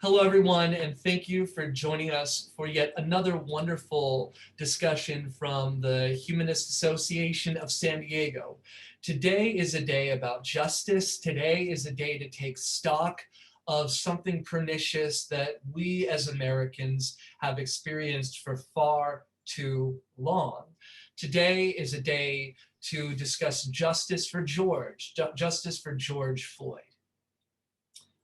Hello, everyone, and thank you for joining us for yet another wonderful discussion from the Humanist Association of San Diego. Today is a day about justice. Today is a day to take stock of something pernicious that we as Americans have experienced for far too long. Today is a day to discuss justice for justice for George Floyd.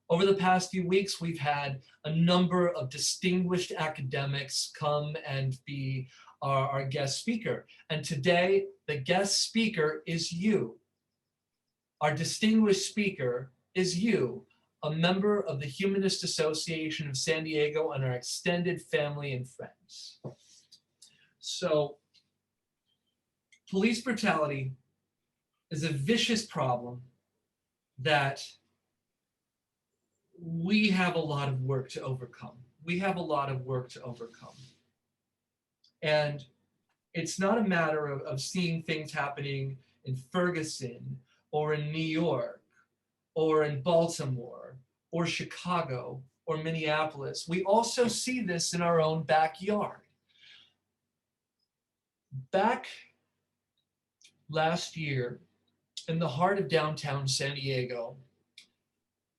Over the past few weeks, we've had a number of distinguished academics come and be our guest speaker. And today, the guest speaker is you. Our distinguished speaker is you, a member of the Humanist Association of San Diego and our extended family and friends. So, police brutality is a vicious problem that we have a lot of work to overcome. And it's not a matter of seeing things happening in Ferguson or in New York or in Baltimore or Chicago or Minneapolis. We also see this in our own backyard. Back last year, in the heart of downtown San Diego,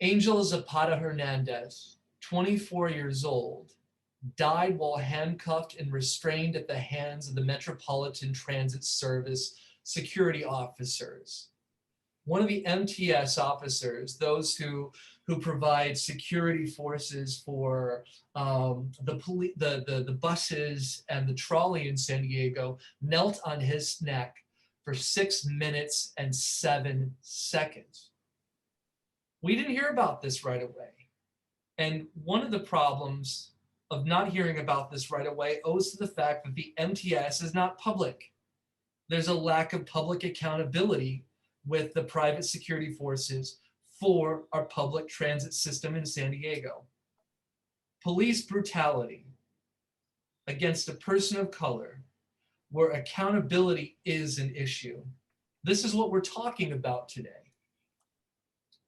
Angel Zapata Hernandez, 24 years old, died while handcuffed and restrained at the hands of the Metropolitan Transit Service security officers. One of the MTS officers, those who provide security forces for the buses and the trolley in San Diego, knelt on his neck for 6 minutes and 7 seconds. We didn't hear about this right away. And one of the problems of not hearing about this right away owes to the fact that the MTS is not public. There's a lack of public accountability with the private security forces for our public transit system in San Diego. Police brutality against a person of color, where accountability is an issue. This is what we're talking about today.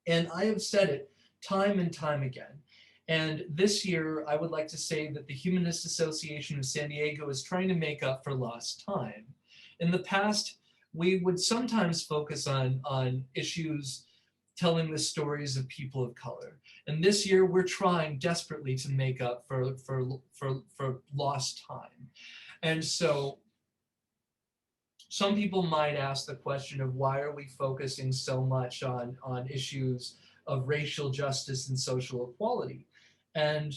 And I have said it time and time again. And this year, I would like to say that the Humanist Association of San Diego is trying to make up for lost time. In the past, we would sometimes focus on issues telling the stories of people of color. And this year, we're trying desperately to make up for lost time. And so some people might ask the question of why are we focusing so much on issues of racial justice and social equality? And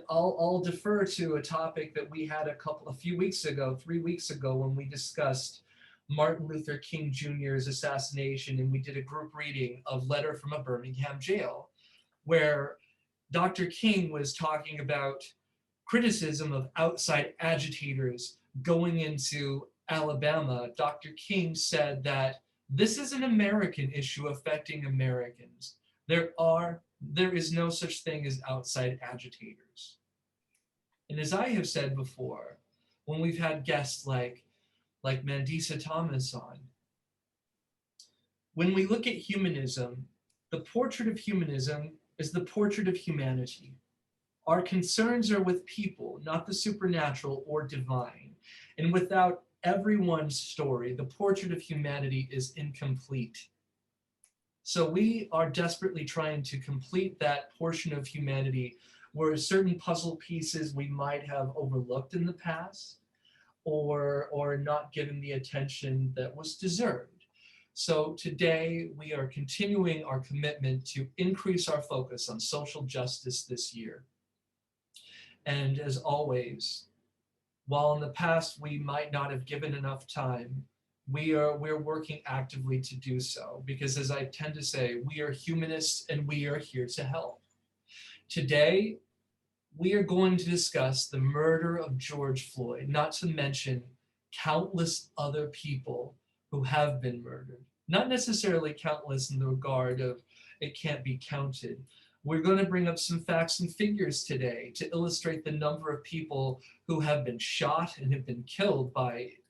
I'll defer to a topic that we had 3 weeks ago, when we discussed Martin Luther King Jr.'s assassination, and we did a group reading of Letter from a Birmingham Jail, where Dr. King was talking about criticism of outside agitators going into Alabama. Dr. King said that this is an American issue affecting Americans. There is no such thing as outside agitators. And as I have said before, when we've had guests like Mandisa Thomas on, when we look at humanism, the portrait of humanism is the portrait of humanity. Our concerns are with people, not the supernatural or divine. And without everyone's story, the portrait of humanity is incomplete. So we are desperately trying to complete that portion of humanity where certain puzzle pieces we might have overlooked in the past or not given the attention that was deserved. So today we are continuing our commitment to increase our focus on social justice this year. And as always, while in the past we might not have given enough time, we're working actively to do so, because as I tend to say, we are humanists and we are here to help. Today, we are going to discuss the murder of George Floyd, not to mention countless other people who have been murdered. Not necessarily countless in the regard of it can't be counted. We're going to bring up some facts and figures today to illustrate the number of people who have been shot and have been killed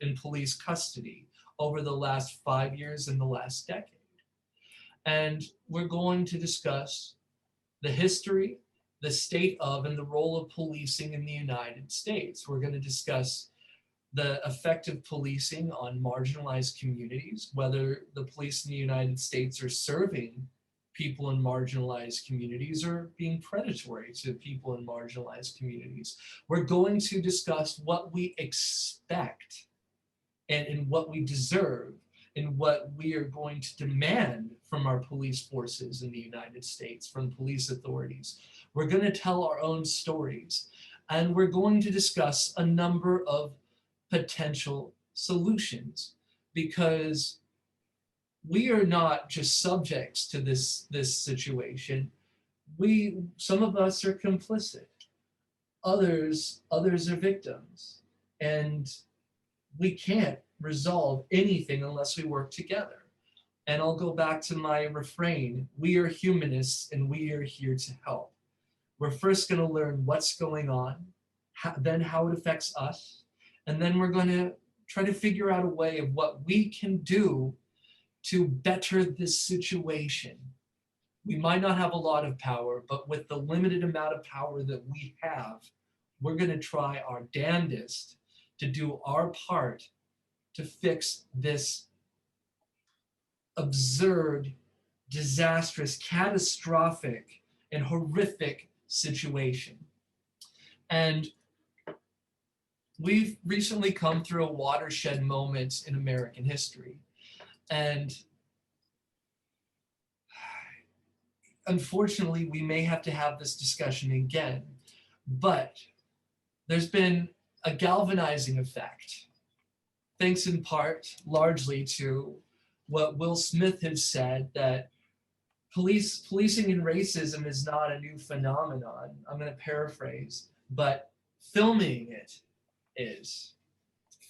in police custody over the last 5 years and the last decade. And we're going to discuss the history, the state of, and the role of policing in the United States. We're going to discuss the effect of policing on marginalized communities, whether the police in the United States are serving people in marginalized communities or being predatory to people in marginalized communities. We're going to discuss what we expect and what we deserve and what we are going to demand from our police forces in the United States, from police authorities. We're going to tell our own stories, and we're going to discuss a number of potential solutions, because we are not just subjects to this situation. Some of us are complicit. Others are victims. And we can't resolve anything unless we work together. And I'll go back to my refrain. We are humanists and we are here to help. We're first going to learn what's going on, then how it affects us, and then we're going to try to figure out a way of what we can do to better this situation. We might not have a lot of power, but with the limited amount of power that we have, we're going to try our damnedest to do our part to fix this absurd, disastrous, catastrophic, and horrific situation. And we've recently come through a watershed moment in American history. And unfortunately, we may have to have this discussion again, but there's been a galvanizing effect, thanks in part largely to what Will Smith has said, that policing and racism is not a new phenomenon. I'm going to paraphrase, but filming it is.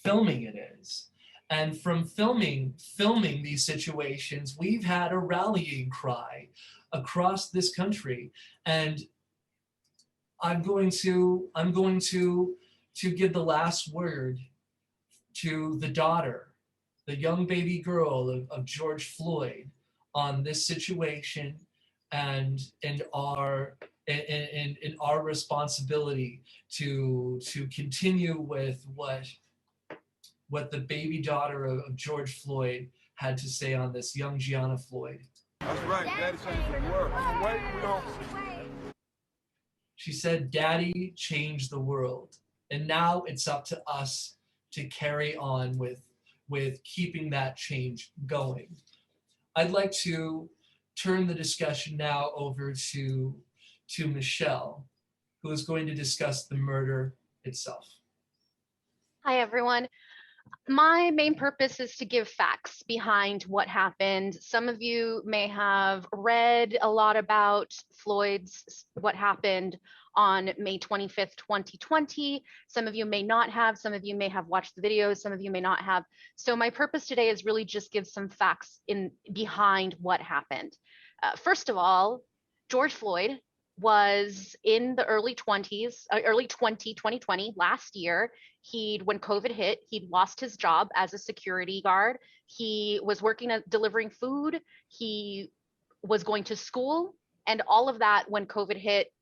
Filming it is. And from filming these situations, we've had a rallying cry across this country. And I'm going to give the last word to the daughter, the young baby girl of George Floyd, on this situation and our responsibility to continue with what the baby daughter of George Floyd had to say on this, young Gianna Floyd. That's right, Daddy changed the world. Wait, we don't. She said, "Daddy changed the world." And now it's up to us to carry on with keeping that change going. I'd like to turn the discussion now over to Michelle, who is going to discuss the murder itself. Hi, everyone. My main purpose is to give facts behind what happened. Some of you may have read a lot about what happened on May 25th, 2020. Some of you may not have, some of you may have watched the videos, some of you may not have. So my purpose today is really just give some facts behind what happened. First of all, George Floyd was in the early 2020, last year. When COVID hit, he'd lost his job as a security guard. He was working at delivering food. He was going to school, and all of that, when COVID hit,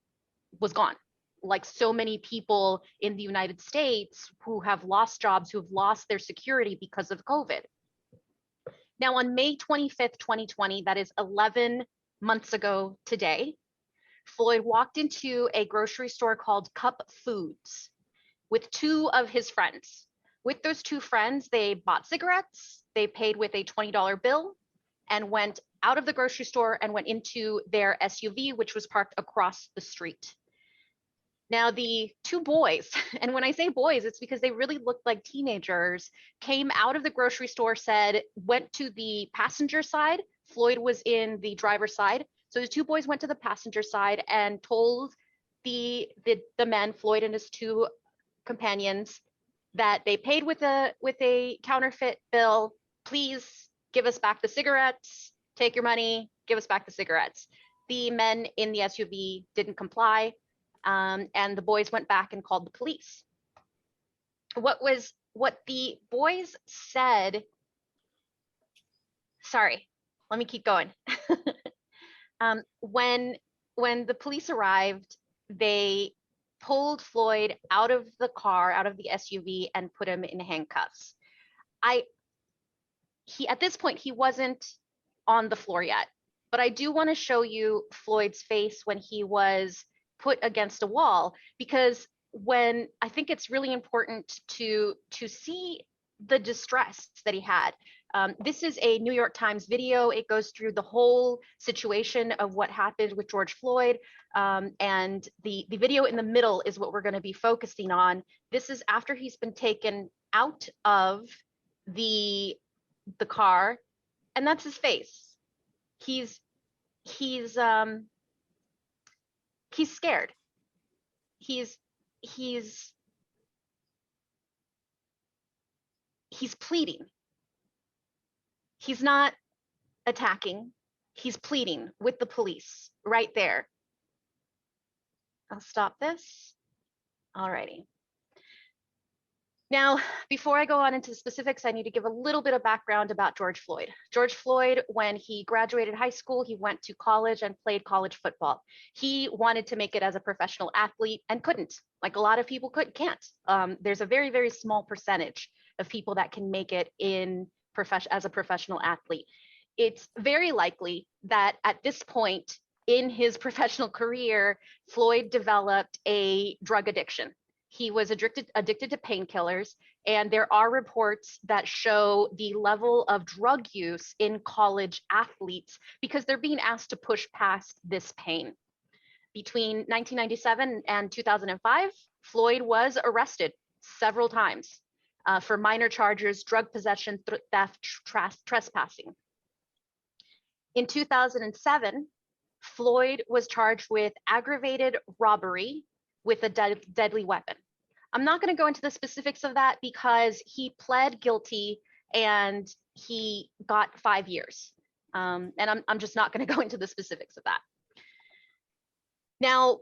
was gone. Like so many people in the United States who have lost jobs, who have lost their security because of COVID. Now on May 25th, 2020, that is 11 months ago today, Floyd walked into a grocery store called Cup Foods with two of his friends. With those two friends, they bought cigarettes, they paid with a $20 bill, and went out of the grocery store and went into their SUV, which was parked across the street. Now the two boys, and when I say boys, it's because they really looked like teenagers, came out of the grocery store, went to the passenger side. Floyd was in the driver's side. So the two boys went to the passenger side and told the men, Floyd and his two companions, that they paid with a counterfeit bill. Please give us back the cigarettes, take your money, give us back the cigarettes. The men in the SUV didn't comply, and the boys went back and called the police. What the boys said, sorry, let me keep going. When when the police arrived, they pulled Floyd out of the car, out of the SUV, and put him in handcuffs. At this point, he wasn't on the floor yet, but I do want to show you Floyd's face when he was put against a wall, because when I think it's really important to see the distress that he had. This is a New York Times video. It goes through the whole situation of what happened with George Floyd. And the video in the middle is what we're going to be focusing on. This is after he's been taken out of the car, and that's his face. He's scared. He's pleading. He's not attacking. He's pleading with the police right there. I'll stop this. Alrighty. Now, before I go on into specifics, I need to give a little bit of background about George Floyd. George Floyd, when he graduated high school, he went to college and played college football. He wanted to make it as a professional athlete and couldn't, like a lot of people can't. There's a very, very small percentage of people that can make it as a professional athlete. It's very likely that at this point in his professional career, Floyd developed a drug addiction. He was addicted to painkillers, and there are reports that show the level of drug use in college athletes because they're being asked to push past this pain. Between 1997 and 2005, Floyd was arrested several times for minor charges, drug possession, theft, trespassing. In 2007, Floyd was charged with aggravated robbery with a deadly weapon. I'm not going to go into the specifics of that because he pled guilty and he got 5 years. And I'm just not going to go into the specifics of that. Now,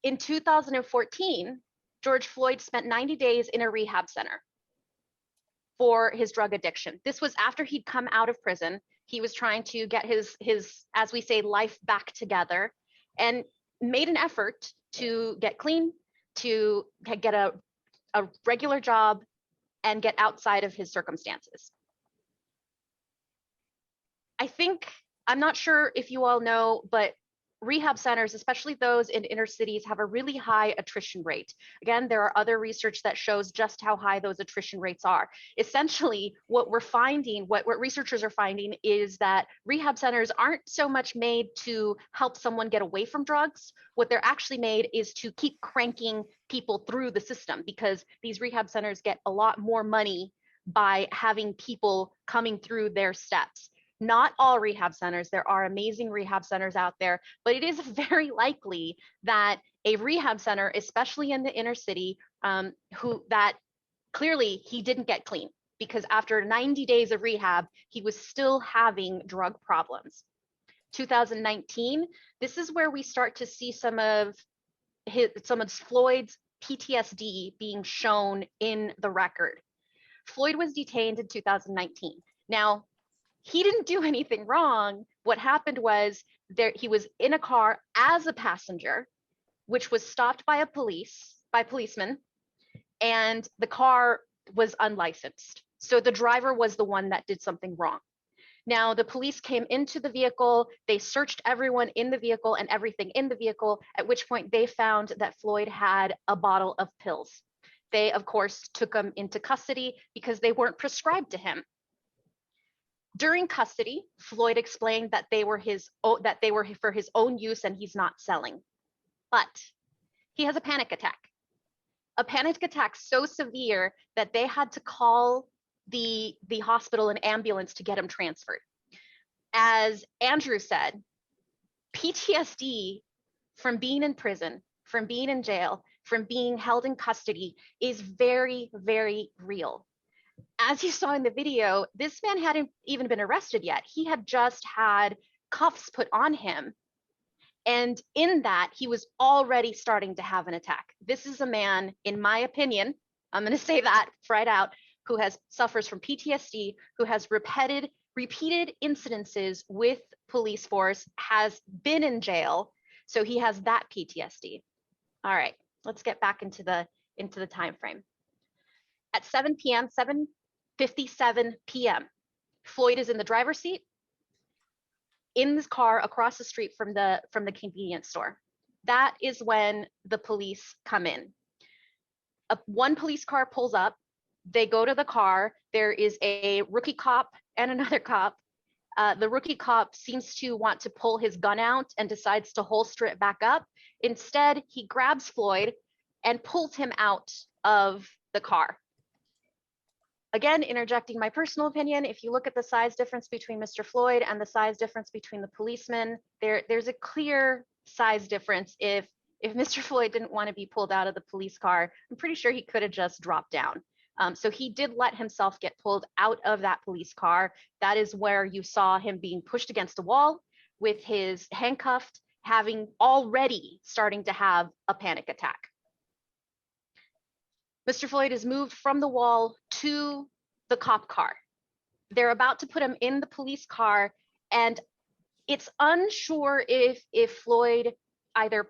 in 2014, George Floyd spent 90 days in a rehab center for his drug addiction. This was after he'd come out of prison. He was trying to get his, as we say, life back together, and made an effort to get clean, to get a regular job, and get outside of his circumstances. I'm not sure if you all know, but rehab centers, especially those in inner cities, have a really high attrition rate. Again, there are other research that shows just how high those attrition rates are. Essentially, what we're finding, what researchers are finding, is that rehab centers aren't so much made to help someone get away from drugs. What they're actually made is to keep cranking people through the system, because these rehab centers get a lot more money by having people coming through their steps. Not all rehab centers, there are amazing rehab centers out there, but it is very likely that a rehab center, especially in the inner city, that clearly he didn't get clean, because after 90 days of rehab, he was still having drug problems. 2019, this is where we start to see some of Floyd's PTSD being shown in the record. Floyd was detained in 2019. Now, he didn't do anything wrong. What happened was he was in a car as a passenger, which was stopped by policemen, and the car was unlicensed. So the driver was the one that did something wrong. Now, the police came into the vehicle, they searched everyone in the vehicle and everything in the vehicle, at which point they found that Floyd had a bottle of pills. They, of course, took him into custody because they weren't prescribed to him. During custody, Floyd explained that they were for his own use and he's not selling. But he has a panic attack so severe that they had to call the hospital and ambulance to get him transferred. As Andrew said, PTSD from being in prison, from being in jail, from being held in custody is very, very real. As you saw in the video, this man hadn't even been arrested yet. He had just had cuffs put on him. And in that, he was already starting to have an attack. This is a man, in my opinion, I'm going to say that right out, who suffers from PTSD, who has repeated incidences with police force, has been in jail, so he has that PTSD. All right, let's get back into the time frame. At 7 p.m., 7:57 p.m., Floyd is in the driver's seat in this car across the street from the convenience store. That is when the police come in. One police car pulls up. They go to the car. There is a rookie cop and another cop. The rookie cop seems to want to pull his gun out and decides to holster it back up. Instead, he grabs Floyd and pulls him out of the car. Again, interjecting my personal opinion, if you look at the size difference between Mr. Floyd and the size difference between the policemen, there's a clear size difference. If Mr. Floyd didn't want to be pulled out of the police car, I'm pretty sure he could have just dropped down. So he did let himself get pulled out of that police car. That is where you saw him being pushed against a wall with his handcuffed, having already starting to have a panic attack. Mr. Floyd is moved from the wall to the cop car. They're about to put him in the police car, and it's unsure if Floyd either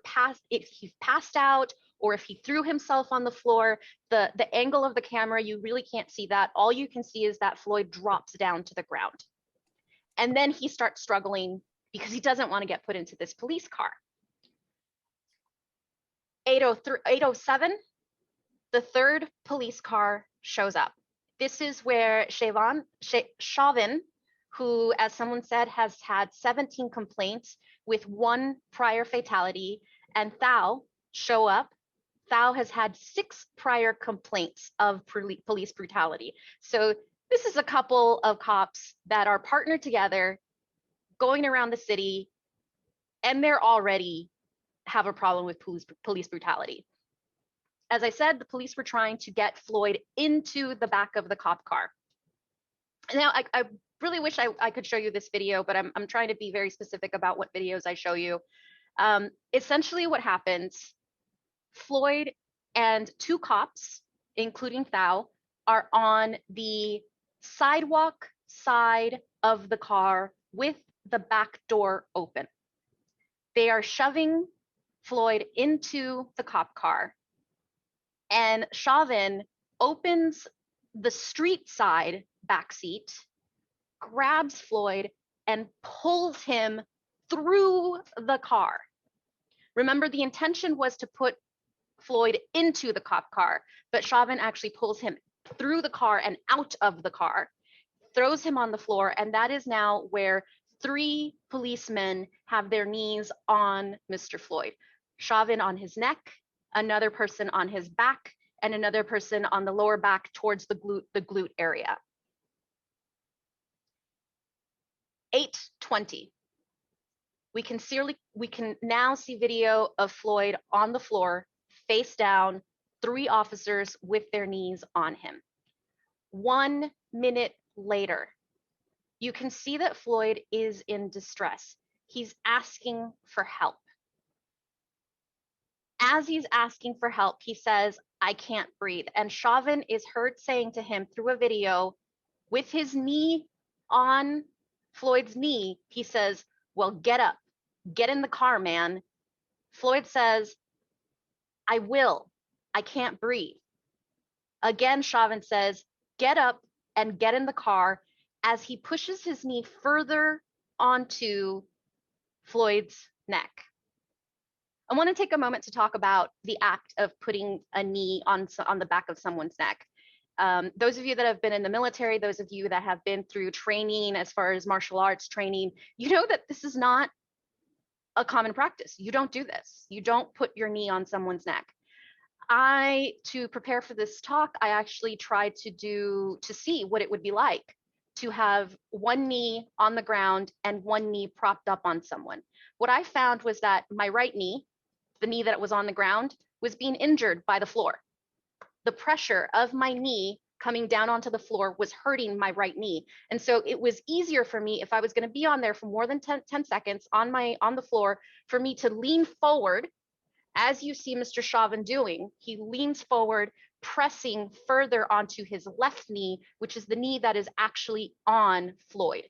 if he passed out or if he threw himself on the floor. The angle of the camera, you really can't see that. All you can see is that Floyd drops down to the ground. And then he starts struggling because he doesn't want to get put into this police car. 8:07, the third police car shows up. This is where Chauvin, who, as someone said, has had 17 complaints with 1 prior fatality, and Thao show up. Thao has had 6 prior complaints of police brutality. So this is a couple of cops that are partnered together, going around the city, and they're already have a problem with police brutality. As I said, the police were trying to get Floyd into the back of the cop car. Now, I really wish I could show you this video, but I'm trying to be very specific about what videos I show you. Essentially what happens, Floyd and 2 cops, including Thao, are on the sidewalk side of the car with the back door open. They are shoving Floyd into the cop car, and Chauvin opens the street side back seat, grabs Floyd, and pulls him through the car. Remember, the intention was to put Floyd into the cop car, but Chauvin actually pulls him through the car and out of the car, throws him on the floor, and that is now where 3 policemen have their knees on Mr. Floyd. Chauvin on his neck, another person on his back, and another person on the lower back towards the glute area. 8:20. We can now see video of Floyd on the floor, face down, 3 officers with their knees on him. 1 minute later, you can see that Floyd is in distress. He's asking for help. As he's asking for help, he says, "I can't breathe." And Chauvin is heard saying to him through a video, with his knee on Floyd's knee, he says, "Well, get up, get in the car, man." Floyd says, "I will, I can't breathe." Again, Chauvin says, "Get up and get in the car," as he pushes his knee further onto Floyd's neck. I want to take a moment to talk about the act of putting a knee on the back of someone's neck. Those of you that have been in the military, those of you that have been through training as far as martial arts training, you know that this is not a common practice. You don't do this. You don't put your knee on someone's neck. To prepare for this talk, I actually tried to see what it would be like to have one knee on the ground and one knee propped up on someone. What I found was that my right knee, the knee that was on the ground, was being injured by the floor. The pressure of my knee coming down onto the floor was hurting my right knee. And so it was easier for me, if I was going to be on there for more than 10 seconds on the floor, for me to lean forward, as you see Mr. Chauvin doing. He leans forward, pressing further onto his left knee, which is the knee that is actually on Floyd.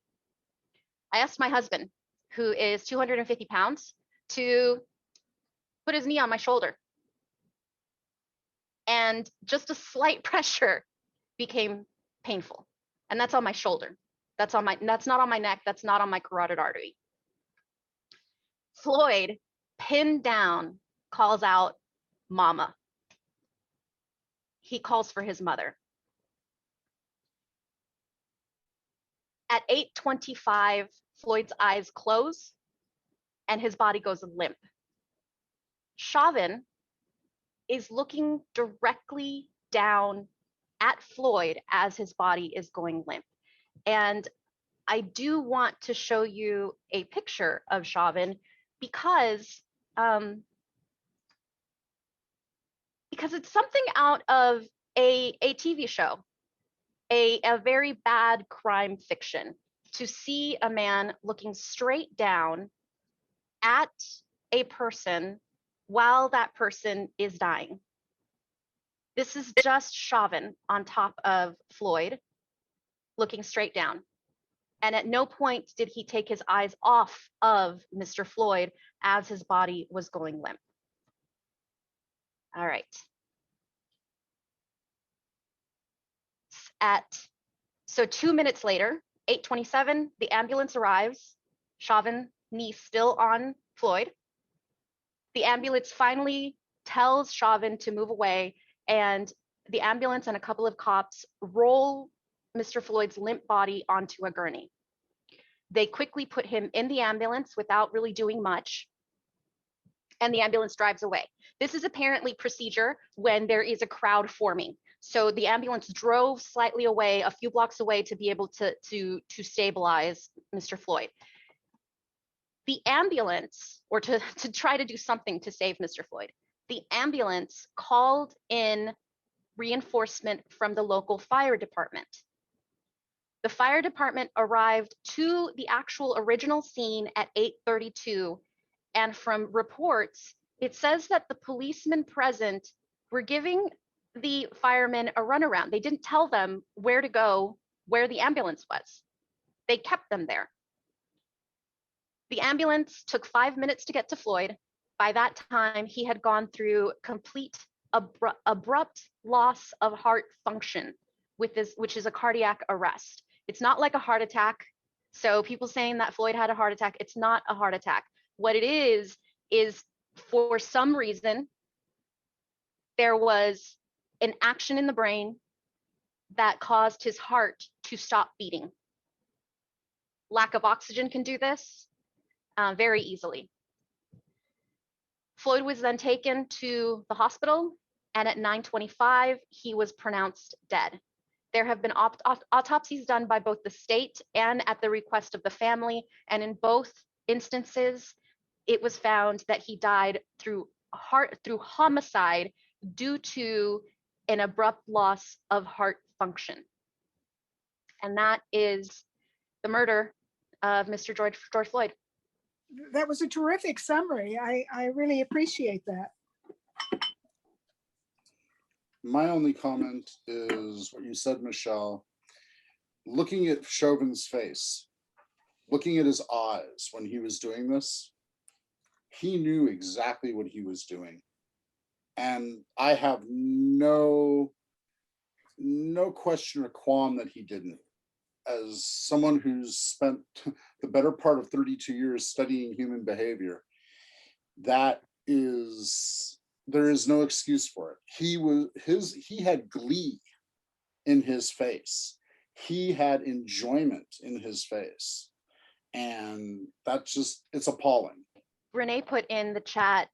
I asked my husband, who is 250 pounds, to put his knee on my shoulder. And just a slight pressure became painful. And that's on my shoulder. That's not on my neck. That's not on my carotid artery. Floyd, pinned down, calls out, "Mama." He calls for his mother. At 8:25, Floyd's eyes close and his body goes limp. Chauvin is looking directly down at Floyd as his body is going limp. And I do want to show you a picture of Chauvin because it's something out of a TV show, a very bad crime fiction, to see a man looking straight down at a person while that person is dying. This is just Chauvin on top of Floyd, looking straight down. And at no point did he take his eyes off of Mr. Floyd as his body was going limp. All right. So 2 minutes later, 8:27, the ambulance arrives. Chauvin, knee still on Floyd. The ambulance finally tells Chauvin to move away, and the ambulance and a couple of cops roll Mr. Floyd's limp body onto a gurney. They quickly put him in the ambulance without really doing much, and the ambulance drives away. This is apparently procedure when there is a crowd forming. So the ambulance drove slightly away, a few blocks away, to be able to stabilize Mr. Floyd. The ambulance, or to try to do something to save Mr. Floyd, the ambulance called in reinforcement from the local fire department. The fire department arrived to the actual original scene at 8:32, and from reports, it says that the policemen present were giving the firemen a runaround. They didn't tell them where to go, where the ambulance was. They kept them there. The ambulance took 5 minutes to get to Floyd. By that time, he had gone through complete abrupt loss of heart function, which is a cardiac arrest. It's not like a heart attack. So people saying that Floyd had a heart attack, it's not a heart attack. What it is for some reason, there was an action in the brain that caused his heart to stop beating. Lack of oxygen can do this very easily. Floyd was then taken to the hospital, and at 9:25, he was pronounced dead. There have been autopsies done by both the state and at the request of the family, and in both instances, it was found that he died through homicide due to an abrupt loss of heart function. And that is the murder of Mr. George Floyd. That was a terrific summary. I really appreciate that. My only comment is what you said, Michelle. Looking at Chauvin's face, looking at his eyes when he was doing this, he knew exactly what he was doing. And I have no question or qualm that he didn't. As someone who's spent the better part of 32 years studying human behavior, there is no excuse for it. He had glee in his face. He had enjoyment in his face. And it's appalling. Renee put in the chat,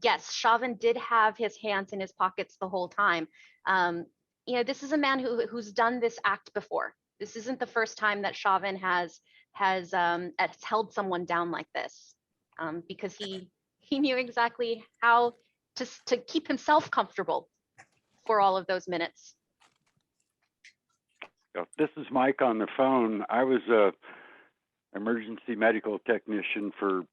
yes, Chauvin did have his hands in his pockets the whole time. This is a man who's done this act before. This isn't the first time that Chauvin has held someone down like this, because he knew exactly how to keep himself comfortable for all of those minutes. This is Mike on the phone. I was a emergency medical technician for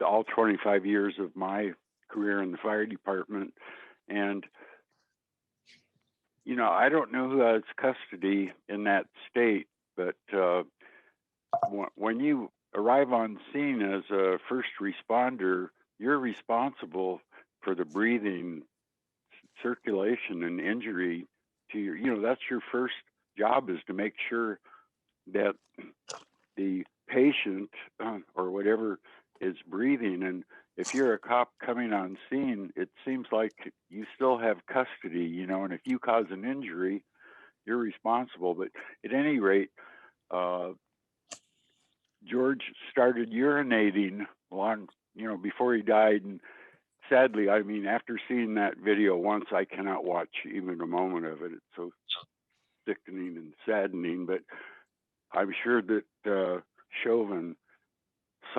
all 25 years of my career in the fire department. And, I don't know who has custody in that state, but when you arrive on scene as a first responder, you're responsible for the breathing, circulation, and injury to your, that's your first job, is to make sure that the patient or whatever is breathing. And if you're a cop coming on scene, it seems like you still have custody, and if you cause an injury, you're responsible. But at any rate, George started urinating before he died. And sadly, I mean, after seeing that video once, I cannot watch even a moment of it. It's so sickening and saddening. But I'm sure that Chauvin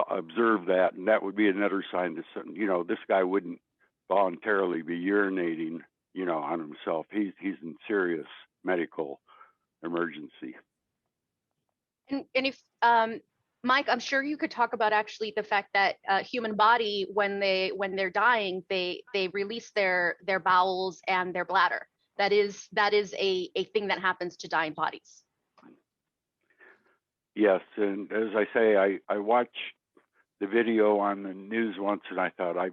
observed that, and that would be another sign that this guy wouldn't voluntarily be urinating, on himself. He's in serious medical emergency. And if Mike, I'm sure you could talk about actually the fact that human body, when they're dying, they release their bowels and their bladder. That is a thing that happens to dying bodies. Yes, and as I say, I watched the video on the news once, and I thought I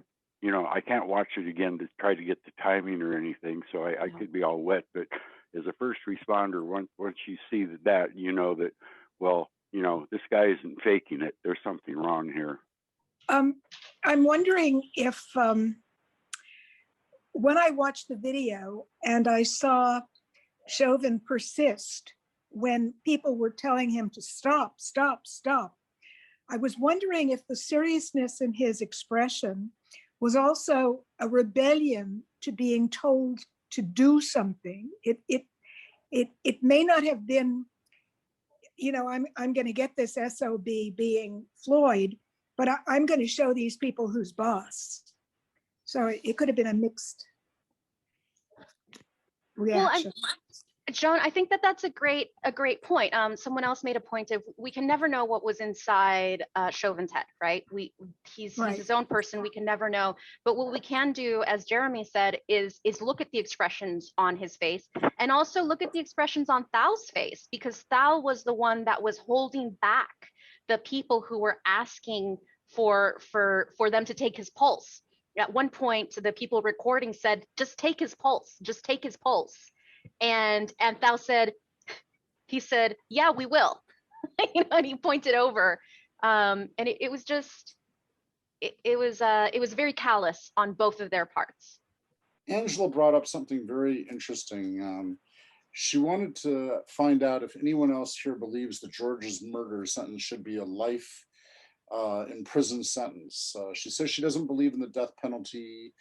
can't watch it again to try to get the timing or anything, so I could be all wet. But as a first responder, once you see that, that, well, this guy isn't faking it. There's something wrong here. I'm wondering if when I watched the video and I saw Chauvin persist when people were telling him to stop, stop, stop, I was wondering if the seriousness in his expression was also a rebellion to being told to do something. It may not have been, I'm going to get this SOB being Floyd, but I'm going to show these people who's boss. So it could have been a mixed reaction. Well, Joan, I think that's a great point. Someone else made a point of, we can never know what was inside Chauvin's head, right? He's his own person. We can never know. But what we can do, as Jeremy said, is look at the expressions on his face, and also look at the expressions on Thal's face, because Thal was the one that was holding back the people who were asking for them to take his pulse. At one point, the people recording said, "Just take his pulse. Just take his pulse." And Thal said, "Yeah, we will." And he pointed over, and it was just, it was very callous on both of their parts. Angela brought up something very interesting. She wanted to find out if anyone else here believes that George's murder sentence should be a life in prison sentence. She says she doesn't believe in the death penalty,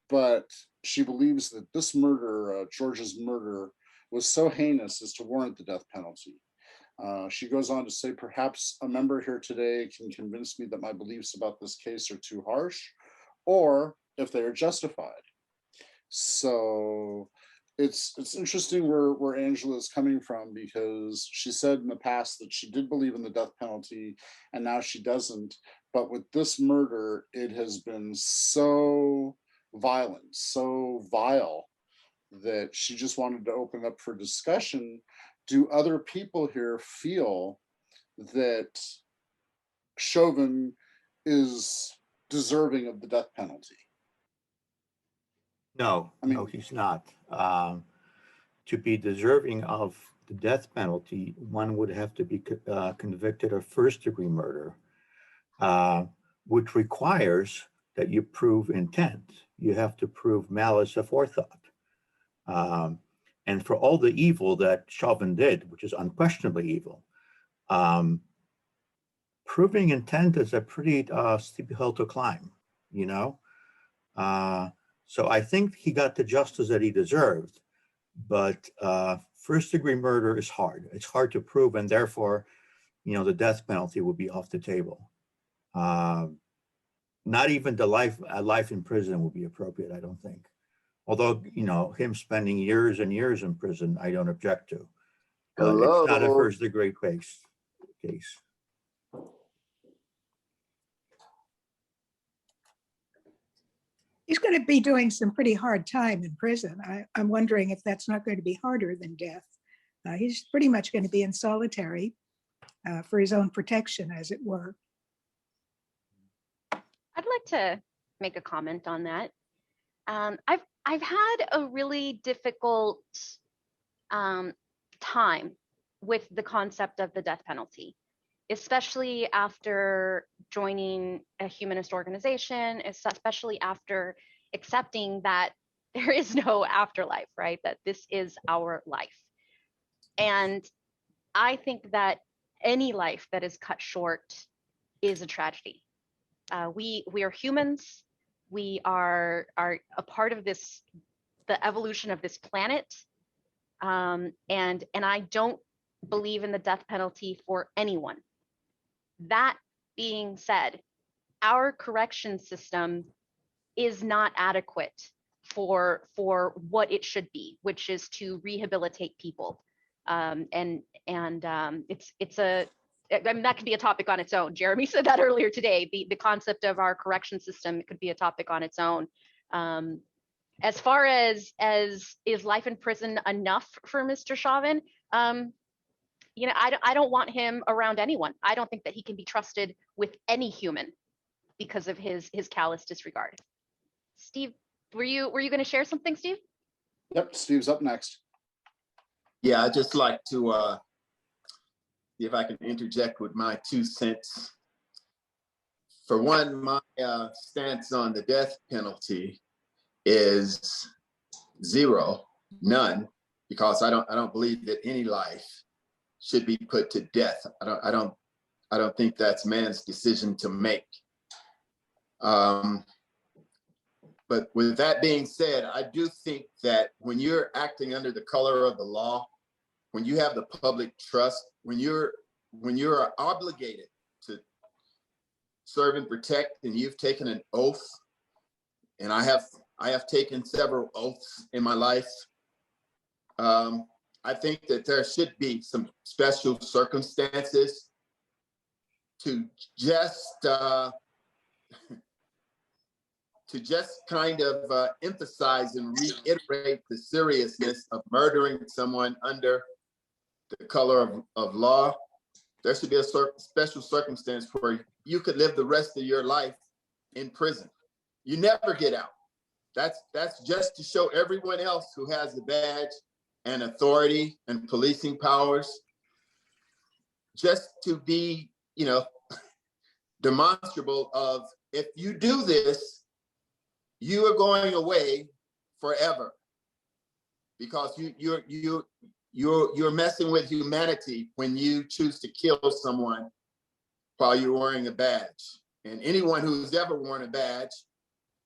but she believes that this murder, George's murder, was so heinous as to warrant the death penalty. She goes on to say, perhaps a member here today can convince me that my beliefs about this case are too harsh, or if they are justified. So it's interesting where Angela is coming from, because she said in the past that she did believe in the death penalty, and now she doesn't. But with this murder, it has been so violent, so vile, that she just wanted to open up for discussion. Do other people here feel that Chauvin is deserving of the death penalty? No, no, he's not. To be deserving of the death penalty, one would have to be convicted of first-degree murder, which requires that you prove intent. You have to prove malice aforethought. And for all the evil that Chauvin did, which is unquestionably evil, proving intent is a pretty steep hill to climb, So I think he got the justice that he deserved, but first-degree murder is hard. It's hard to prove, and therefore, the death penalty would be off the table. Not even a life in prison would be appropriate, I don't think. Although, him spending years and years in prison, I don't object to. But it's not a first-degree case. He's going to be doing some pretty hard time in prison. I'm wondering if that's not going to be harder than death. He's pretty much going to be in solitary. for his own protection, as it were. I'd like to make a comment on that. I've had a really difficult time with the concept of the death penalty, especially after joining a humanist organization, especially after accepting that there is no afterlife, right? That this is our life. And I think that any life that is cut short is a tragedy. We are humans. We are a part of this, the evolution of this planet. And I don't believe in the death penalty for anyone. That being said, our correction system is not adequate for what it should be, which is to rehabilitate people. It's a, I mean, that could be a topic on its own. Jeremy said that earlier today. The concept of our correction system could be a topic on its own. As far as is life in prison enough for Mr. Chauvin? You know, I don't want him around anyone. I don't think that he can be trusted with any human because of his callous disregard. Steve, were you going to share something, Steve? Yep, Steve's up next. Yeah, I'd just like to see if I can interject with my 2 cents. For one, my stance on the death penalty is 0, none, because I don't believe that any life should be put to death. I don't think that's man's decision to make. But with that being said, I do think that when you're acting under the color of the law, when you have the public trust, when you're obligated to serve and protect, and you've taken an oath, and I have taken several oaths in my life, I think that there should be some special circumstances to just kind of emphasize and reiterate the seriousness of murdering someone under the color of law. There should be a special circumstance where you could live the rest of your life in prison. You never get out. That's just to show everyone else who has the badge and authority and policing powers, just to be, demonstrable of, if you do this, you are going away forever, because you're messing with humanity when you choose to kill someone while you're wearing a badge. And anyone who's ever worn a badge,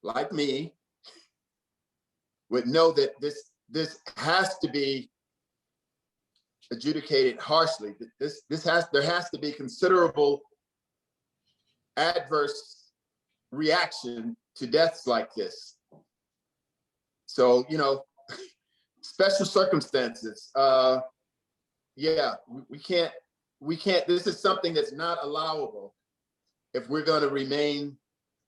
like me, would know that this has to be adjudicated harshly. There has to be considerable adverse reaction to deaths like this. So, special circumstances. Yeah, we can't, this is something that's not allowable if we're going to remain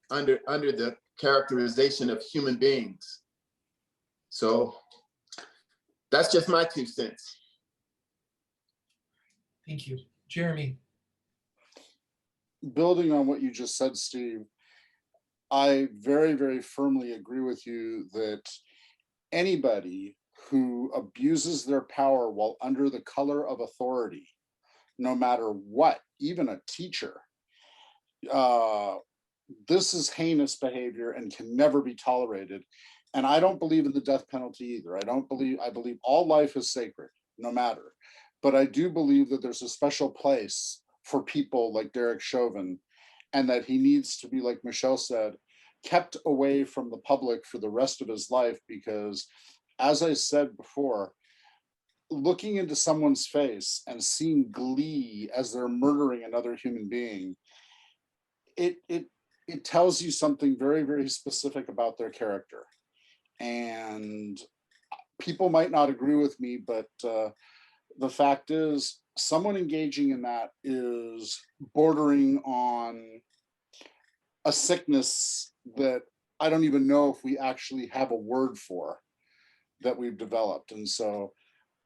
under the characterization of human beings. So that's just my 2 cents. Thank you. Jeremy. Building on what you just said, Steve, I very, very firmly agree with you that anybody who abuses their power while under the color of authority, no matter what, even a teacher, this is heinous behavior and can never be tolerated. And I don't believe in the death penalty either. I believe all life is sacred, no matter. But I do believe that there's a special place for people like Derek Chauvin, and that he needs to be, like Michelle said, kept away from the public for the rest of his life, because, as I said before, looking into someone's face and seeing glee as they're murdering another human being, it tells you something very, very specific about their character. And people might not agree with me, but the fact is, someone engaging in that is bordering on a sickness that I don't even know if we actually have a word for, that we've developed. And so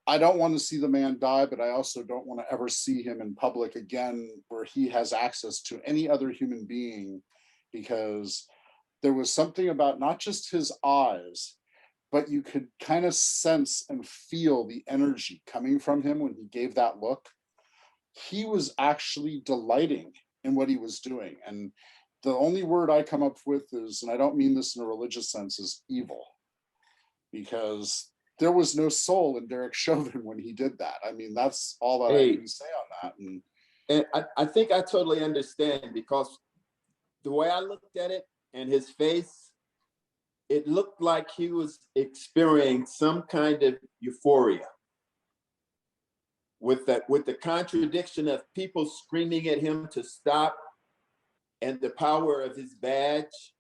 I don't want to see the man die, but I also don't want to ever see him in public again where he has access to any other human being, because there was something about not just his eyes, but you could kind of sense and feel the energy coming from him when he gave that look. He was actually delighting in what he was doing. And the only word I come up with is, and I don't mean this in a religious sense, is evil. Because there was no soul in Derek Chauvin when he did that. I mean, that's all that I can say on that. And I think I totally understand, because the way I looked at it and his face, it looked like he was experiencing some kind of euphoria. With the contradiction of people screaming at him to stop and the power of his badge,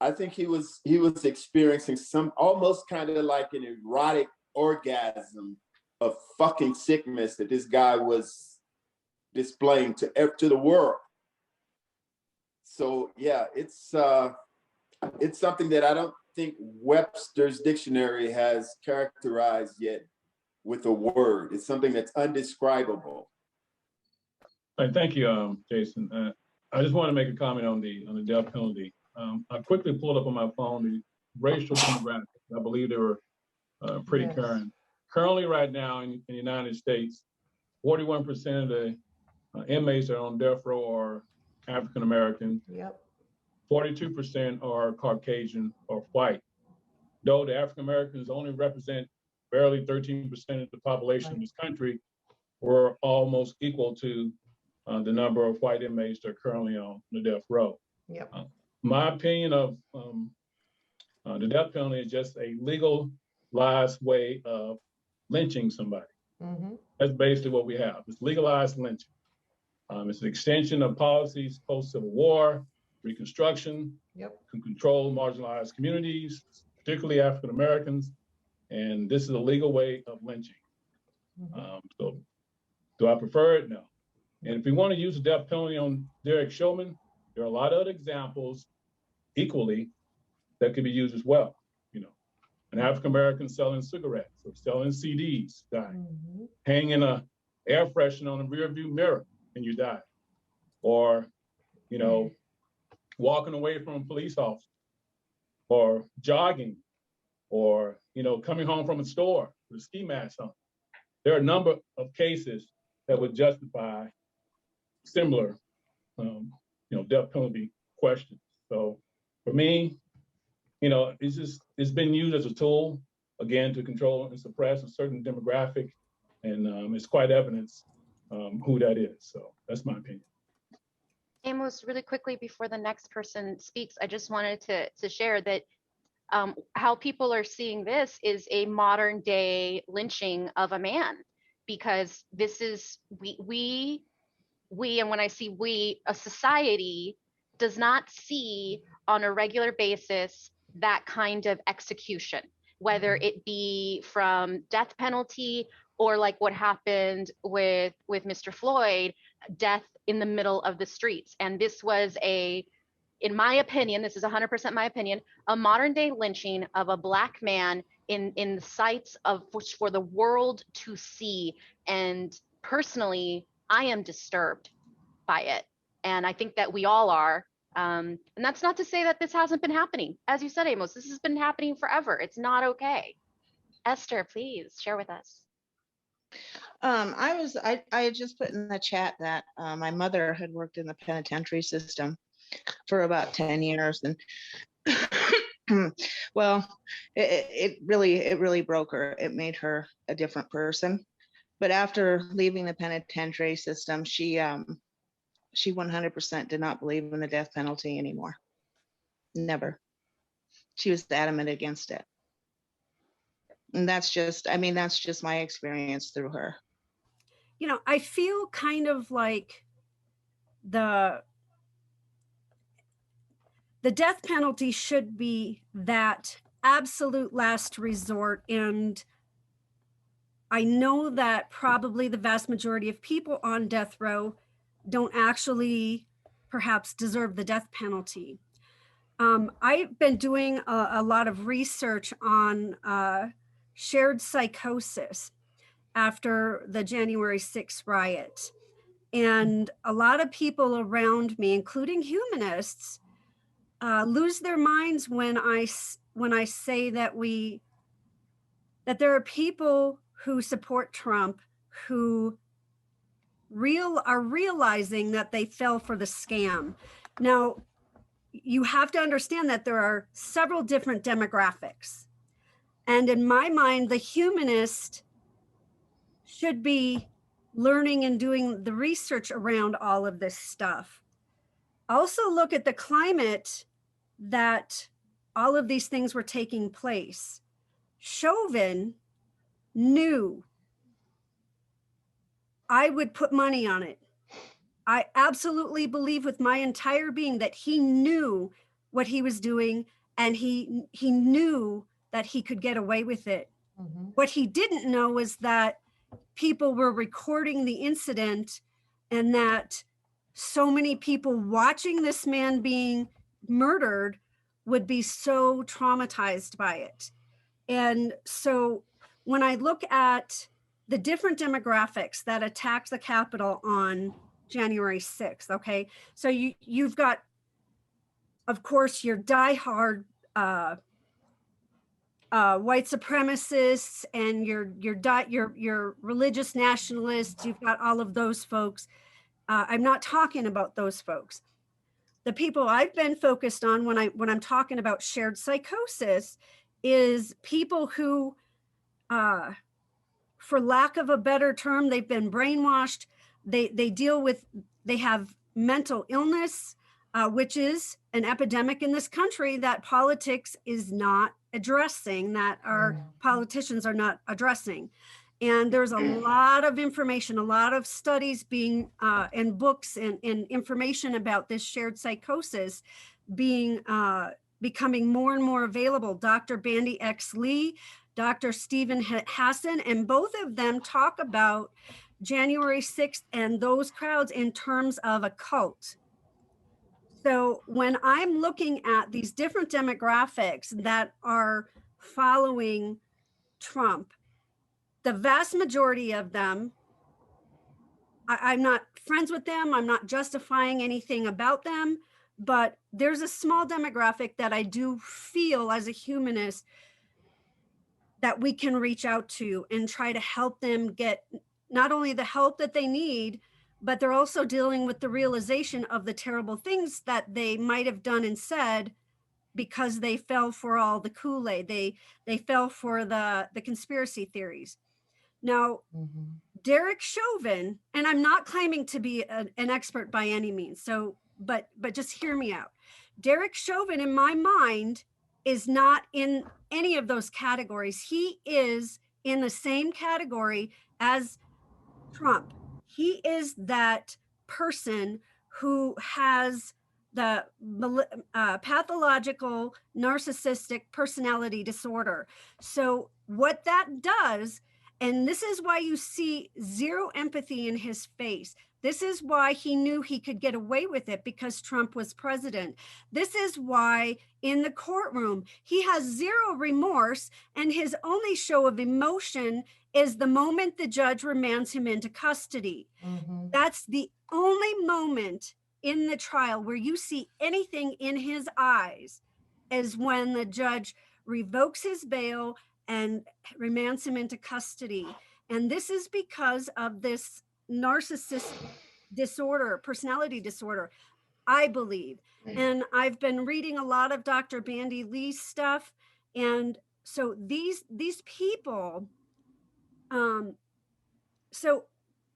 I think he was experiencing some almost kind of like an erotic orgasm of fucking sickness that this guy was displaying to the world. So yeah, it's something that I don't think Webster's dictionary has characterized yet with a word. It's something that's undescribable. Thank you, Jason. I just want to make a comment on the death penalty. I quickly pulled up on my phone the racial demographics. I believe they were pretty current. Currently, right now in the United States, 41% of the inmates that are on death row are African American. Yep. 42% are Caucasian or white. Though the African Americans only represent barely 13% of the population of this country, we're almost equal to the number of white inmates that are currently on the death row. Yep. My opinion of the death penalty is just a legalized way of lynching somebody. Mm-hmm. That's basically what we have. It's legalized lynching. It's an extension of policies post-Civil War, Reconstruction, can control marginalized communities, particularly African Americans, and this is a legal way of lynching. Mm-hmm. So do I prefer it? No. And if we want to use the death penalty on Derek Chauvin, there are a lot of other examples equally that could be used as well. You know, an African American selling cigarettes or selling CDs, dying, hanging a air freshener on a rear view mirror and you die, or you know, walking away from a police officer, or jogging, or you know, coming home from a store with a ski mask on. There are a number of cases that would justify similar, you know, death penalty questions. So for me, you know, it's been used as a tool, again, to control and suppress a certain demographic, and it's quite evidence who that is. So that's my opinion. Amos, really quickly before the next person speaks, I just wanted to share that how people are seeing this is a modern day lynching of a man, because this is we, and when I see we, a society does not see on a regular basis that kind of execution, whether it be from death penalty or like what happened with Mr. Floyd, death in the middle of the streets. And this was in my opinion, this is 100% my opinion, a modern day lynching of a Black man in the sights of for the world to see. And personally, I am disturbed by it. And I think that we all are. And that's not to say that this hasn't been happening. As you said, Amos, this has been happening forever. It's not okay. Esther, please share with us. I had just put in the chat that my mother had worked in the penitentiary system for about 10 years. And well, it really broke her. It made her a different person. But after leaving the penitentiary system, she 100% did not believe in the death penalty anymore. Never. She was adamant against it. And that's just my experience through her. You know, I feel kind of like the death penalty should be that absolute last resort. And I know that probably the vast majority of people on death row don't actually perhaps deserve the death penalty. I've been doing a lot of research on shared psychosis after the January 6th riot. And a lot of people around me, including humanists, lose their minds when I say that there are people who support Trump who are realizing that they fell for the scam. Now, you have to understand that there are several different demographics. And in my mind, the humanist should be learning and doing the research around all of this stuff. Also look at the climate that all of these things were taking place. Chauvin knew, I would put money on it, I absolutely believe with my entire being that he knew what he was doing, and he knew that he could get away with it. What he didn't know was that people were recording the incident, and that so many people watching this man being murdered would be so traumatized by it. And so when I look at the different demographics that attacked the Capitol on January 6th, okay, so you've got, of course, your diehard white supremacists and your religious nationalists. You've got all of those folks. I'm not talking about those folks. The people I've been focused on when I'm talking about shared psychosis is people who, for lack of a better term, they've been brainwashed. They have mental illness, which is an epidemic in this country that politics is not addressing, that our politicians are not addressing. And there's a lot of information, a lot of studies being, and books and information about this shared psychosis being, becoming more and more available. Dr. Bandy X. Lee, Dr. Stephen Hassan, and both of them talk about January 6th and those crowds in terms of a cult. So when I'm looking at these different demographics that are following Trump, the vast majority of them, I'm not friends with them. I'm not justifying anything about them, but there's a small demographic that I do feel as a humanist that we can reach out to and try to help them get not only the help that they need, but they're also dealing with the realization of the terrible things that they might have done and said because they fell for all the Kool-Aid. They fell for the conspiracy theories. Now, Derek Chauvin, and I'm not claiming to be an expert by any means, so but just hear me out. Derek Chauvin, in my mind, is not in any of those categories. He is in the same category as Trump. He is that person who has the pathological narcissistic personality disorder. So what that does, and this is why you see zero empathy in his face. This is why he knew he could get away with it because Trump was president. This is why in the courtroom, he has zero remorse, and his only show of emotion is the moment the judge remands him into custody. That's the only moment in the trial where you see anything in his eyes, is when the judge revokes his bail and remands him into custody. And this is because of this narcissistic disorder, personality disorder, I believe. And I've been reading a lot of Dr. Bandy Lee's stuff. And so these people, so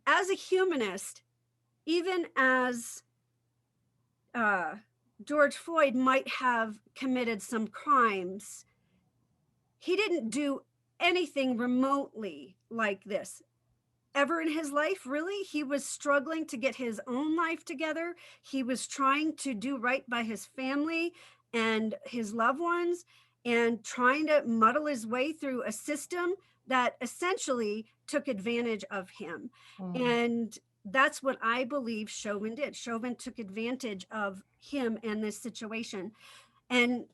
as a humanist, even as George Floyd might have committed some crimes, he didn't do anything remotely like this ever in his life, really. He was struggling to get his own life together. He was trying to do right by his family and his loved ones, and trying to muddle his way through a system that essentially took advantage of him. And that's what I believe Chauvin did. Chauvin took advantage of him and this situation. And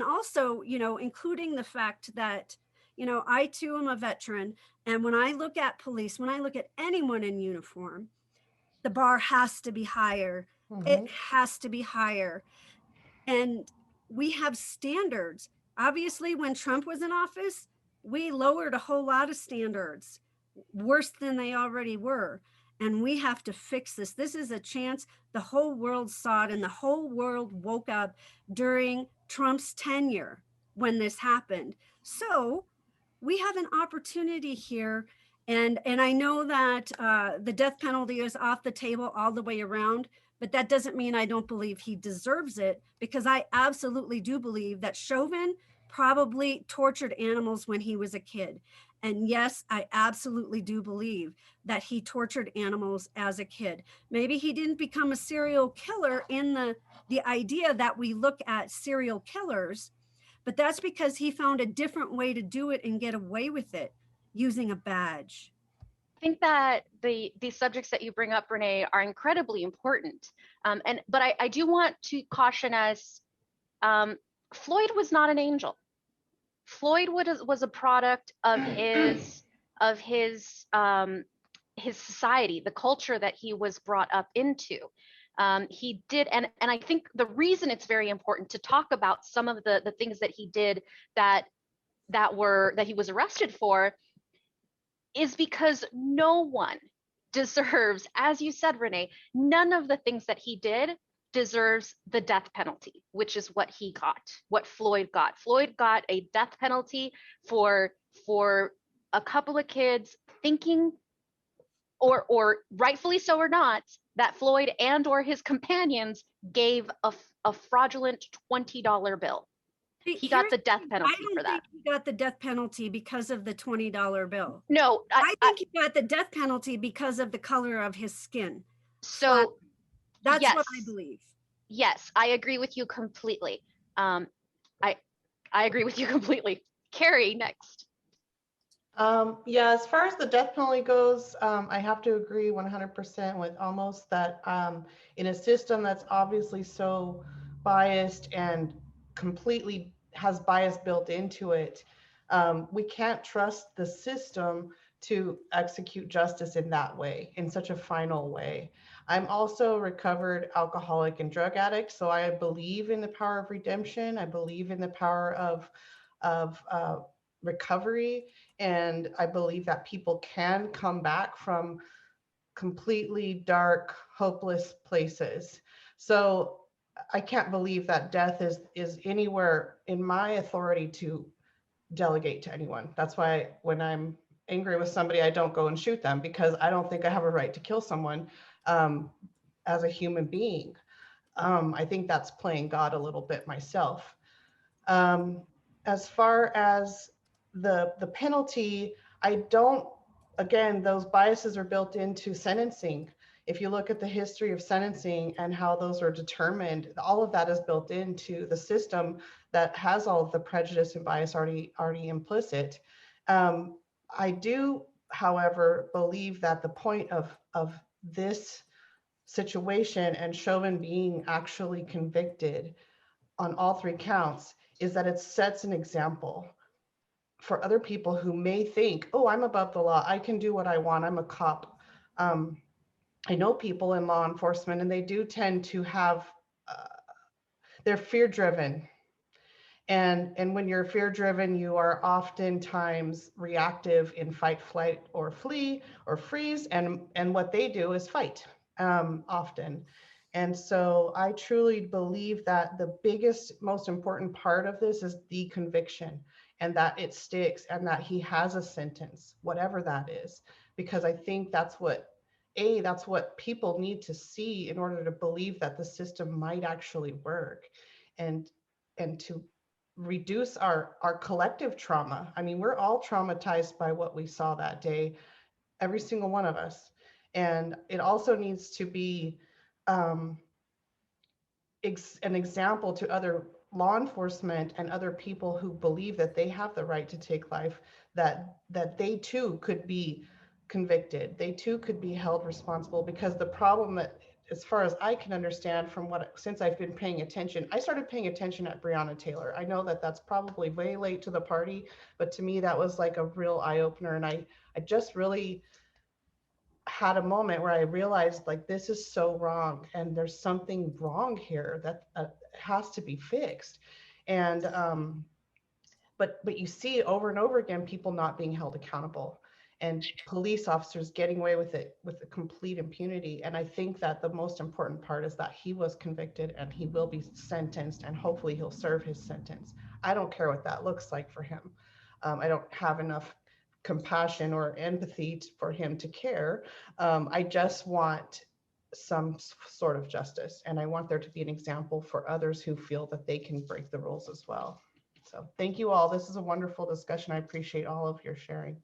also, including the fact that You know, I too am a veteran. And when I look at police, when I look at anyone in uniform, the bar has to be higher. It has to be higher. And we have standards. Obviously, when Trump was in office, we lowered a whole lot of standards, worse than they already were. And we have to fix this. This is a chance. The whole world saw it, and the whole world woke up during Trump's tenure when this happened. So we have an opportunity here. And I know that the death penalty is off the table all the way around, but that doesn't mean I don't believe he deserves it, because I absolutely do believe that Chauvin probably tortured animals when he was a kid. And yes, I absolutely do believe that he tortured animals as a kid. Maybe he didn't become a serial killer in the idea that we look at serial killers, but that's because he found a different way to do it and get away with it, using a badge. I think that the subjects that you bring up, Renee, are incredibly important. But I do want to caution us, Floyd was not an angel. Floyd was a product of his society, the culture that he was brought up into. He did, and I think the reason it's very important to talk about some of the things that he did that he was arrested for is because no one deserves, as you said, Renee, none of the things that he did deserves the death penalty, which is what he got, what Floyd got. Floyd got a death penalty for a couple of kids thinking, or rightfully so or not, that Floyd and or his companions gave a fraudulent $20 bill. He got the death penalty for that. I don't think he got the death penalty because of the $20 bill. No, I think he got the death penalty because of the color of his skin. So that's yes, what I believe. Yes, I agree with you completely. I agree with you completely. Carrie, next. Yeah, as far as the death penalty goes, I have to agree 100% with almost that in a system that's obviously so biased and completely has bias built into it, we can't trust the system to execute justice in that way, in such a final way. I'm also a recovered alcoholic and drug addict, so I believe in the power of redemption. I believe in the power of recovery. And I believe that people can come back from completely dark, hopeless places. So I can't believe that death is anywhere in my authority to delegate to anyone. That's why when I'm angry with somebody, I don't go and shoot them, because I don't think I have a right to kill someone as a human being. I think that's playing God a little bit myself. As far as the penalty, I don't, again, those biases are built into sentencing. If you look at the history of sentencing and how those are determined, all of that is built into the system that has all of the prejudice and bias already implicit. I do, however, believe that the point of this situation and Chauvin being actually convicted on all 3 counts is that it sets an example for other people who may think, oh, I'm above the law, I can do what I want, I'm a cop. I know people in law enforcement, and they do tend to have, they're fear-driven. And when you're fear-driven, you are oftentimes reactive in fight, flight, or flee, or freeze, and what they do is fight often. And so I truly believe that the biggest, most important part of this is the conviction, and that it sticks, and that he has a sentence, whatever that is, because I think that's what people need to see in order to believe that the system might actually work, and to reduce our collective trauma. I mean, we're all traumatized by what we saw that day, every single one of us. And it also needs to be an example to other law enforcement and other people who believe that they have the right to take life, that they too could be convicted, they too could be held responsible, because the problem that as far as I can understand from since I've been paying attention, I started paying attention at Breonna Taylor. I know that that's probably way late to the party, but to me that was like a real eye opener. And I just really had a moment where I realized like, this is so wrong and there's something wrong here that has to be fixed. And, but you see over and over again, people not being held accountable and police officers getting away with it with a complete impunity. And I think that the most important part is that he was convicted and he will be sentenced and hopefully he'll serve his sentence. I don't care what that looks like for him. I don't have enough compassion or empathy for him to care. I just want some sort of justice. And I want there to be an example for others who feel that they can break the rules as well. So thank you all. This is a wonderful discussion. I appreciate all of your sharing.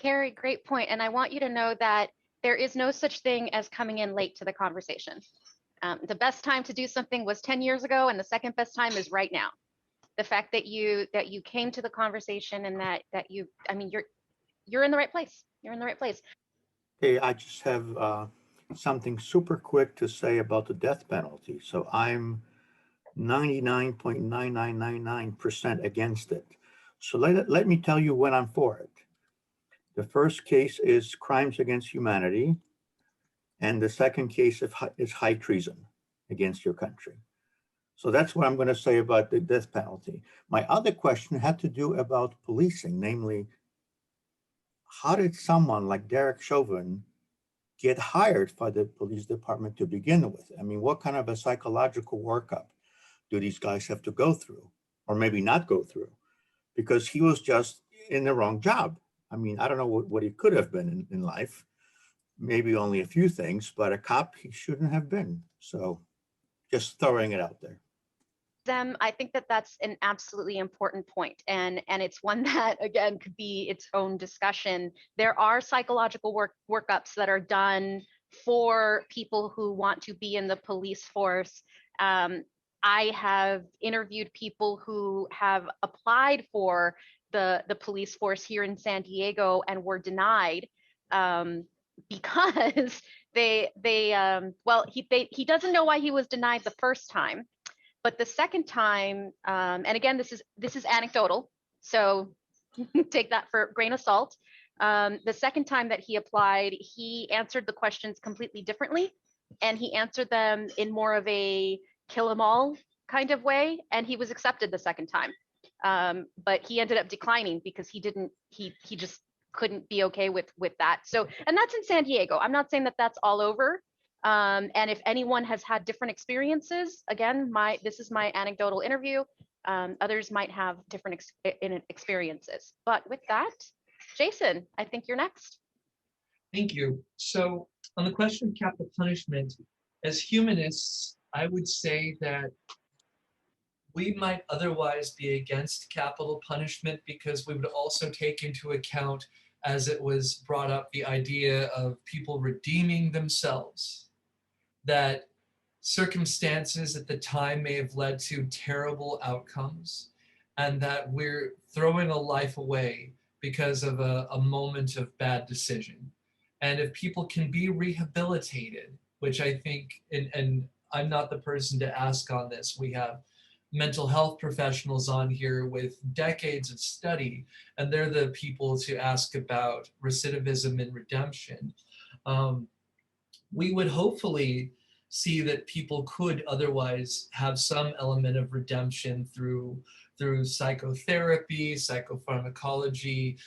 Carrie, great point. And I want you to know that there is no such thing as coming in late to the conversation. The best time to do something was 10 years ago, and the second best time is right now. The fact that you came to the conversation and that you, I mean, you're in the right place. You're in the right place. Okay, I just have something super quick to say about the death penalty. So I'm 99.9999% against it. So let me tell you when I'm for it. The first case is crimes against humanity, and the second case is high treason against your country. So that's what I'm going to say about the death penalty. My other question had to do about policing, namely, how did someone like Derek Chauvin get hired by the police department to begin with? I mean, what kind of a psychological workup do these guys have to go through, or maybe not go through? Because he was just in the wrong job. I mean, I don't know what he could have been in life, maybe only a few things, but a cop he shouldn't have been. So just throwing it out there. I think that that's an absolutely important point. And it's one that, again, could be its own discussion. There are psychological workups that are done for people who want to be in the police force. I have interviewed people who have applied for the police force here in San Diego and were denied because he doesn't know why he was denied the first time, but the second time, and again, this is anecdotal, so take that for a grain of salt. The second time that he applied, he answered the questions completely differently, and he answered them in more of a kill 'em all kind of way, and he was accepted the second time. But he ended up declining because he just couldn't be okay with that. So, and that's in San Diego. I'm not saying that that's all over. And if anyone has had different experiences, again, this is my anecdotal interview. Others might have different experiences. But with that, Jason, I think you're next. Thank you. So on the question of capital punishment, as humanists, I would say that we might otherwise be against capital punishment because we would also take into account, as it was brought up, the idea of people redeeming themselves, that circumstances at the time may have led to terrible outcomes, and that we're throwing a life away because of a moment of bad decision. And if people can be rehabilitated, which I think, and I'm not the person to ask on this, we have mental health professionals on here with decades of study, and they're the people to ask about recidivism and redemption. We would hopefully see that people could otherwise have some element of redemption through psychotherapy, psychopharmacology,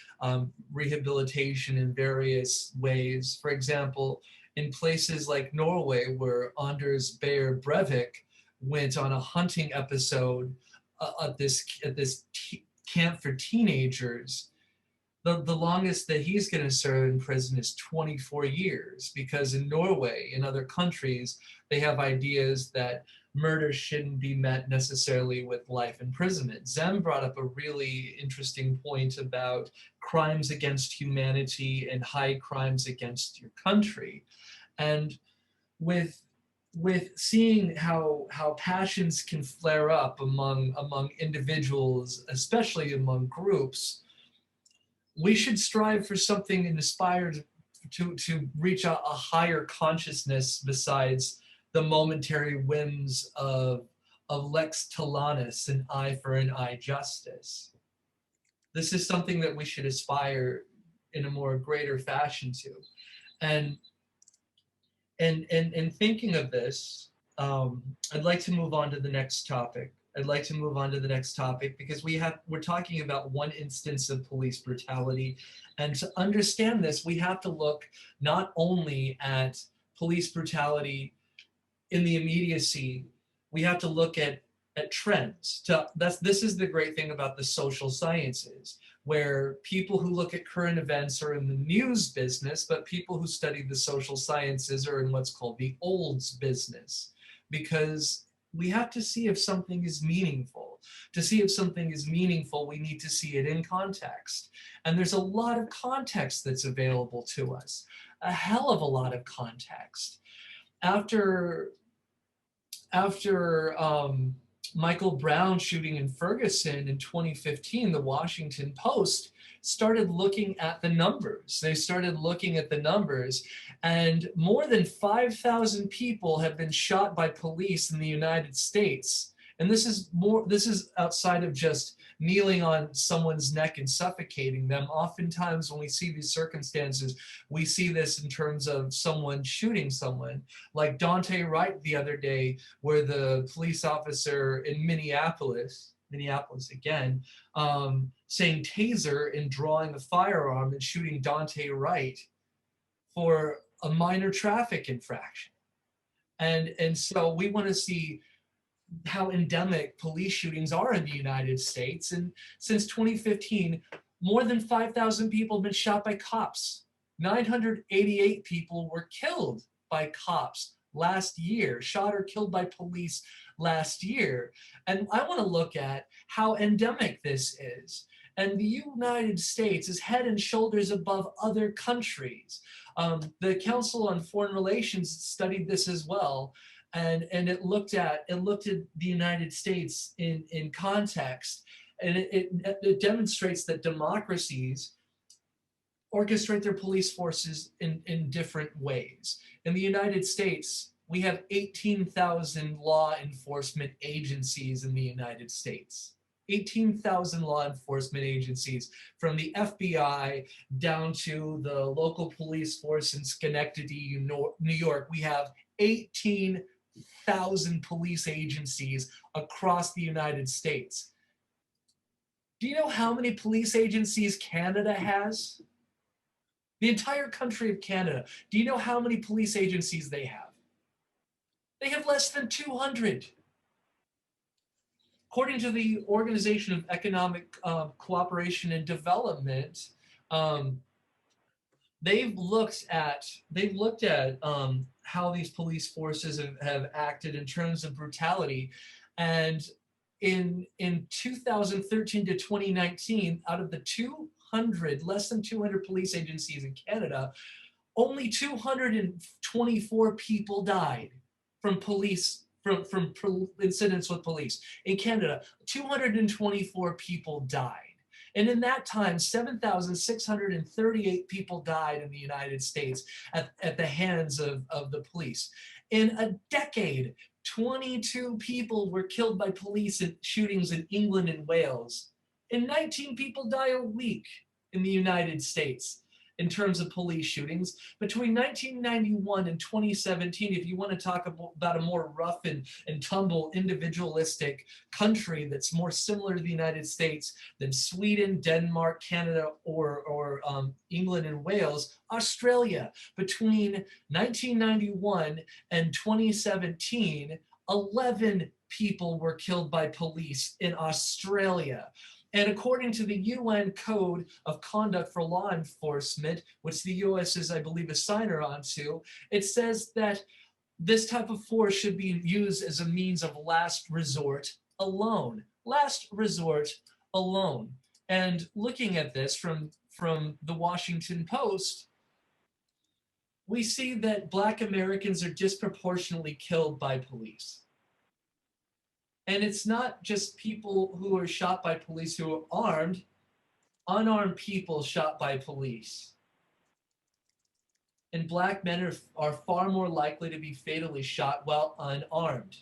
rehabilitation in various ways. For example, in places like Norway, where Anders Beyer Breivik went on a hunting episode at this camp for teenagers, the longest that he's going to serve in prison is 24 years, because in Norway, in other countries, they have ideas that murder shouldn't be met necessarily with life imprisonment. Zem brought up a really interesting point about crimes against humanity and high crimes against your country. And with seeing how passions can flare up among individuals, especially among groups, we should strive for something and aspire to reach a higher consciousness besides the momentary whims of lex talionis, an eye for an eye justice. This is something that we should aspire in a more greater fashion to. And thinking of this, I'd like to move on to the next topic. Because we're talking about one instance of police brutality. And to understand this, we have to look not only at police brutality in the immediacy, we have to look at trends. This is the great thing about the social sciences, where people who look at current events are in the news business, but people who study the social sciences are in what's called the olds business, because we have to see if something is meaningful. To see if something is meaningful, we need to see it in context. And there's a lot of context that's available to us, a hell of a lot of context. After Michael Brown shooting in Ferguson in 2015, the Washington Post started looking at the numbers. They started looking at the numbers, and more than 5,000 people have been shot by police in the United States. And this is outside of just kneeling on someone's neck and suffocating them. Oftentimes when we see these circumstances, we see this in terms of someone shooting someone, like Dante Wright the other day, where the police officer in Minneapolis again, saying taser and drawing a firearm and shooting Dante Wright for a minor traffic infraction. And so we want to see how endemic police shootings are in the United States. And since 2015, more than 5,000 people have been shot by cops. 988 people were killed by cops last year, shot or killed by police last year. And I want to look at how endemic this is. And the United States is head and shoulders above other countries. The Council on Foreign Relations studied this as well. And it looked at the United States in context, and it demonstrates that democracies orchestrate their police forces in different ways. In the United States, we have 18,000 law enforcement agencies in the United States. 18,000 law enforcement agencies, from the FBI down to the local police force in Schenectady, New York. We have 18,000 police agencies across the United States. Do you know how many police agencies Canada has? The entire country of Canada. Do you know how many police agencies they have? They have less than 200. According to the Organization of Economic Cooperation and Development, they've looked at how these police forces have acted in terms of brutality. And in 2013 to 2019, out of the less than 200 police agencies in Canada, only 224 people died from incidents with police. In Canada, 224 people died. And in that time, 7,638 people died in the United States at the hands of the police. In a decade, 22 people were killed by police in shootings in England and Wales. And 19 people die a week in the United States in terms of police shootings. Between 1991 and 2017, if you want to talk about a more rough and tumble individualistic country that's more similar to the United States than Sweden, Denmark, Canada, or England and Wales, Australia. Between 1991 and 2017, 11 people were killed by police in Australia. And according to the UN Code of Conduct for Law Enforcement, which the US is, I believe, a signer onto, it says that this type of force should be used as a means of last resort alone. Last resort alone. And looking at this from the Washington Post, we see that Black Americans are disproportionately killed by police. And it's not just people who are shot by police who are armed, unarmed people shot by police. and Black men are far more likely to be fatally shot while unarmed.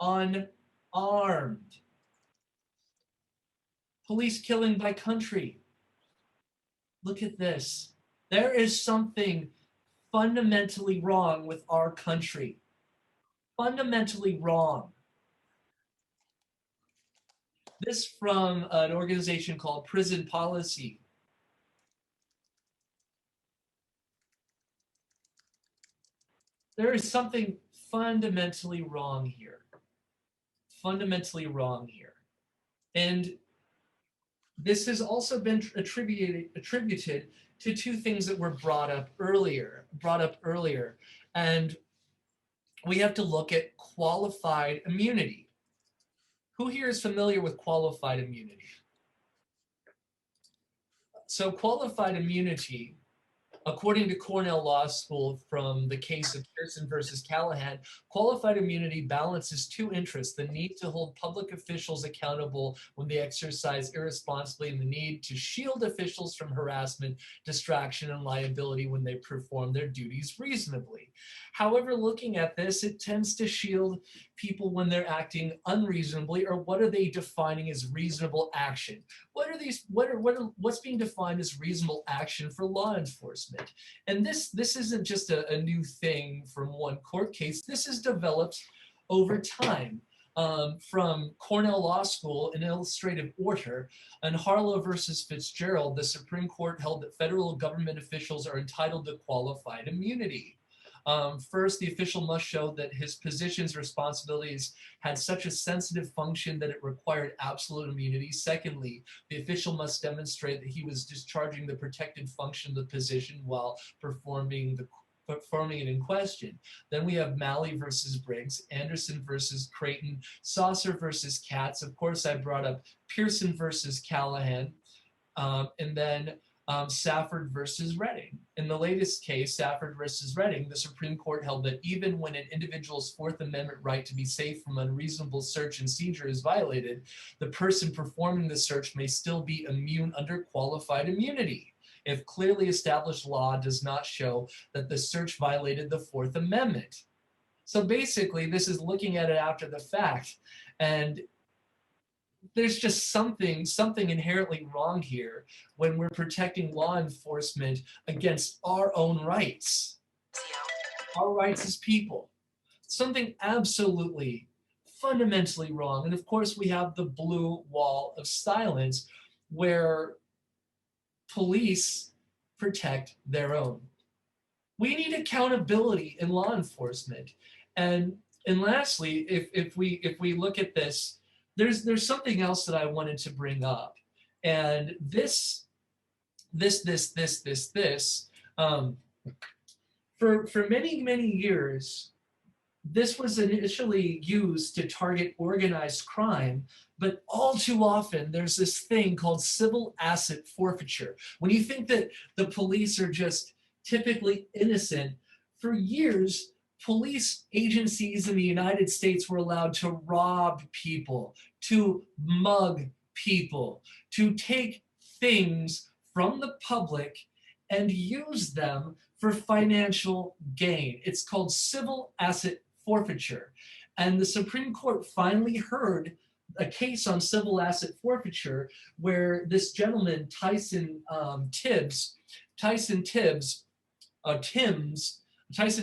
Unarmed. Police killing by country. Look at this. There is something fundamentally wrong with our country. Fundamentally wrong. This from an organization called Prison Policy. There is something fundamentally wrong here. Fundamentally wrong here. And this has also been attributed to two things that were brought up earlier. And we have to look at qualified immunity. Who here is familiar with qualified immunity? So qualified immunity, according to Cornell Law School from the case of Pearson versus Callahan, qualified immunity balances two interests: the need to hold public officials accountable when they exercise irresponsibly, and the need to shield officials from harassment, distraction, and liability when they perform their duties reasonably. However, looking at this, it tends to shield people when they're acting unreasonably, or what are they defining as reasonable action? What's being defined as reasonable action for law enforcement? And this isn't just a new thing from one court case. This is developed over time. From Cornell Law School, an illustrative order, and Harlow versus Fitzgerald, the Supreme Court held that federal government officials are entitled to qualified immunity. First, the official must show that his position's responsibilities had such a sensitive function that it required absolute immunity. Secondly, the official must demonstrate that he was discharging the protected function of the position while performing it in question. Then we have Malley versus Briggs, Anderson versus Creighton, Saucer versus Katz. Of course, I brought up Pearson versus Callahan, and then Safford versus Redding. In the latest case, Safford versus Redding, the Supreme Court held that even when an individual's Fourth Amendment right to be safe from unreasonable search and seizure is violated, the person performing the search may still be immune under qualified immunity if clearly established law does not show that the search violated the Fourth Amendment. So basically, this is looking at it after the fact, and there's just something inherently wrong here when we're protecting law enforcement against our own rights as people. Something absolutely fundamentally wrong. And of course, we have the blue wall of silence where police protect their own. We need accountability in law enforcement. And lastly, if we look at this, there's something else that I wanted to bring up. And this for many years, this was initially used to target organized crime, but all too often there's this thing called civil asset forfeiture. When you think that the police are just typically innocent, for years, police agencies in the United States were allowed to rob people, to mug people, to take things from the public and use them for financial gain. It's called civil asset forfeiture. And the Supreme Court finally heard a case on civil asset forfeiture where this gentleman, Tyson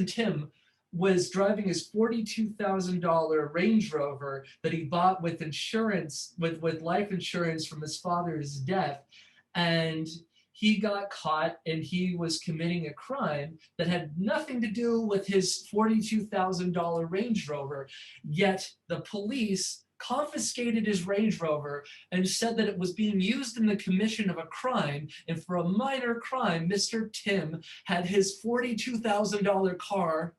Tim, was driving his $42,000 Range Rover that he bought with insurance, with life insurance from his father's death. And he got caught and he was committing a crime that had nothing to do with his $42,000 Range Rover. Yet the police confiscated his Range Rover and said that it was being used in the commission of a crime. And for a minor crime, Mr. Tim had his $42,000 car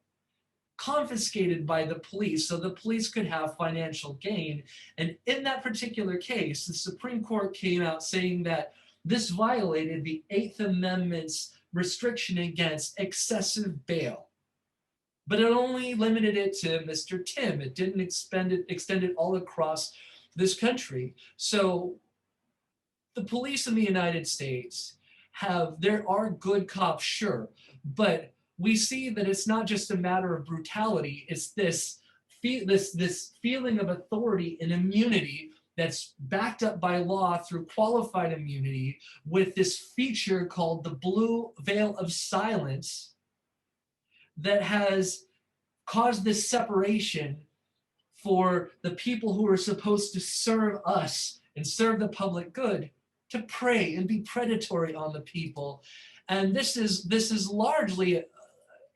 confiscated by the police so the police could have financial gain. And in that particular case, the Supreme Court came out saying that this violated the Eighth Amendment's restriction against excessive bail. But it only limited it to Mr. Tim. It didn't extend it all across this country. So the police in the United States there are good cops, sure, but we see that it's not just a matter of brutality. It's this feeling of authority and immunity that's backed up by law through qualified immunity with this feature called the blue veil of silence that has caused this separation for the people who are supposed to serve us and serve the public good to prey and be predatory on the people. And this is largely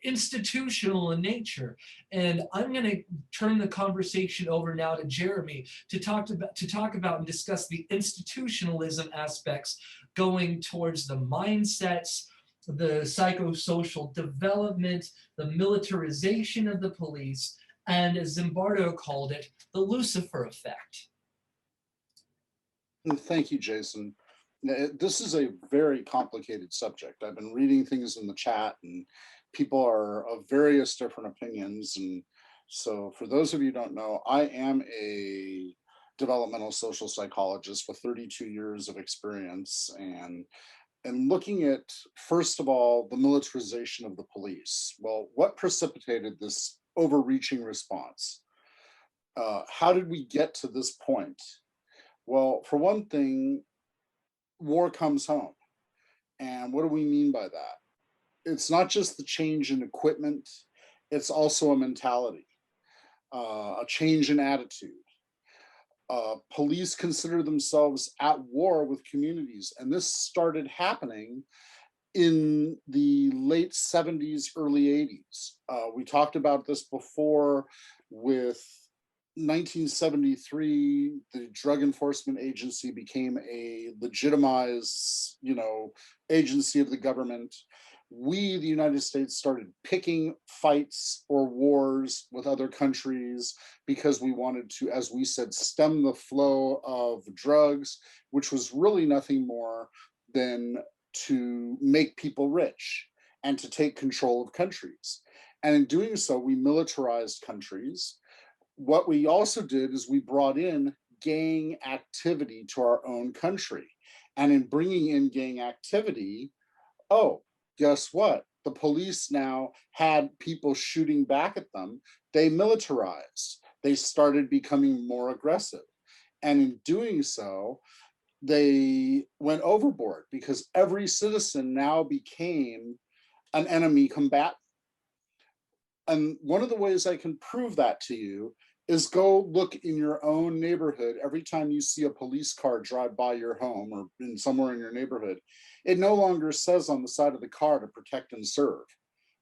institutional in nature. And I'm going to turn the conversation over now to Jeremy to talk about and discuss the institutionalism aspects going towards the mindsets, the psychosocial development, the militarization of the police, and as Zimbardo called it, the Lucifer effect. Thank you, Jason. This is a very complicated subject. I've been reading things in the chat and people are of various different opinions. And so for those of you who don't know, I am a developmental social psychologist with 32 years of experience and looking at, first of all, the militarization of the police. Well, what precipitated this overreaching response? How did we get to this point? Well, for one thing, war comes home. And what do we mean by that? It's not just the change in equipment, it's also a mentality, a change in attitude. Police consider themselves at war with communities, and this started happening in the late 70s, early 80s. We talked about this before with 1973, the Drug Enforcement Agency became a legitimized, agency of the government. We, the United States, started picking fights or wars with other countries because we wanted to, as we said, stem the flow of drugs, which was really nothing more than to make people rich and to take control of countries. And in doing so, we militarized countries. What we also did is we brought in gang activity to our own country. And in bringing in gang activity, guess what? The police now had people shooting back at them. They militarized. They started becoming more aggressive. And in doing so, they went overboard because every citizen now became an enemy combatant. And one of the ways I can prove that to you is go look in your own neighborhood. Every time you see a police car drive by your home or in somewhere in your neighborhood, it no longer says on the side of the car to protect and serve,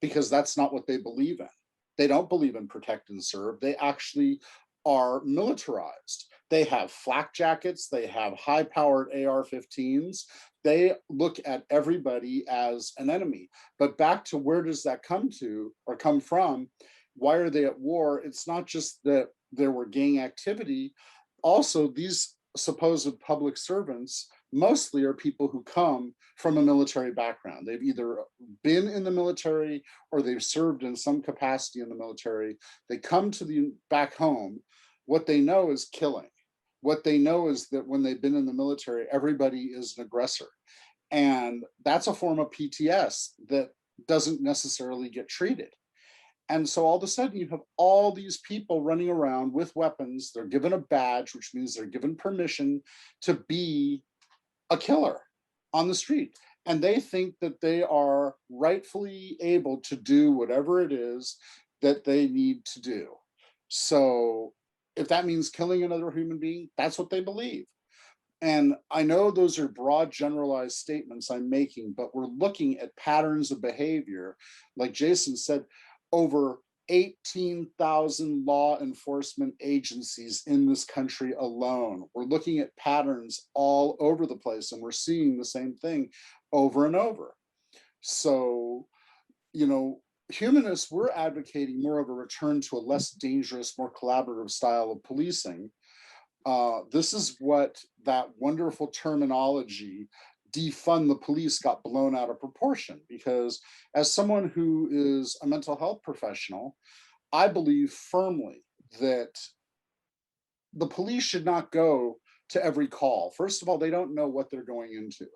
because that's not what they believe in. They don't believe in protect and serve. They actually are militarized. They have flak jackets. They have high-powered AR-15s. They look at everybody as an enemy. But back to where does that come from? Why are they at war? It's not just that there were gang activity. Also, these supposed public servants mostly are people who come from a military background. They've either been in the military or they've served in some capacity in the military. They come to back home. What they know is killing. What they know is that when they've been in the military, everybody is an aggressor. And that's a form of PTS that doesn't necessarily get treated. And so all of a sudden you have all these people running around with weapons. They're given a badge, which means they're given permission to be a killer on the street. And they think that they are rightfully able to do whatever it is that they need to do. So if that means killing another human being, that's what they believe. And I know those are broad generalized statements I'm making, but we're looking at patterns of behavior. Like Jason said, over 18,000 law enforcement agencies in this country alone. We're looking at patterns all over the place, and we're seeing the same thing over and over. So, humanists, we're advocating more of a return to a less dangerous, more collaborative style of policing. This is what that wonderful terminology, defund the police, got blown out of proportion, because as someone who is a mental health professional, I believe firmly that the police should not go to every call. First of all, they don't know what they're going into.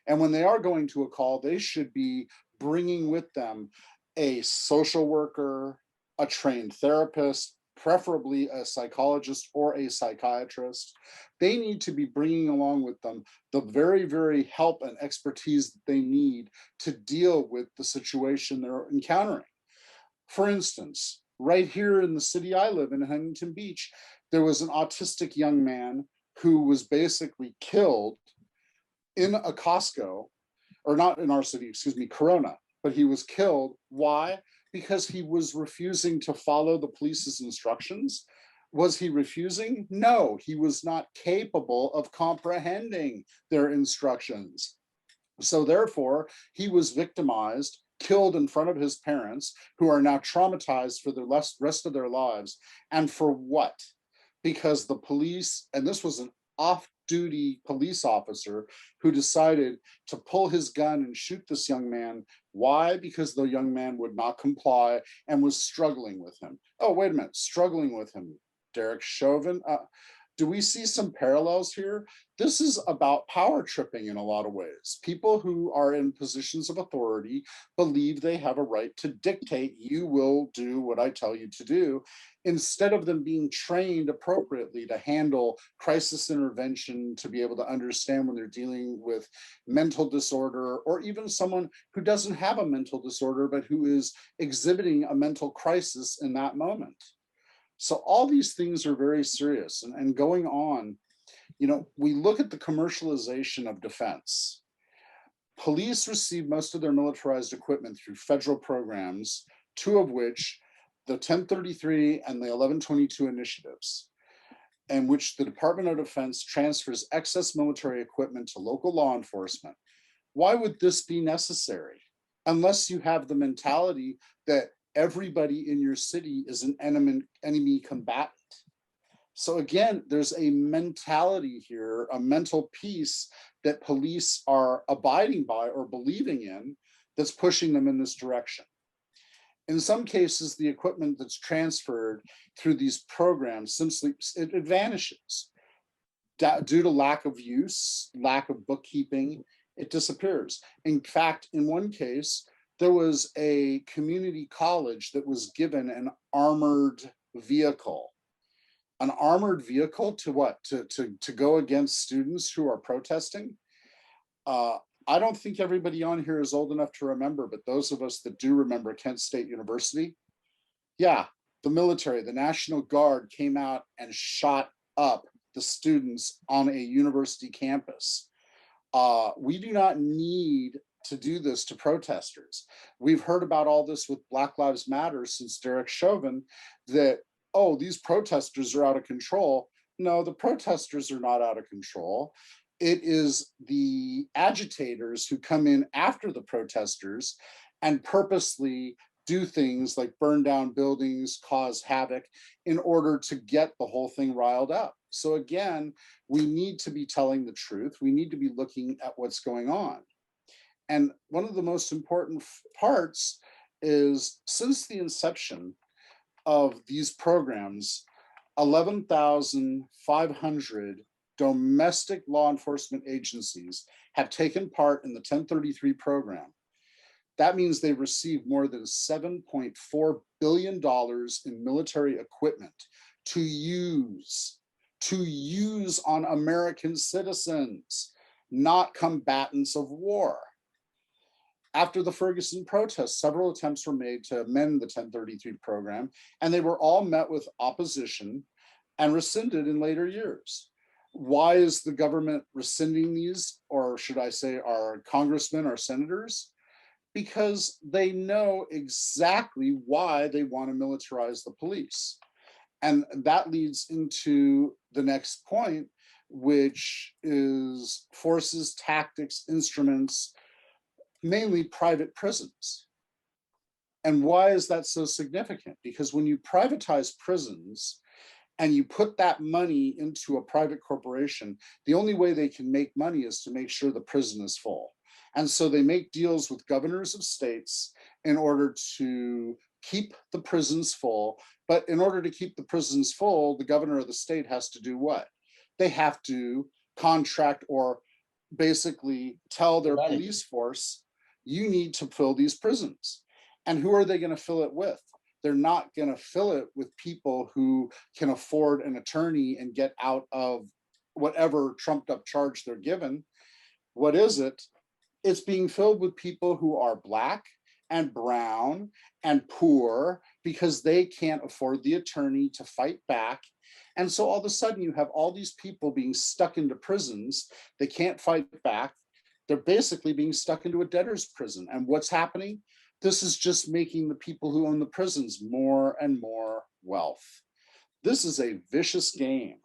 And when they are going to a call, they should be bringing with them a social worker, a trained therapist, preferably a psychologist or a psychiatrist. They need to be bringing along with them the very, very help and expertise that they need to deal with the situation they're encountering. For instance, right here in the city I live in, Huntington Beach, there was an autistic young man who was basically killed in a Costco, or not in our city, excuse me, Corona, but he was killed. Why? Because he was refusing to follow the police's instructions. Was he refusing? No, he was not capable of comprehending their instructions. So therefore, he was victimized, killed in front of his parents, who are now traumatized for the rest of their lives. And for what? Because the police, and this was an off-duty police officer who decided to pull his gun and shoot this young man. Why? Because the young man would not comply and was struggling with him. Oh, wait a minute, struggling with him. Derek Chauvin, do we see some parallels here? This is about power tripping in a lot of ways. People who are in positions of authority believe they have a right to dictate, you will do what I tell you to do, instead of them being trained appropriately to handle crisis intervention, to be able to understand when they're dealing with mental disorder, or even someone who doesn't have a mental disorder, but who is exhibiting a mental crisis in that moment. So all these things are very serious. And going on, you know, we look at the commercialization of defense. Police receive most of their militarized equipment through federal programs, two of which, the 1033 and the 1122 initiatives, in which the Department of Defense transfers excess military equipment to local law enforcement. Why would this be necessary? Unless you have the mentality that everybody in your city is an enemy combatant. So again, there's a mentality here, a mental piece that police are abiding by or believing in that's pushing them in this direction. In some cases, the equipment that's transferred through these programs, simply it vanishes. Due to lack of use, lack of bookkeeping, it disappears. In fact, in one case, there was a community college that was given an armored vehicle. An armored vehicle to what? To go against students who are protesting? I don't think everybody on here is old enough to remember, but those of us that do remember Kent State University, yeah, the military, the National Guard came out and shot up the students on a university campus. We do not need to do this to protesters. We've heard about all this with Black Lives Matter since Derek Chauvin, that, oh, these protesters are out of control. No, the protesters are not out of control. It is the agitators who come in after the protesters and purposely do things like burn down buildings, cause havoc in order to get the whole thing riled up. So again, we need to be telling the truth. We need to be looking at what's going on. And one of the most important parts is, since the inception of these programs, 11,500 domestic law enforcement agencies have taken part in the 1033 program. That means they received more than $7.4 billion in military equipment to use on American citizens, not combatants of war. After the Ferguson protests, several attempts were made to amend the 1033 program, and they were all met with opposition and rescinded in later years. Why is the government rescinding these, or should I say our congressmen, our senators? Because they know exactly why they want to militarize the police. And that leads into the next point, which is forces, tactics, instruments, mainly private prisons. And why is that so significant? Because when you privatize prisons and you put that money into a private corporation, the only way they can make money is to make sure the prison is full. And so they make deals with governors of states in order to keep the prisons full. But in order to keep the prisons full, the governor of the state has to do what? they have to contract or basically tell their Manage. police force, you need to fill these prisons. And who are they going to fill it with? They're not going to fill it with people who can afford an attorney and get out of whatever trumped up charge they're given. What is it? It's being filled with people who are Black and brown and poor because they can't afford the attorney to fight back. And so all of a sudden you have all these people being stuck into prisons. They can't fight back. They're basically being stuck into a debtor's prison. And what's happening? This is just making the people who own the prisons more and more wealth. This is a vicious game.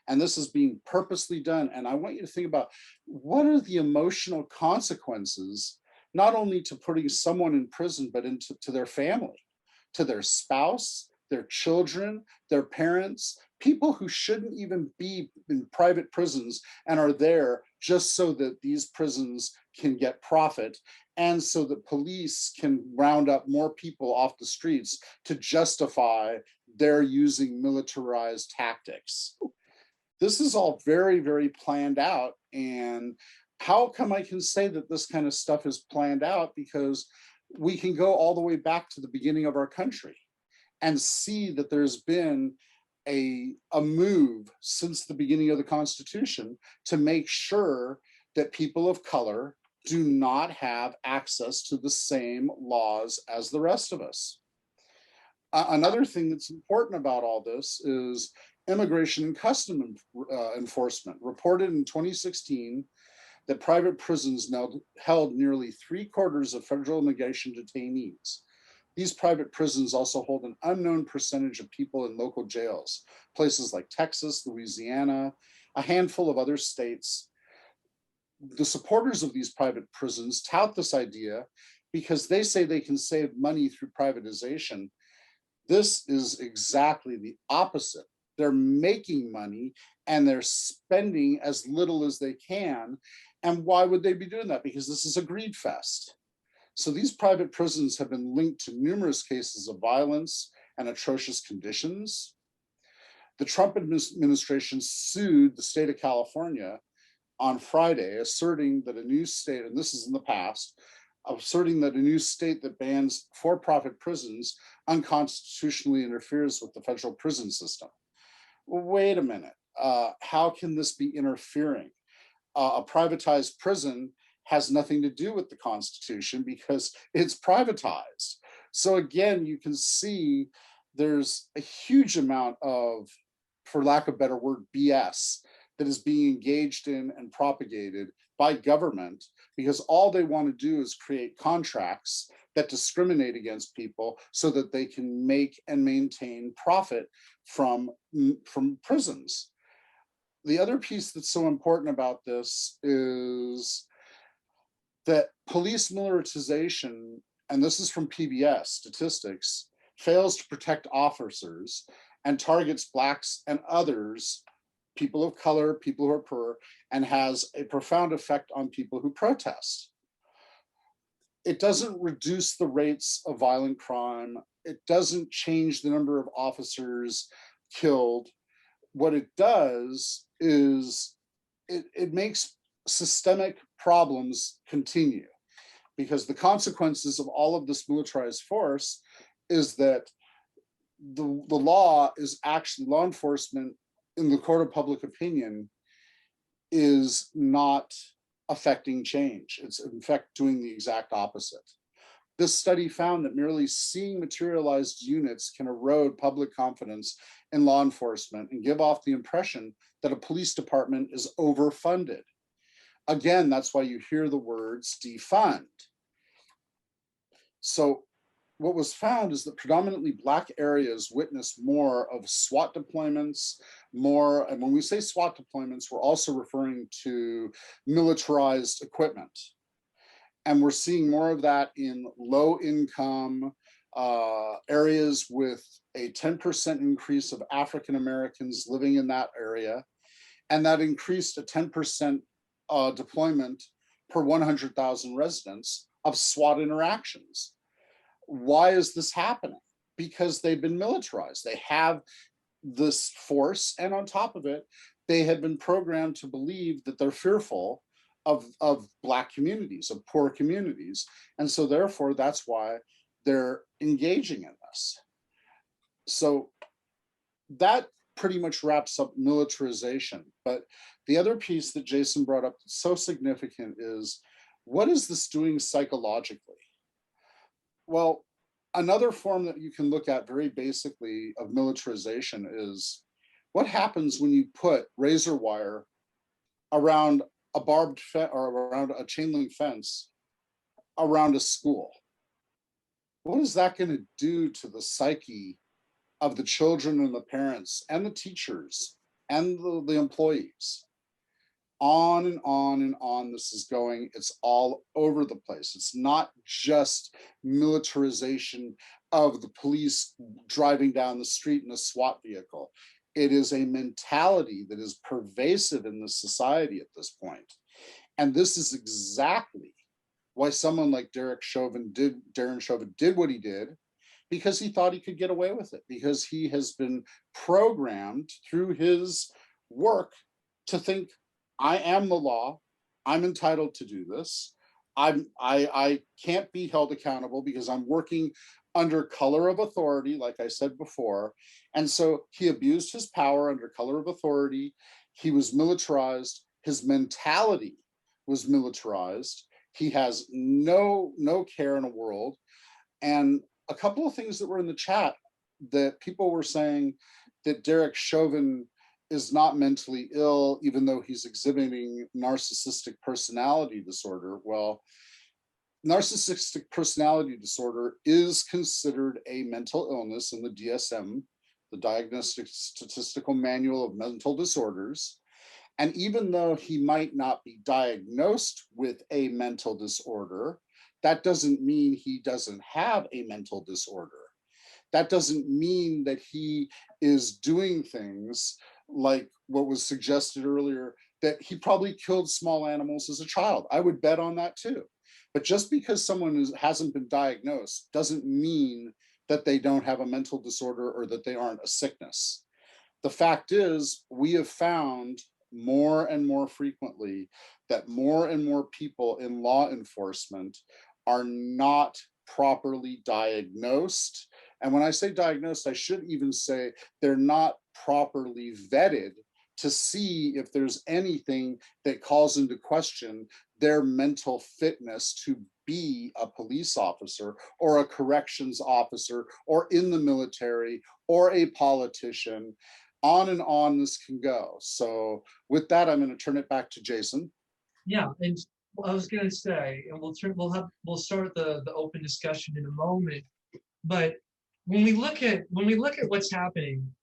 And this is being purposely done. And I want you to think about, what are the emotional consequences, not only to putting someone in prison, but into their family, to their spouse, their children, their parents, people who shouldn't even be in private prisons and are there just so that these prisons can get profit and so that police can round up more people off the streets to justify their using militarized tactics. This is all very, very planned out. And how come I can say that this kind of stuff is planned out? Because we can go all the way back to the beginning of our country and see that there's been a move since the beginning of the Constitution to make sure that people of color do not have access to the same laws as the rest of us. Another thing that's important about all this is Immigration and Custom Enforcement reported in 2016 that private prisons now held nearly 3/4 of federal immigration detainees. These private prisons also hold an unknown percentage of people in local jails, places like Texas, Louisiana, a handful of other states. The supporters of these private prisons tout this idea because they say they can save money through privatization. This is exactly the opposite. They're making money and they're spending as little as they can. And why would they be doing that? Because this is a greed fest. So these private prisons have been linked to numerous cases of violence and atrocious conditions. The Trump administration sued the state of California on Friday, asserting that a new state, and this is in the past, asserting that a new state that bans for-profit prisons unconstitutionally interferes with the federal prison system. Well, wait a minute, how can this be interfering? A privatized prison has nothing to do with the Constitution because it's privatized. So again, you can see there's a huge amount of, for lack of a better word, BS that is being engaged in and propagated by government because all they want to do is create contracts that discriminate against people so that they can make and maintain profit from prisons. The other piece that's so important about this is that police militarization, and this is from PBS statistics, fails to protect officers and targets Blacks and others, people of color, people who are poor, and has a profound effect on people who protest. It doesn't reduce the rates of violent crime. It doesn't change the number of officers killed. What it does is it makes systemic problems continue, because the consequences of all of this militarized force is that the law is actually, law enforcement in the court of public opinion is not affecting change. It's in fact doing the exact opposite. This study found that merely seeing materialized units can erode public confidence in law enforcement and give off the impression that a police department is overfunded. Again, that's why you hear the words defund. So what was found is that predominantly Black areas witness more of SWAT deployments, more, and when we say SWAT deployments, we're also referring to militarized equipment. And we're seeing more of that in low income areas with a 10% increase of African Americans living in that area. And that increased a 10% deployment per 100,000 residents of SWAT interactions. Why is this happening? Because they've been militarized. They have this force, and on top of it, they had been programmed to believe that they're fearful of Black communities, of poor communities. And so therefore, that's why they're engaging in this. So that pretty much wraps up militarization. But the other piece that Jason brought up that's so significant is, what is this doing psychologically? Well, another form that you can look at very basically of militarization is what happens when you put razor wire around a barbed fence or around a chain link fence around a school. What is that going to do to the psyche of the children and the parents and the teachers and the employees? On and on and on this is going. It's all over the place. It's not just militarization of the police driving down the street in a SWAT vehicle. It is a mentality that is pervasive in the society at this point. And this is exactly why someone like Derek Chauvin did what he did, because he thought he could get away with it, because he has been programmed through his work to think, I am the law, I'm entitled to do this. I can't be held accountable because I'm working under color of authority, like I said before. And so he abused his power under color of authority. He was militarized. His mentality was militarized. He has no care in the world. And a couple of things that were in the chat that people were saying that Derek Chauvin is not mentally ill, even though he's exhibiting narcissistic personality disorder. Well, narcissistic personality disorder is considered a mental illness in the DSM, the Diagnostic Statistical Manual of Mental Disorders. And even though he might not be diagnosed with a mental disorder, that doesn't mean he doesn't have a mental disorder. That doesn't mean that he is doing things like what was suggested earlier, that he probably killed small animals as a child. I would bet on that too. But just because someone hasn't been diagnosed doesn't mean that they don't have a mental disorder or that they aren't a sickness. The fact is, we have found more and more frequently that more and more people in law enforcement are not properly diagnosed. And when I say diagnosed, I should even say they're not properly vetted to see if there's anything that calls into question their mental fitness to be a police officer or a corrections officer or in the military or a politician. On and on this can go. So with that, I'm going to turn it back to Jason. Yeah, and I was going to say, and we'll start the open discussion in a moment. But when we look at what's happening,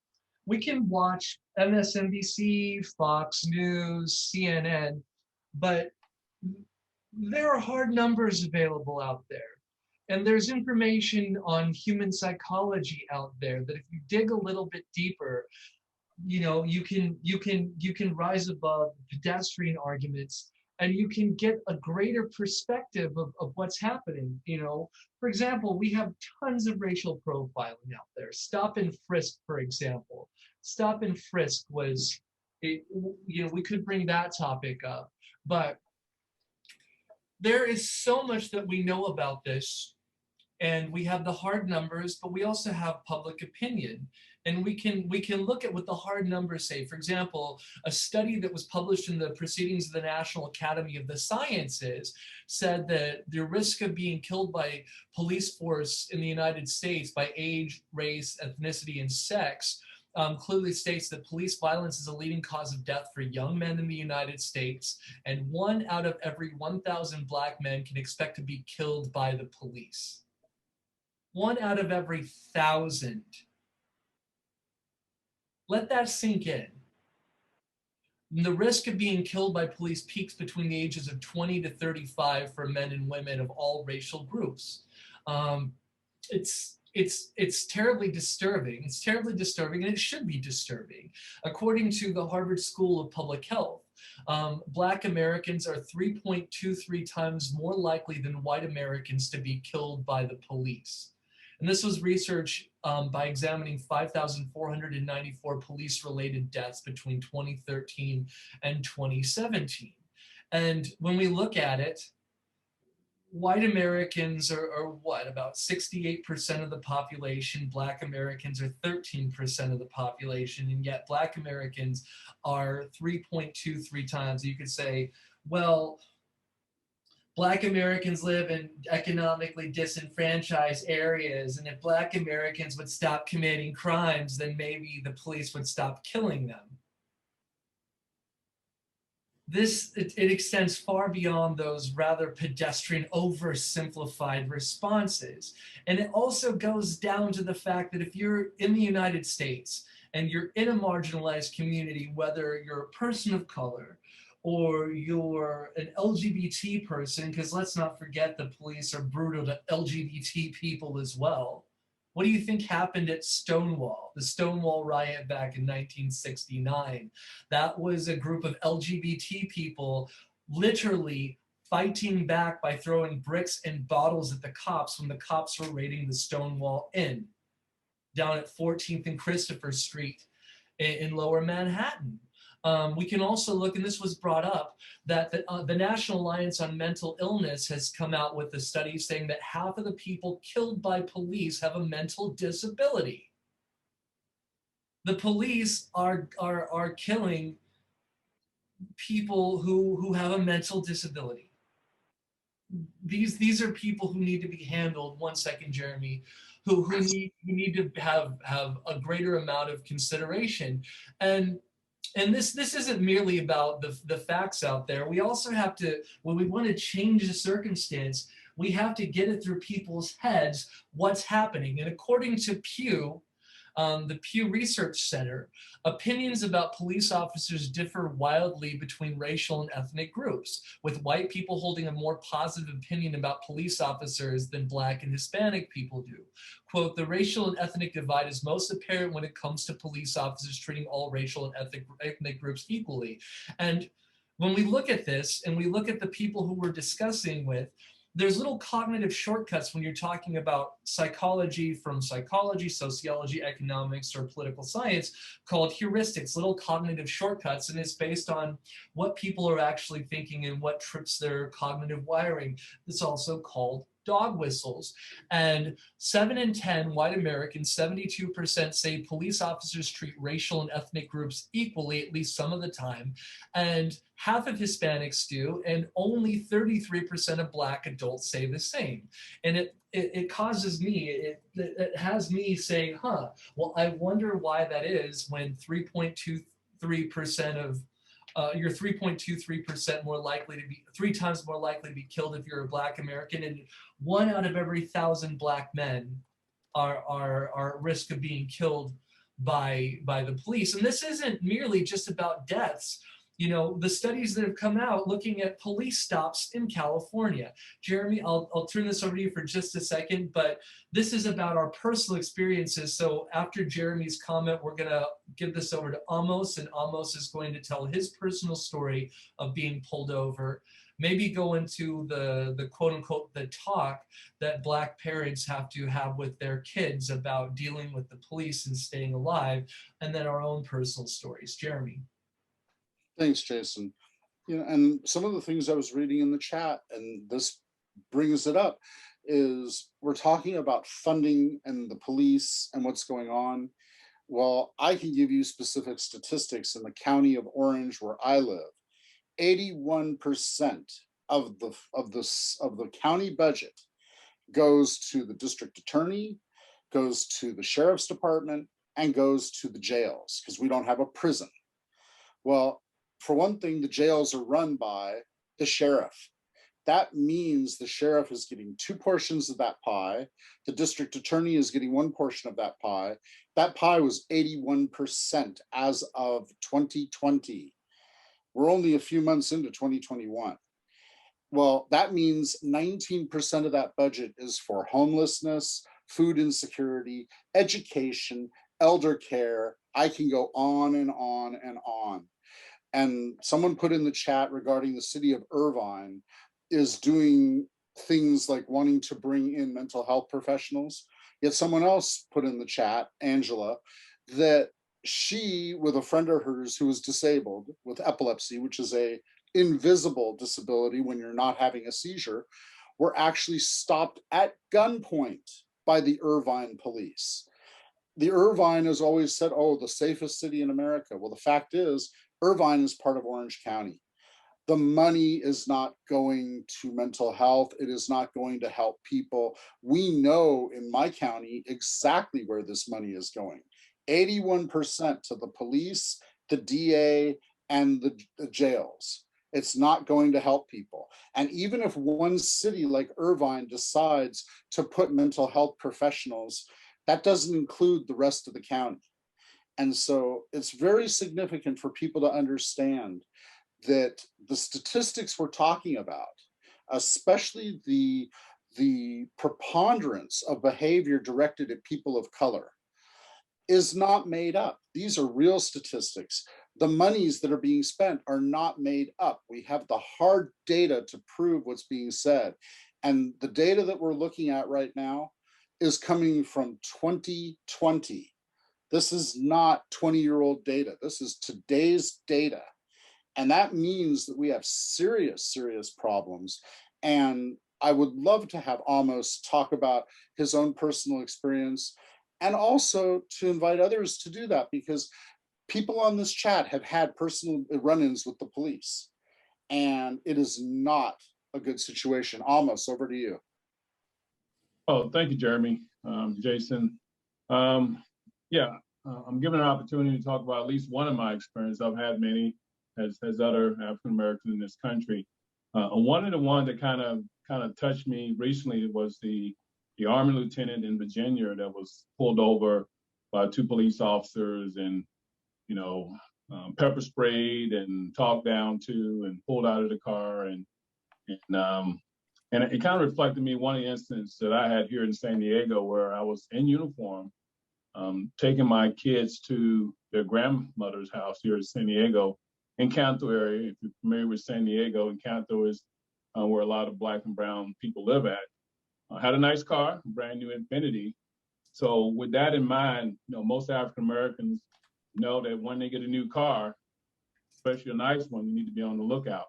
we can watch MSNBC, Fox News, CNN, but there are hard numbers available out there. And there's information on human psychology out there that if you dig a little bit deeper, you know, you can rise above pedestrian arguments and you can get a greater perspective of what's happening. You know, for example, we have tons of racial profiling out there. Stop and frisk, for example. Stop and frisk was, you know, we could bring that topic up, but there is so much that we know about this, and we have the hard numbers, but we also have public opinion. And we can look at what the hard numbers say. For example, a study that was published in the Proceedings of the National Academy of the Sciences said that the risk of being killed by police force in the United States by age, race, ethnicity, and sex clearly states that police violence is a leading cause of death for young men in the United States, and 1 out of every 1,000 Black men can expect to be killed by the police. 1 out of every 1,000. Let that sink in. And the risk of being killed by police peaks between the ages of 20 to 35 for men and women of all racial groups. It's terribly disturbing. It's terribly disturbing, and it should be disturbing. According to the Harvard School of Public Health, Black Americans are 3.23 times more likely than white Americans to be killed by the police. And this was research by examining 5,494 police-related deaths between 2013 and 2017. And when we look at it, white Americans are what, about 68% of the population, Black Americans are 13% of the population, and yet Black Americans are 3.23 times. You could say, well, Black Americans live in economically disenfranchised areas, and if Black Americans would stop committing crimes, then maybe the police would stop killing them. It extends far beyond those rather pedestrian, oversimplified responses. And it also goes down to the fact that if you're in the United States and you're in a marginalized community, whether you're a person of color or you're an LGBT person, because let's not forget the police are brutal to LGBT people as well. What do you think happened at Stonewall, the Stonewall riot back in 1969? That was a group of LGBT people literally fighting back by throwing bricks and bottles at the cops when the cops were raiding the Stonewall Inn down at 14th and Christopher Street in Lower Manhattan. We can also look, and this was brought up, that the National Alliance on Mental Illness has come out with a study saying that half of the people killed by police have a mental disability. The police are killing people who have a mental disability. These are people who need to be handled, one second, Jeremy, who need to have a greater amount of consideration. And this isn't merely about the facts out there. We also have to, when we want to change the circumstance, we have to get it through people's heads what's happening. And according to Pew, the Pew Research Center, opinions about police officers differ wildly between racial and ethnic groups, with white people holding a more positive opinion about police officers than Black and Hispanic people do. Quote, the racial and ethnic divide is most apparent when it comes to police officers treating all racial and ethnic groups equally. And when we look at this and we look at the people who we're discussing with, there's little cognitive shortcuts when you're talking about psychology, from psychology, sociology, economics, or political science, called heuristics, little cognitive shortcuts, and it's based on what people are actually thinking and what trips their cognitive wiring. It's also called dog whistles. And 7 in 10 white Americans, 72%, say police officers treat racial and ethnic groups equally, at least some of the time. And half of Hispanics do, and only 33% of Black adults say the same. And it causes me, it has me saying, well, I wonder why that is when 3.23% of you're 3.23% more likely to be, 3 times more likely to be killed if you're a Black American, and 1 out of every 1,000 Black men are at risk of being killed by the police. And this isn't merely just about deaths. You know, the studies that have come out looking at police stops in California. Jeremy, I'll turn this over to you for just a second, but this is about our personal experiences. So after Jeremy's comment, we're gonna give this over to Amos, and Amos is going to tell his personal story of being pulled over, maybe go into the quote unquote, the talk that Black parents have to have with their kids about dealing with the police and staying alive, and then our own personal stories. Jeremy. Thanks, Jason. You know, and some of the things I was reading in the chat, and this brings it up, is we're talking about funding and the police and what's going on. Well, I can give you specific statistics in the county of Orange where I live. 81% of the county budget goes to the district attorney, goes to the sheriff's department, and goes to the jails because we don't have a prison. Well, for one thing, the jails are run by the sheriff. That means the sheriff is getting 2 portions of that pie. The district attorney is getting 1 portion of that pie. That pie was 81% as of 2020. We're only a few months into 2021. Well, that means 19% of that budget is for homelessness, food insecurity, education, elder care. I can go on and on and on. And someone put in the chat regarding the city of Irvine is doing things like wanting to bring in mental health professionals. Yet someone else put in the chat, Angela, that she, with a friend of hers who was disabled with epilepsy, which is a invisible disability when you're not having a seizure, were actually stopped at gunpoint by the Irvine police. The Irvine has always said, oh, the safest city in America. Well, the fact is, Irvine is part of Orange County. The money is not going to mental health. It is not going to help people. We know in my county exactly where this money is going. 81% to the police, the DA, and the jails. It's not going to help people. And even if one city like Irvine decides to put mental health professionals, that doesn't include the rest of the county. And so it's very significant for people to understand that the statistics we're talking about, especially the preponderance of behavior directed at people of color, is not made up. These are real statistics. The monies that are being spent are not made up. We have the hard data to prove what's being said. And the data that we're looking at right now is coming from 2020. This is not 20-year-old data. This is today's data. And that means that we have serious, serious problems. And I would love to have Amos talk about his own personal experience, and also to invite others to do that, because people on this chat have had personal run-ins with the police, and it is not a good situation. Amos, over to you. Oh, thank you, Jeremy, Jason. I'm given an opportunity to talk about at least one of my experiences. I've had many, as other African Americans in this country. One of the ones that kind of touched me recently was the Army lieutenant in Virginia that was pulled over by two police officers and, pepper sprayed and talked down to and pulled out of the car. And it kind of reflected me one of the instances that I had here in San Diego, where I was in uniform, taking my kids to their grandmother's house here in San Diego, in Canto area. If you're familiar with San Diego, and Canto is where a lot of Black and brown people live at. I had a nice car, brand new Infiniti. So with that in mind, most African Americans know that when they get a new car, especially a nice one, you need to be on the lookout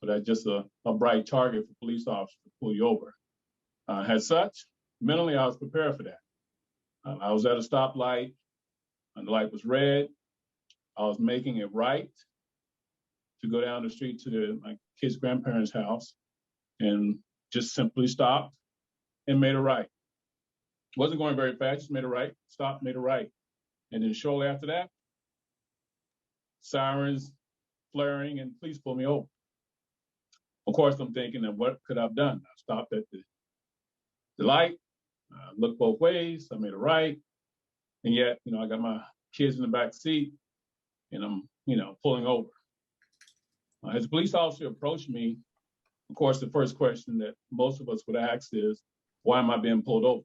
for that, just a bright target for police officers to pull you over. As such, mentally, I was prepared for that. I was at a stoplight, and the light was red. I was making it right to go down the street to my kid's grandparents' house, and just simply stopped and made a right. Wasn't going very fast, just made a right, stopped, made a right. And then shortly after that, sirens flaring and police pulled me over. Of course, I'm thinking of what could I have done? I stopped at the light, looked both ways, I made a right. And yet, I got my kids in the back seat and I'm, pulling over. As a police officer approached me, of course, the first question that most of us would ask is, why am I being pulled over?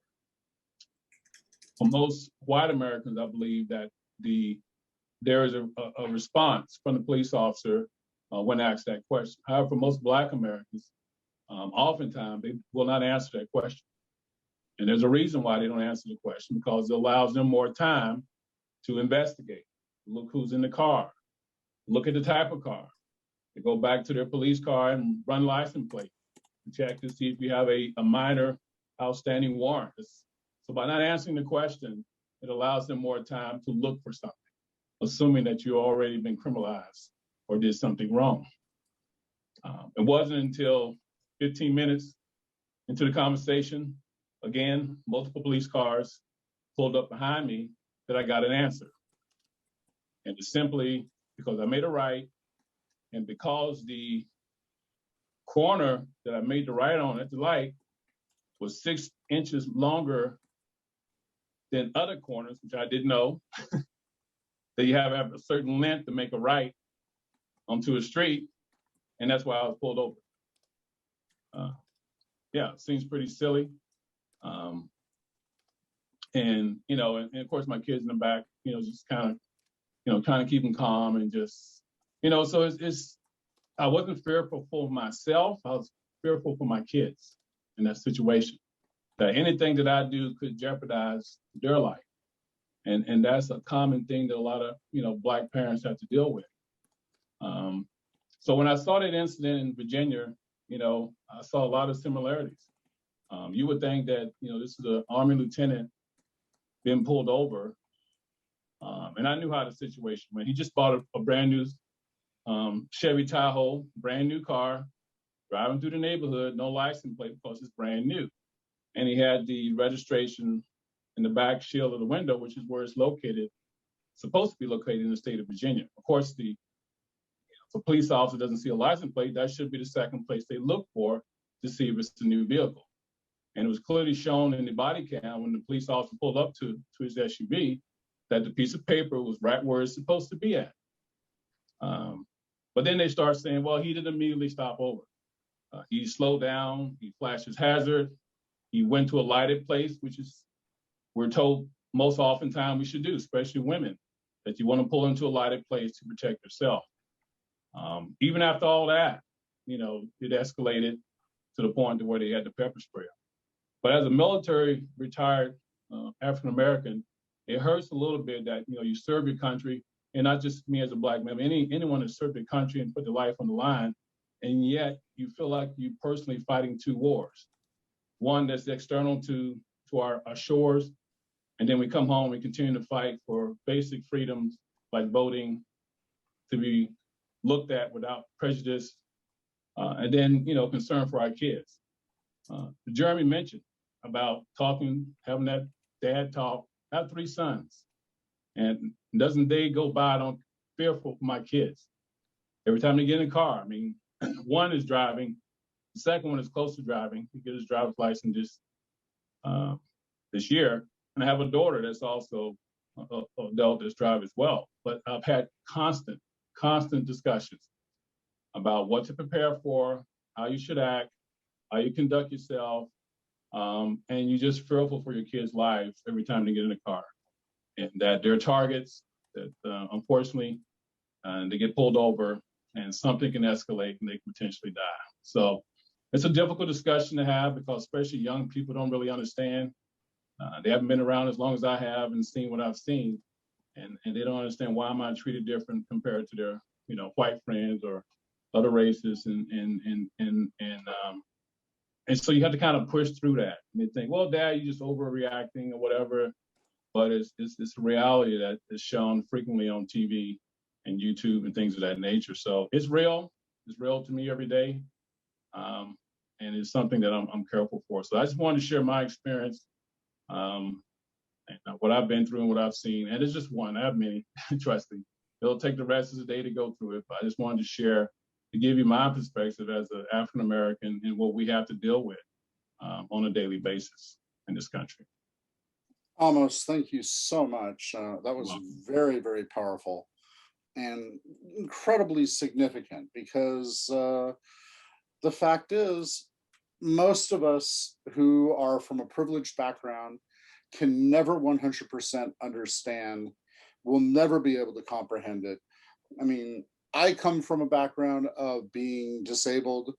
For most white Americans, I believe that there is a response from the police officer when asked that question. However, for most Black Americans, oftentimes they will not answer that question. And there's a reason why they don't answer the question, because it allows them more time to investigate, look who's in the car, look at the type of car. They go back to their police car and run license plate, check to see if you have a minor outstanding warrant. So by not answering the question, it allows them more time to look for something, assuming that you've already been criminalized or did something wrong. It wasn't until 15 minutes into the conversation, again, multiple police cars pulled up behind me, that I got an answer. And it's simply because I made a right, and because the corner that I made the right on at the light was 6 inches longer than other corners, which I didn't know, that you have to have a certain length to make a right onto a street, and that's why I was pulled over. It seems pretty silly. And of course my kids in the back, just kind of keep them calm and just, so it's, I wasn't fearful for myself, I was fearful for my kids in that situation. that anything that I do could jeopardize their life. And that's a common thing that a lot of, Black parents have to deal with. So when I saw that incident in Virginia, I saw a lot of similarities. You would think that, this is an Army lieutenant being pulled over. And I knew how the situation went. He just bought a brand new Chevy Tahoe, brand new car, driving through the neighborhood, no license plate because it's brand new. And he had the registration in the back shield of the window, which is where it's located, supposed to be located in the state of Virginia. Of course, if a police officer doesn't see a license plate, that should be the second place they look for to see if it's a new vehicle. And it was clearly shown in the body cam when the police officer pulled up to his SUV that the piece of paper was right where it's supposed to be at. But then they start saying, well, he didn't immediately stop over. He slowed down, he flashed his hazard, he went to a lighted place, which is, we're told most oftentimes we should do, especially women, that you want to pull into a lighted place to protect yourself. Even after all that, it escalated to the point to where they had the pepper spray. But as a military retired African-American, it hurts a little bit that, you serve your country, and not just me as a Black man, anyone that served their country and put their life on the line, and yet you feel like you're personally fighting two wars. One that's external to our shores, and then we come home and continue to fight for basic freedoms like voting, to be looked at without prejudice, and then, concern for our kids. Jeremy mentioned about talking, having that dad talk. I have 3 sons, and doesn't day go by I don't fearful for my kids. Every time they get in a car, one is driving, the second one is close to driving. He gets his driver's license this year, and I have a daughter that's also an adult that's driving as well. But I've had constant discussions about what to prepare for, how you should act, how you conduct yourself, and you're just fearful for your kids' lives every time they get in a car, and that they're targets, that unfortunately they get pulled over and something can escalate and they can potentially die. So it's a difficult discussion to have because especially young people don't really understand. They haven't been around as long as I have and seen what I've seen, and they don't understand why am I treated different compared to their white friends or other races, and so you have to kind of push through that. And they think, well, Dad, you're just overreacting or whatever. But it's a reality that is shown frequently on TV and YouTube and things of that nature. So it's real. It's real to me every day. And it's something that I'm careful for. So I just wanted to share my experience and what I've been through and what I've seen. And it's just one. I have many, trust me. It'll take the rest of the day to go through it. But I just wanted to share, to give you my perspective as an African-American and what we have to deal with on a daily basis in this country. Amos, thank you so much. That was very, very powerful and incredibly significant because the fact is, most of us who are from a privileged background can never 100% understand, will never be able to comprehend it. I come from a background of being disabled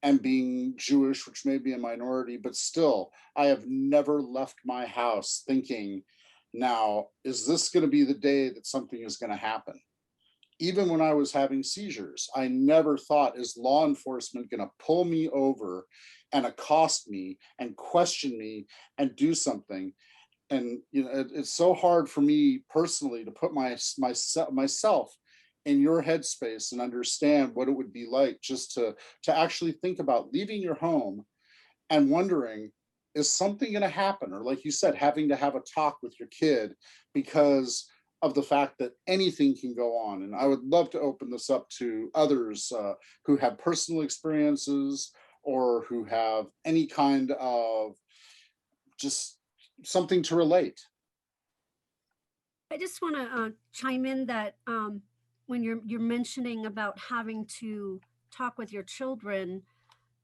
and being Jewish, which may be a minority, but still, I have never left my house thinking, now, is this going to be the day that something is going to happen? Even when I was having seizures, I never thought, is law enforcement going to pull me over and accost me and question me and do something? And it's so hard for me personally to put myself in your headspace and understand what it would be like just to actually think about leaving your home and wondering, is something going to happen? Or like you said, having to have a talk with your kid because of the fact that anything can go on. And I would love to open this up to others who have personal experiences or who have any kind of just something to relate. I just want to chime in that when you're mentioning about having to talk with your children,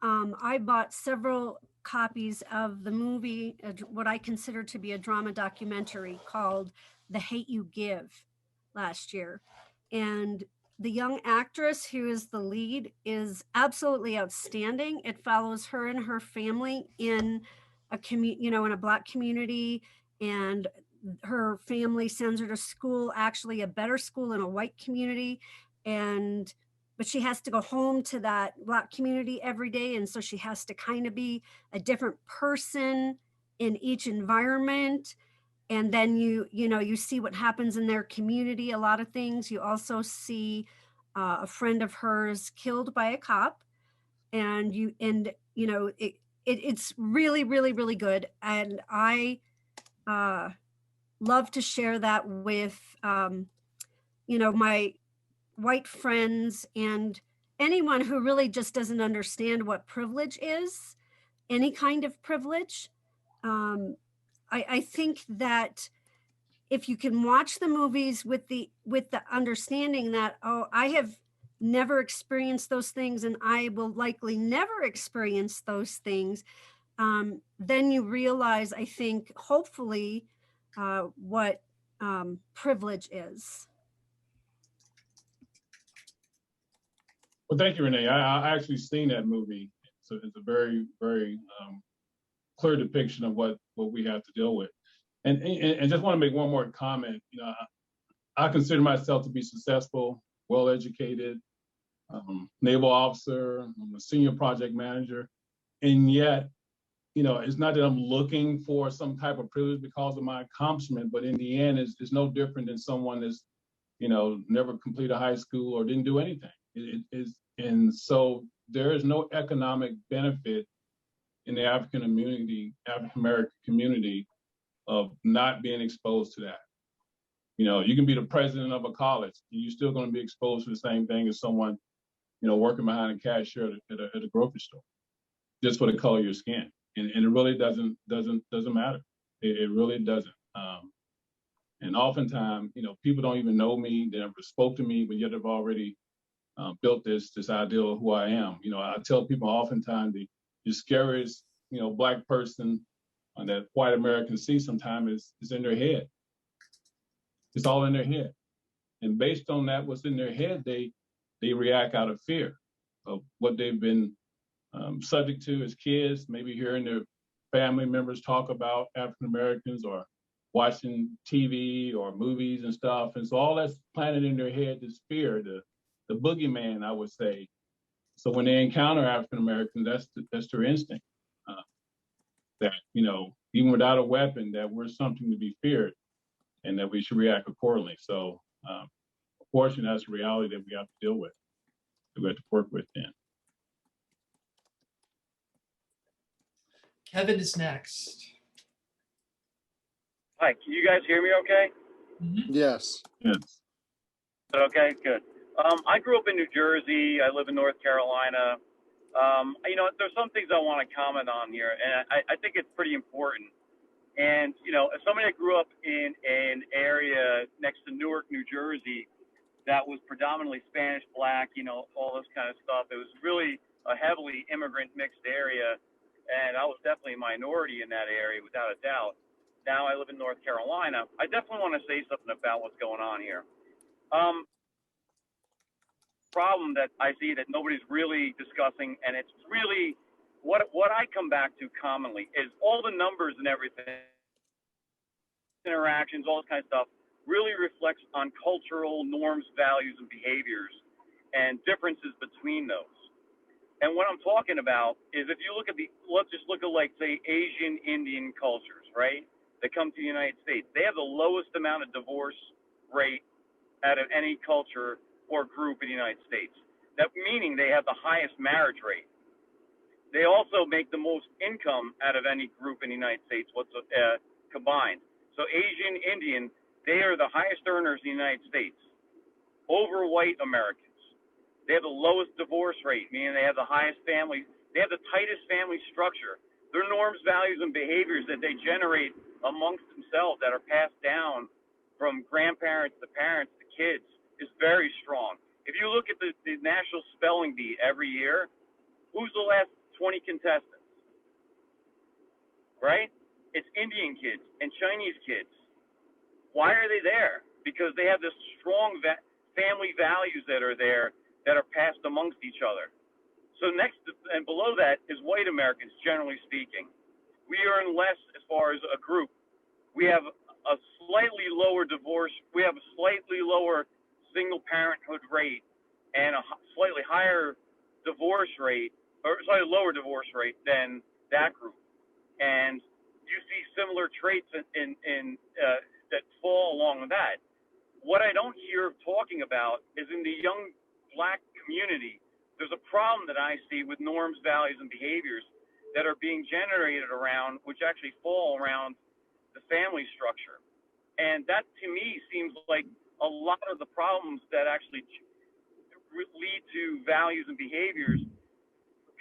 I bought several copies of the movie, what I consider to be a drama documentary called The Hate You Give last year. And the young actress who is the lead is absolutely outstanding. It follows her and her family in in a Black community, and her family sends her to school, actually a better school in a white community, but she has to go home to that Black community every day, and so she has to kind of be a different person in each environment. And then you see what happens in their community, a lot of things. You also see a friend of hers killed by a cop, and it's really, really, really good. And I love to share that with my white friends and anyone who really just doesn't understand what privilege is, any kind of privilege. I think that if you can watch the movies with the understanding that, oh, I have never experienced those things and I will likely never experience those things, then you realize, I think, hopefully, what privilege is. Well, thank you, Renee. I actually seen that movie. So it's a very, very clear depiction of what we have to deal with. And just want to make one more comment. I consider myself to be successful, well-educated, naval officer. I'm a senior project manager, and yet, it's not that I'm looking for some type of privilege because of my accomplishment, but in the end, it's no different than someone that's, never completed high school or didn't do anything. And so there is no economic benefit in the African American community of not being exposed to that. You can be the president of a college, and you're still going to be exposed to the same thing as someone, working behind a cashier at a grocery store, just for the color of your skin. And it really doesn't matter. It really doesn't. And oftentimes, people don't even know me, they never spoke to me, but yet have already built this ideal of who I am. I tell people oftentimes the scariest, Black person that white Americans see sometimes is in their head. It's all in their head. And based on that, what's in their head, they react out of fear of what they've been subject to as kids, maybe hearing their family members talk about African Americans or watching TV or movies and stuff. And so all that's planted in their head is fear, the boogeyman, I would say. So when they encounter African Americans, that's their instinct. That, even without a weapon, that we're something to be feared and that we should react accordingly. So unfortunately, that's a reality that we have to deal with, that we have to work with then. Kevin is next. Hi, can you guys hear me okay? Mm-hmm. Yes. Yes. Okay, good. I grew up in New Jersey. I live in North Carolina. There's some things I want to comment on here, and I think it's pretty important. And, as somebody that grew up in an area next to Newark, New Jersey, that was predominantly Spanish, Black, all this kind of stuff. It was really a heavily immigrant mixed area, and I was definitely a minority in that area, without a doubt. Now I live in North Carolina. I definitely want to say something about what's going on here. Problem that I see that nobody's really discussing, and it's really what I come back to commonly is all the numbers and everything, interactions, all this kind of stuff, really reflects on cultural norms, values, and behaviors, and differences between those. And what I'm talking about is if you look at let's just look at, like, say, Asian Indian cultures, right? That come to the United States. They have the lowest amount of divorce rate out of any culture or group in the United States. That meaning they have the highest marriage rate. They also make the most income out of any group in the United States combined. So Asian Indian, they are the highest earners in the United States over white Americans. They have the lowest divorce rate, meaning they have the highest family, they have the tightest family structure. Their norms, values, and behaviors that they generate amongst themselves that are passed down from grandparents to parents to kids is very strong. If you look at the National Spelling Bee every year, who's the last 20 contestants? Right? It's Indian kids and Chinese kids. Why are they there? Because they have this strong family values that are there that are passed amongst each other. So next and below that is white Americans, generally speaking. we earn less as far as a group. We have a slightly lower divorce. We have a slightly lower single parenthood rate and a slightly higher divorce rate, or slightly lower divorce rate than that group. And you see similar traits in that fall along with that. What I don't hear talking about is in the young Black community, there's a problem that I see with norms, values, and behaviors that are being generated around, which actually fall around the family structure. And that to me seems like a lot of the problems that actually lead to values and behaviors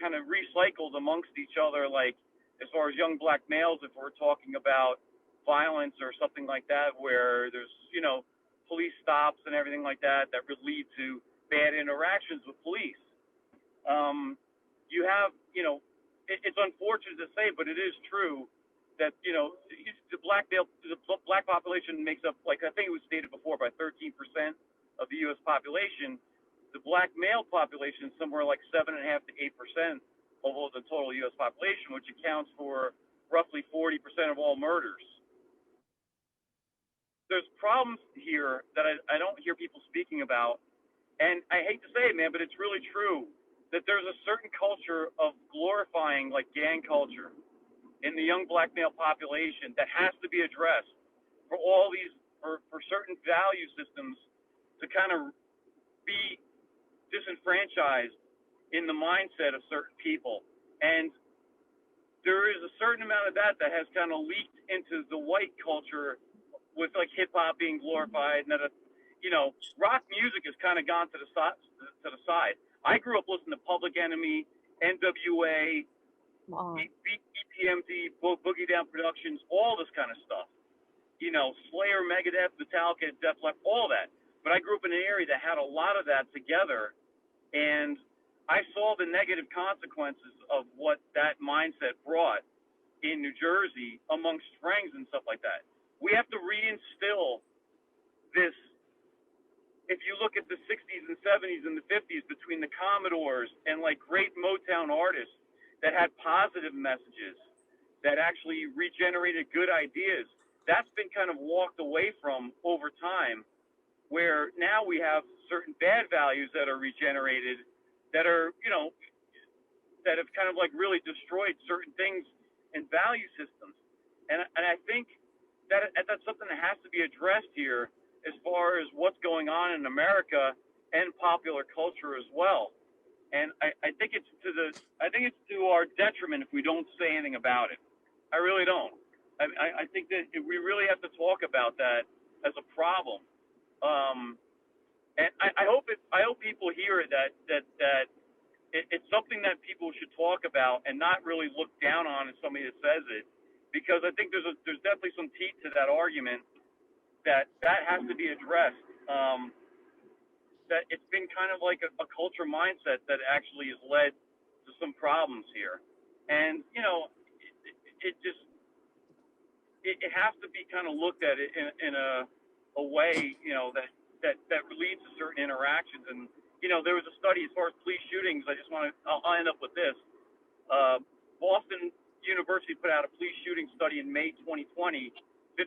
kind of recycled amongst each other, like as far as young Black males, if we're talking about violence or something like that, where there's, police stops and everything like that that would lead to bad interactions with police. You have, it's unfortunate to say, but it is true that, the black population makes up, like I think it was stated before, by 13% of the U.S. population. The Black male population is somewhere like 7.5% to 8% of all the total U.S. population, which accounts for roughly 40% of all murders. There's problems here that I don't hear people speaking about. And I hate to say it, man, but it's really true that there's a certain culture of glorifying like gang culture in the young Black male population that has to be addressed for all these, for certain value systems to kind of be disenfranchised in the mindset of certain people. And there is a certain amount of that has kind of leaked into the white culture with like hip hop being glorified, and that, rock music has kind of gone to the side. I grew up listening to Public Enemy, NWA, EPMD, Boogie Down Productions, all this kind of stuff. Slayer, Megadeth, Metallica, Def Leppard, all that. But I grew up in an area that had a lot of that together, and I saw the negative consequences of what that mindset brought in New Jersey amongst friends and stuff like that. We have to reinstill this. If you look at the 60s and 70s and the 50s between the Commodores and like great Motown artists that had positive messages that actually regenerated good ideas, that's been kind of walked away from over time, where now we have certain bad values that are regenerated that are, that have kind of like really destroyed certain things and value systems. And I think that's something that has to be addressed here as far as what's going on in America and popular culture as well. And I think it's to our detriment if we don't say anything about it. I really don't. I think that we really have to talk about that as a problem. And I hope people hear it, that it's something that people should talk about and not really look down on as somebody that says it, because I think there's definitely some teeth to that argument that has to be addressed. That it's been kind of like a culture mindset that actually has led to some problems here. And, it has to be kind of looked at it in a way, that leads to certain interactions. And, there was a study as far as police shootings. I'll end up with this. Boston University put out a police shooting study in May 2020. 52%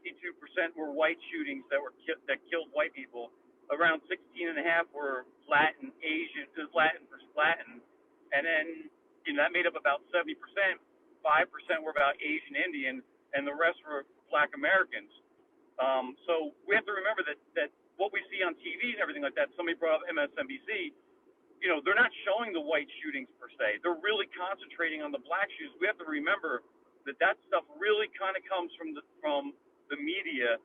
were white shootings that killed white people. Around 16.5 were Latin, Asian, Latin versus Latin. And then, that made up about 70%. 5% were about Asian Indian, and the rest were Black Americans. So we have to remember that what we see on TV and everything like that, somebody brought up MSNBC, they're not showing the white shootings per se. They're really concentrating on the Black shootings. We have to remember that stuff really kind of comes from the media,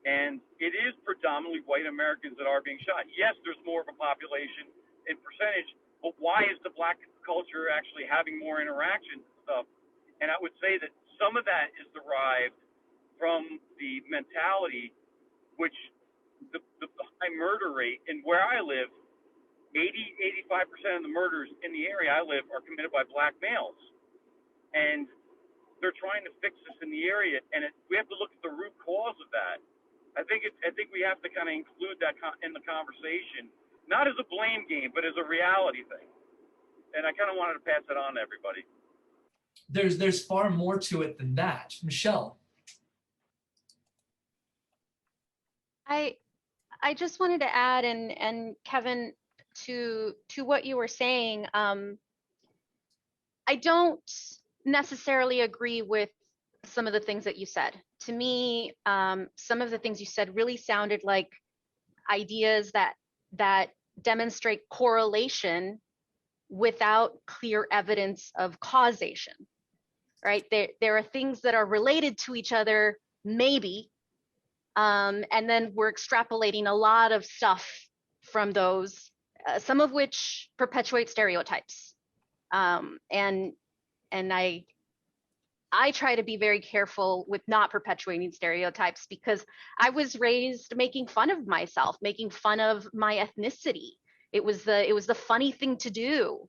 and it is predominantly white Americans that are being shot. Yes, there's more of a population in percentage, but why is the Black culture actually having more interactions and stuff? And I would say that some of that is derived from the mentality, which the high murder rate, and where I live, 85% of the murders in the area I live are committed by Black males. And they're trying to fix this in the area, and we have to look at the root cause of that. I think we have to kind of include that in the conversation, not as a blame game, but as a reality thing. And I kind of wanted to pass it on to everybody. there's far more to it than that. Michelle. I just wanted to add, and Kevin, to what you were saying. I don't necessarily agree with some of the things that you said. To me, some of the things you said really sounded like ideas that demonstrate correlation without clear evidence of causation, right? There are things that are related to each other, maybe, and then we're extrapolating a lot of stuff from those, some of which perpetuate stereotypes. And I try to be very careful with not perpetuating stereotypes, because I was raised making fun of myself, making fun of my ethnicity. It was the funny thing to do,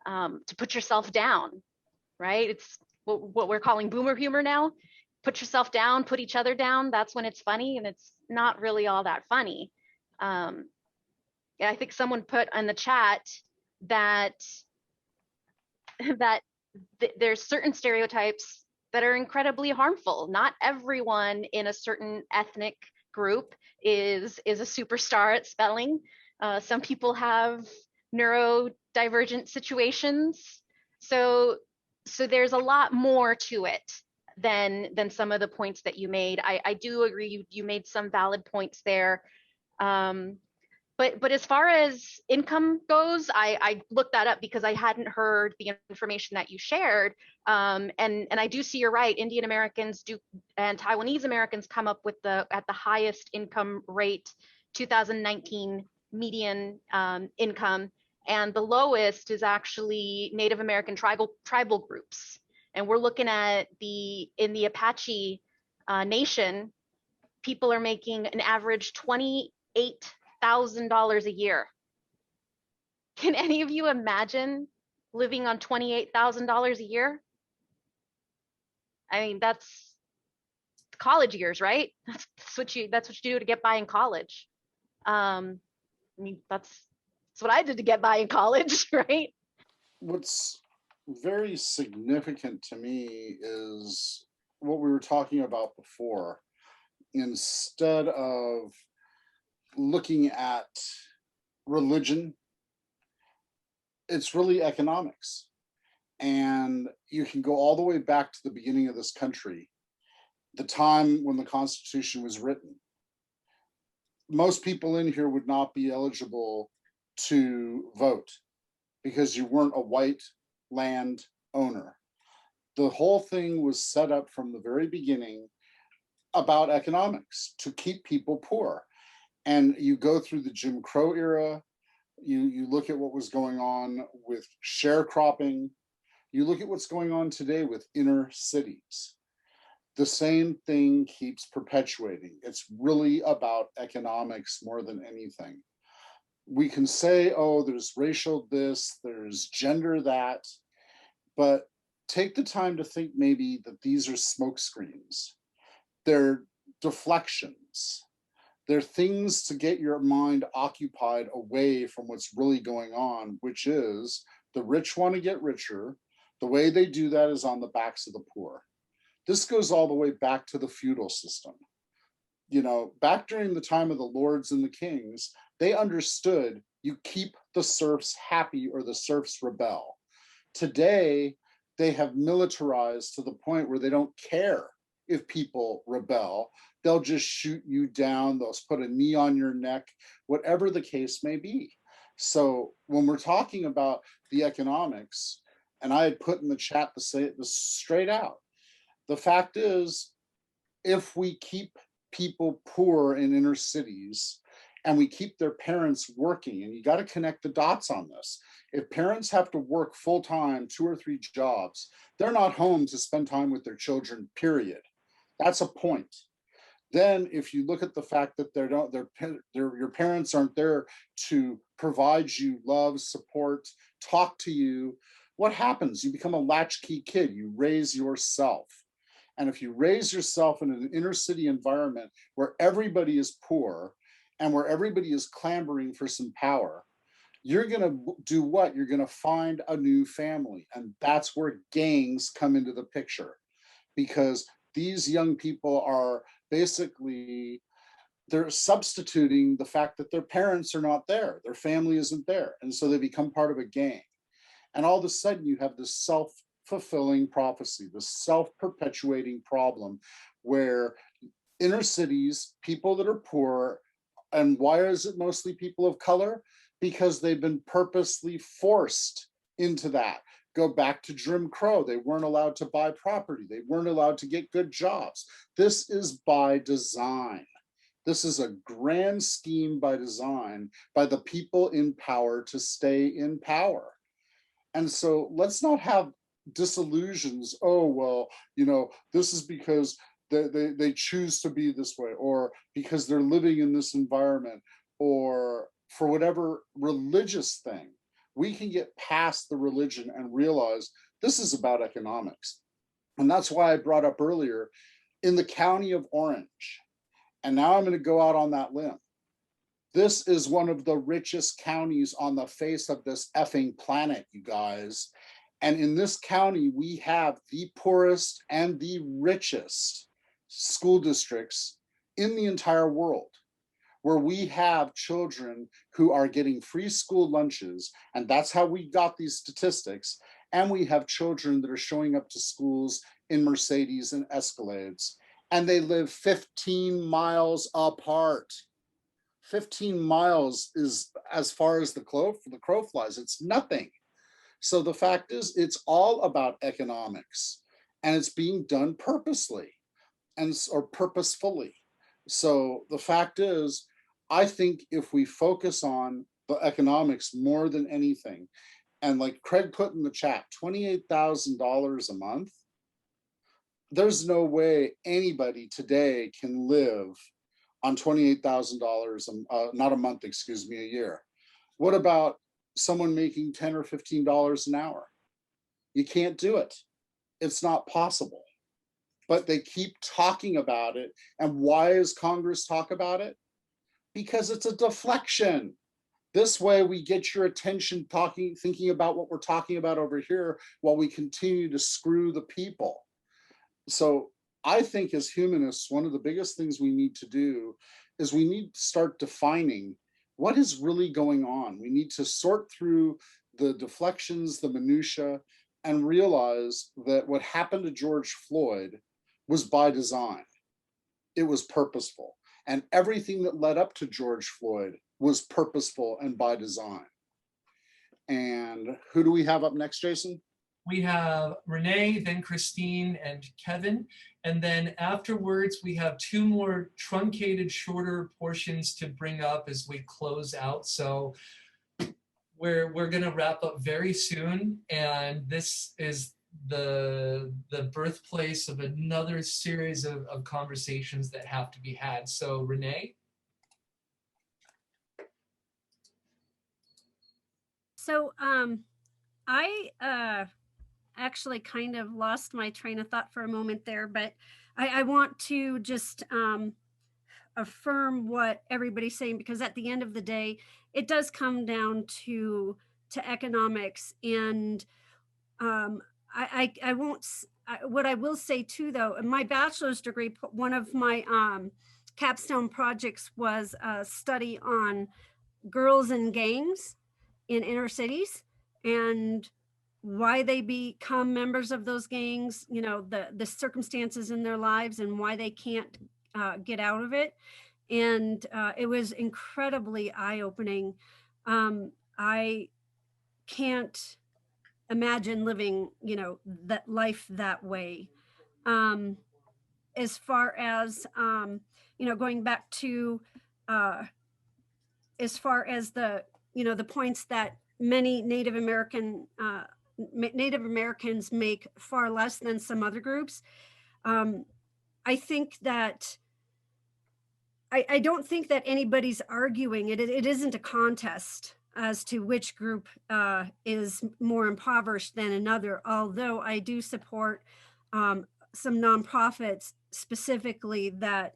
to put yourself down, right? It's what we're calling boomer humor now. Put yourself down, put each other down. That's when it's funny, and it's not really all that funny. Yeah, I think someone put in the chat that there's certain stereotypes that are incredibly harmful. Not everyone in a certain ethnic group is a superstar at spelling. Some people have neurodivergent situations. So there's a lot more to it than some of the points that you made. I do agree, you made some valid points there. But as far as income goes, I looked that up because I hadn't heard the information that you shared. And I do see you're right. Indian Americans do, and Taiwanese Americans come up with at the highest income rate, 2019 median income, and the lowest is actually Native American tribal groups. And we're looking at in the Apache Nation, people are making an average $28,000 a year. Can any of you imagine living on $28,000 a year? I mean, that's college years, right? That's what you do to get by in college. I mean, that's what I did to get by in college, right? What's very significant to me is what we were talking about before. Instead of looking at religion, it's really economics. And you can go all the way back to the beginning of this country, the time when the Constitution was written. Most people in here would not be eligible to vote because you weren't a white land owner. The whole thing was set up from the very beginning about economics to keep people poor. And you go through the Jim Crow era, you look at what was going on with sharecropping, you look at what's going on today with inner cities. The same thing keeps perpetuating. It's really about economics more than anything. We can say, oh, there's racial this, there's gender that, but take the time to think maybe that these are smoke screens. They're deflections. They're things to get your mind occupied away from what's really going on, which is the rich want to get richer. The way they do that is on the backs of the poor. This goes all the way back to the feudal system. You know, back during the time of the lords and the kings, they understood you keep the serfs happy or the serfs rebel. Today, they have militarized to the point where they don't care if people rebel. They'll just shoot you down, they'll put a knee on your neck, whatever the case may be. So when we're talking about the economics, and I had put in the chat to say this straight out, the fact is, if we keep people poor in inner cities and we keep their parents working, and you got to connect the dots on this. If parents have to work full time, 2 or 3 jobs, they're not home to spend time with their children, period. That's a point. Then if you look at the fact that your parents aren't there to provide you love, support, talk to you, what happens? You become a latchkey kid. You raise yourself. And if you raise yourself in an inner city environment where everybody is poor and where everybody is clamoring for some power, you're going to do what? You're going to find a new family. And that's where gangs come into the picture, because these young people are basically, they're substituting the fact that their parents are not there, their family isn't there. And so they become part of a gang. And all of a sudden you have this self-fulfilling prophecy, this self-perpetuating problem where inner cities, people that are poor, and why is it mostly people of color? Because they've been purposely forced into that. Go back to Jim Crow. They weren't allowed to buy property. They weren't allowed to get good jobs. This is by design. This is a grand scheme by design by the people in power to stay in power. And so let's not have disillusions. Oh, well, you know, this is because they choose to be this way, or because they're living in this environment, or for whatever religious thing. We can get past the religion and realize this is about economics. And that's why I brought up earlier, in the county of Orange, and now I'm going to go out on that limb. This is one of the richest counties on the face of this effing planet, you guys. And in this county, we have the poorest and the richest school districts in the entire world, where we have children who are getting free school lunches, and that's how we got these statistics. And we have children that are showing up to schools in Mercedes and Escalades, and they live 15 miles apart. 15 miles is as far as the crow flies. It's nothing. So the fact is, it's all about economics, and it's being done purposely or purposefully. So the fact is, I think if we focus on the economics more than anything, and like Craig put in the chat, $28,000 a month, there's no way anybody today can live on $28,000, not a month, excuse me, a year. What about someone making $10 or $15 an hour? You can't do it. It's not possible. But they keep talking about it. And why does Congress talk about it? Because it's a deflection. This way we get your attention thinking about what we're talking about over here while we continue to screw the people. So I think as humanists, one of the biggest things we need to do is we need to start defining what is really going on. We need to sort through the deflections, the minutia, and realize that what happened to George Floyd was by design. It was purposeful. And everything that led up to George Floyd was purposeful and by design. And who do we have up next, Jason? We have Renee, then Christine and Kevin. And then afterwards, we have two more truncated, shorter portions to bring up as we close out. So we're gonna wrap up very soon. And this is the birthplace of another series of conversations that have to be had. So Renee? So I actually kind of lost my train of thought for a moment there, but I want to just affirm what everybody's saying, because at the end of the day, it does come down to economics. And I won't, what I will say too, though, in my bachelor's degree, one of my capstone projects was a study on girls in gangs in inner cities and why they become members of those gangs, you know, the circumstances in their lives and why they can't get out of it. And it was incredibly eye-opening. I can't imagine living, you know, that life that way. As far as, you know, going back to, as far as the, you know, the points that many Native Americans make far less than some other groups. I think that I don't think that anybody's arguing it. It isn't a contest as to which group is more impoverished than another, although I do support some nonprofits specifically that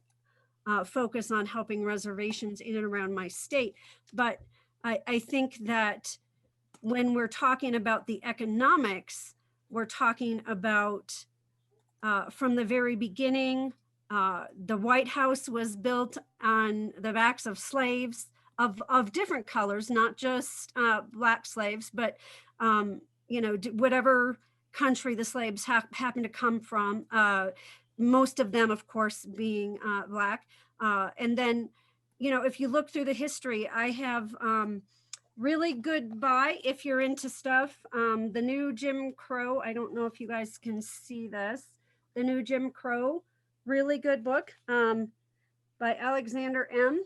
focus on helping reservations in and around my state. But I think that when we're talking about the economics, we're talking about from the very beginning, the White House was built on the backs of slaves of different colors, not just Black slaves, but whatever country the slaves happen to come from. Most of them, of course, being Black. And then, if you look through the history, I have really good buy if you're into stuff. The New Jim Crow, I don't know if you guys can see this. The New Jim Crow, really good book by Alexander M.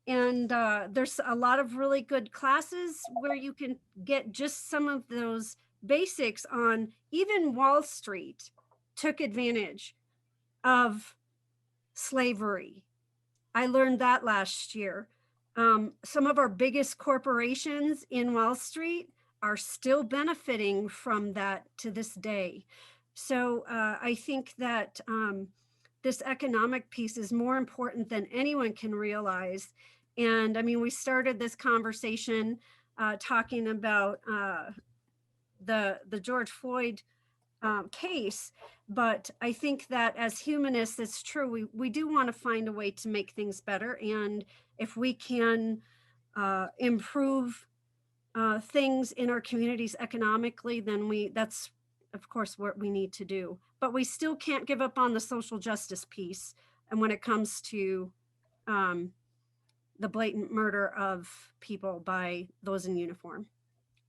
And there's a lot of really good classes where you can get just some of those basics on. Even Wall Street took advantage of slavery. I learned that last year. Some of our biggest corporations in Wall Street are still benefiting from that to this day. So I think that this economic piece is more important than anyone can realize. And I mean, we started this conversation talking about the George Floyd case, but I think that as humanists, it's true. We do want to find a way to make things better. And if we can improve things in our communities economically, then that's of course what we need to do. But we still can't give up on the social justice piece. And when it comes to the blatant murder of people by those in uniform.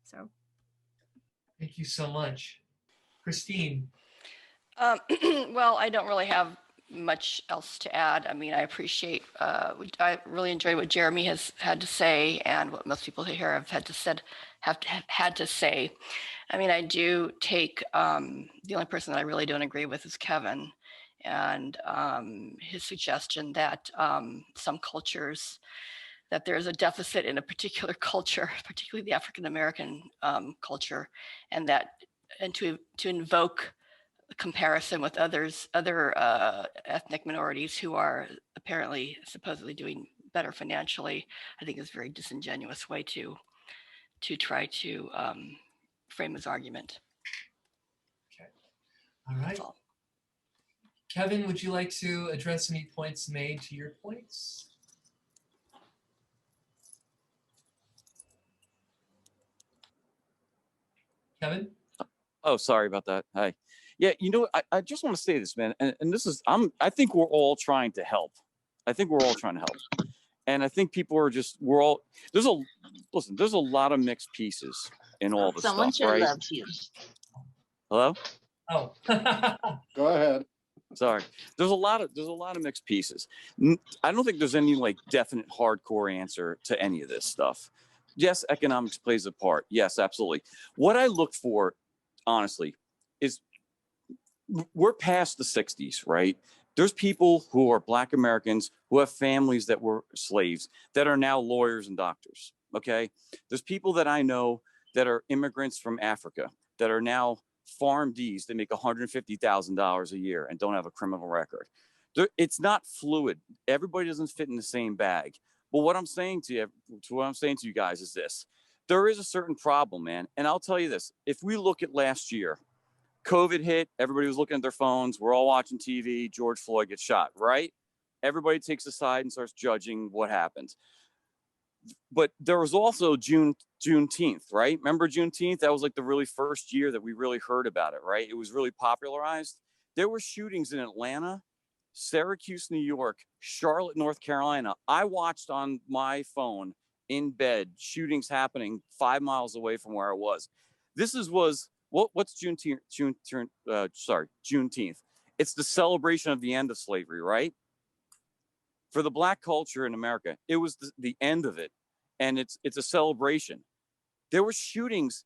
So. Thank you so much. Christine. Well, I don't really have much else to add. I mean, I appreciate, I really enjoy what Jeremy has had to say and what most people here have had to say. I mean, I do take, the only person that I really don't agree with is Kevin, and his suggestion that some cultures, that there's a deficit in a particular culture, particularly the African-American culture, and to invoke comparison with other ethnic minorities who are apparently supposedly doing better financially, I think is a very disingenuous way to try to frame his argument. Okay. All right. Kevin, would you like to address any points made to your points? Kevin? Oh, sorry about that. Hi. Yeah, you know, I just want to say this, man, and this is, I think we're all trying to help. I think we're all trying to help. And I think people are just, there's a lot of mixed pieces in all this Someone stuff, sure right? loves you. Hello? Oh. Go ahead. Sorry. There's a lot of mixed pieces. I don't think there's any like definite hardcore answer to any of this stuff. Yes, economics plays a part. Yes, absolutely. What I look for, honestly, is we're past the 60s, right? There's people who are Black Americans who have families that were slaves that are now lawyers and doctors, okay? There's people that I know that are immigrants from Africa that are now PharmDs that make $150,000 a year and don't have a criminal record. It's not fluid. Everybody doesn't fit in the same bag. But what I'm saying to you guys is this. There is a certain problem, man. And I'll tell you this. If we look at last year, COVID hit, everybody was looking at their phones. We're all watching TV. George Floyd gets shot, right? Everybody takes a side and starts judging what happened. But there was also Juneteenth, right? Remember Juneteenth? That was like the really first year that we really heard about it, right? It was really popularized. There were shootings in Atlanta, Syracuse, New York, Charlotte, North Carolina. I watched on my phone in bed shootings happening 5 miles away from where I was. What's Juneteenth? Juneteenth. It's the celebration of the end of slavery, right? For the Black culture in America, it was the end of it, and it's a celebration. There were shootings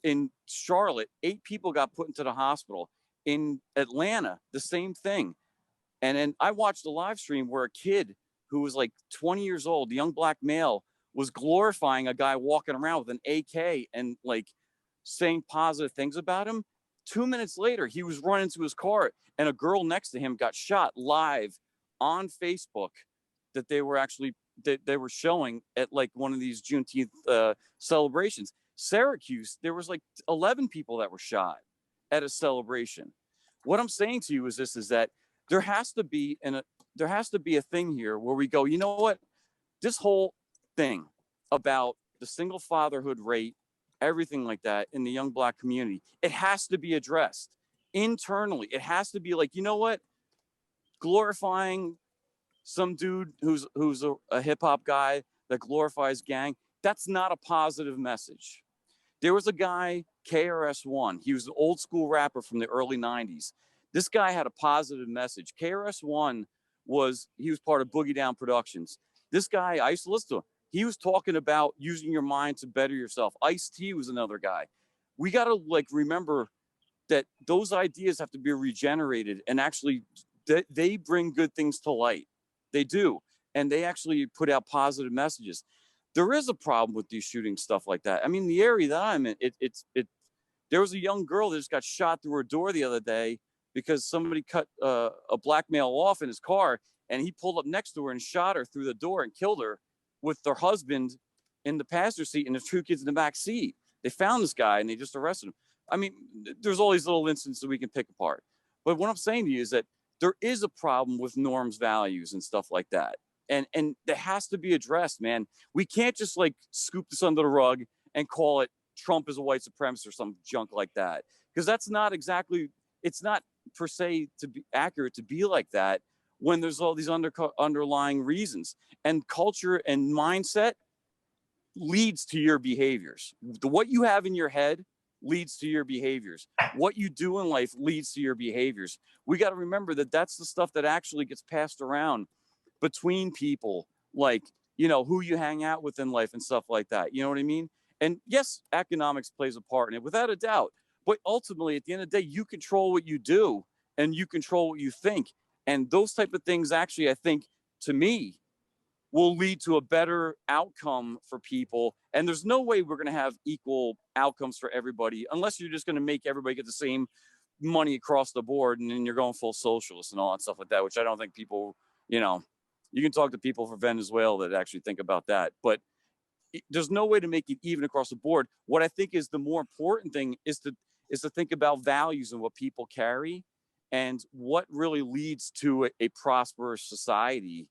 in Charlotte. 8 people got put into the hospital. In Atlanta, the same thing. And then I watched a live stream where a kid who was like 20 years old, a young Black male, was glorifying a guy walking around with an AK and like saying positive things about him. 2 minutes later, he was running to his car and a girl next to him got shot live on Facebook that they were actually that they were showing at like one of these Juneteenth celebrations. Syracuse, there was like 11 people that were shot at a celebration. What I'm saying to you is this: is that there has to be a thing here where we go, you know what, this whole thing about the single fatherhood rate, everything like that in the young Black community, it has to be addressed internally. It has to be like, you know what, glorifying some dude who's a hip hop guy that glorifies gang, that's not a positive message. There was a guy, KRS-One. He was an old school rapper from the early 90s. This guy had a positive message. KRS-One was part of Boogie Down Productions. This guy, I used to listen to him. He was talking about using your mind to better yourself. Ice-T was another guy. We got to like remember that those ideas have to be regenerated, and actually they bring good things to light. They do. And they actually put out positive messages. There is a problem with these shooting stuff like that. I mean, the area that I'm in, there was a young girl that just got shot through her door the other day because somebody cut a Black male off in his car, and he pulled up next to her and shot her through the door and killed her with their husband in the passenger seat and the two kids in the back seat. They found this guy and they just arrested him. I mean, there's all these little incidents that we can pick apart. But what I'm saying to you is that there is a problem with norms, values, and stuff like that. And that has to be addressed, man. We can't just like scoop this under the rug and call it Trump is a white supremacist or some junk like that. Because that's not exactly, it's not per se to be accurate to be like that when there's all these underlying reasons. And culture and mindset leads to your behaviors. What you have in your head leads to your behaviors. What you do in life leads to your behaviors. We got to remember that that's the stuff that actually gets passed around between people, like, you know, who you hang out with in life and stuff like that. You know what I mean? And yes, economics plays a part in it without a doubt. But ultimately, at the end of the day, you control what you do and you control what you think. And those type of things actually, I think, to me, will lead to a better outcome for people. And there's no way we're going to have equal outcomes for everybody unless you're just going to make everybody get the same money across the board, and then you're going full socialist and all that stuff like that, which I don't think people, you know, you can talk to people from Venezuela that actually think about that, but there's no way to make it even across the board. What I think is the more important thing is to think about values and what people carry and what really leads to a prosperous society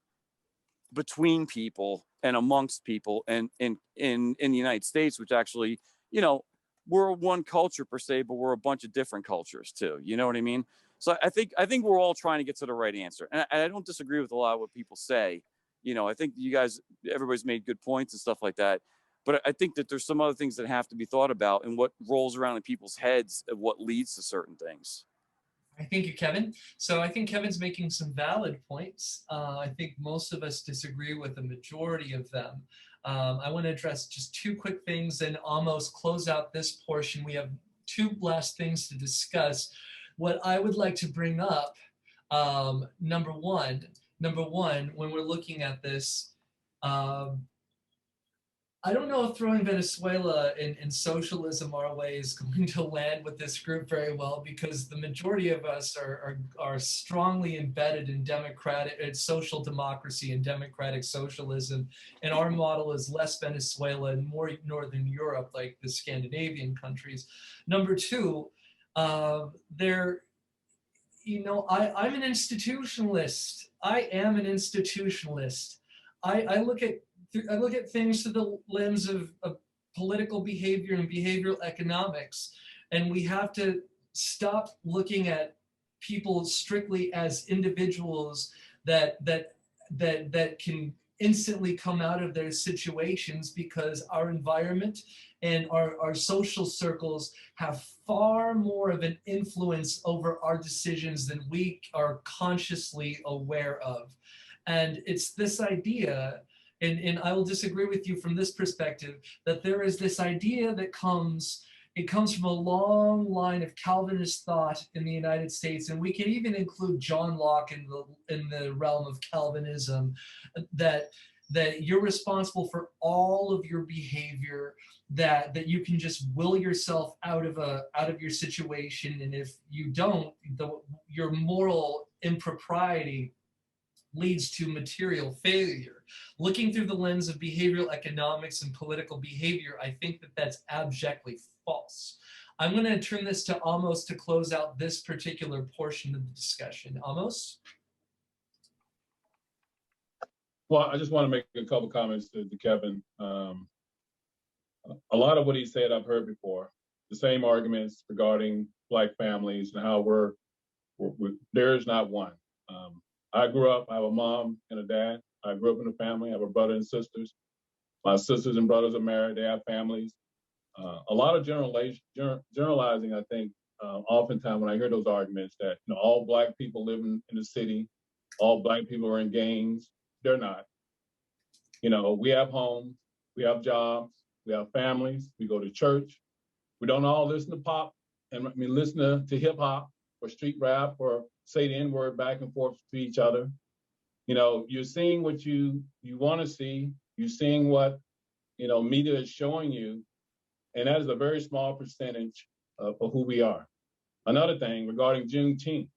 between people and amongst people and in the United States, which actually, you know, we're one culture per se, but we're a bunch of different cultures too. You know what I mean? So I think we're all trying to get to the right answer. And I don't disagree with a lot of what people say. You know, I think you guys, everybody's made good points and stuff like that. But I think that there's some other things that have to be thought about and what rolls around in people's heads and what leads to certain things. Thank you, Kevin. So I think Kevin's making some valid points. I think most of us disagree with the majority of them. I want to address just two quick things and almost close out this portion. We have two last things to discuss. What I would like to bring up, number one, when we're looking at this, I don't know if throwing Venezuela in socialism our way is going to land with this group very well, because the majority of us are strongly embedded in social democracy and democratic socialism. And our model is less Venezuela and more Northern Europe, like the Scandinavian countries. Number two, you know, I'm an institutionalist. I am an institutionalist. I look at things through the lens of political behavior and behavioral economics, and we have to stop looking at people strictly as individuals that can instantly come out of their situations, because our environment and our social circles have far more of an influence over our decisions than we are consciously aware of. And it's this idea, and I will disagree with you from this perspective, that there is this idea that comes from a long line of Calvinist thought in the United States, and we can even include John Locke in the realm of Calvinism, that you're responsible for all of your behavior, that you can just will yourself out of your situation, and if you don't, your moral impropriety leads to material failure. Looking through the lens of behavioral economics and political behavior, I think that that's abjectly false. I'm going to turn this to Amos to close out this particular portion of the discussion. Amos? Well, I just want to make a couple comments to Kevin. A lot of what he said I've heard before. The same arguments regarding Black families and how there is not one. I grew up, I have a mom and a dad. I grew up in a family, I have a brother and sisters. My sisters and brothers are married, they have families. A lot of generalizing, I think, oftentimes when I hear those arguments that all Black people live in the city, all Black people are in gangs. They're not. We have homes, we have jobs, we have families, we go to church. We don't all listen to pop and listen to hip hop or street rap or say the N-word back and forth to each other. You're seeing what you want to see. You're seeing what, media is showing you. And that is a very small percentage of who we are. Another thing regarding Juneteenth,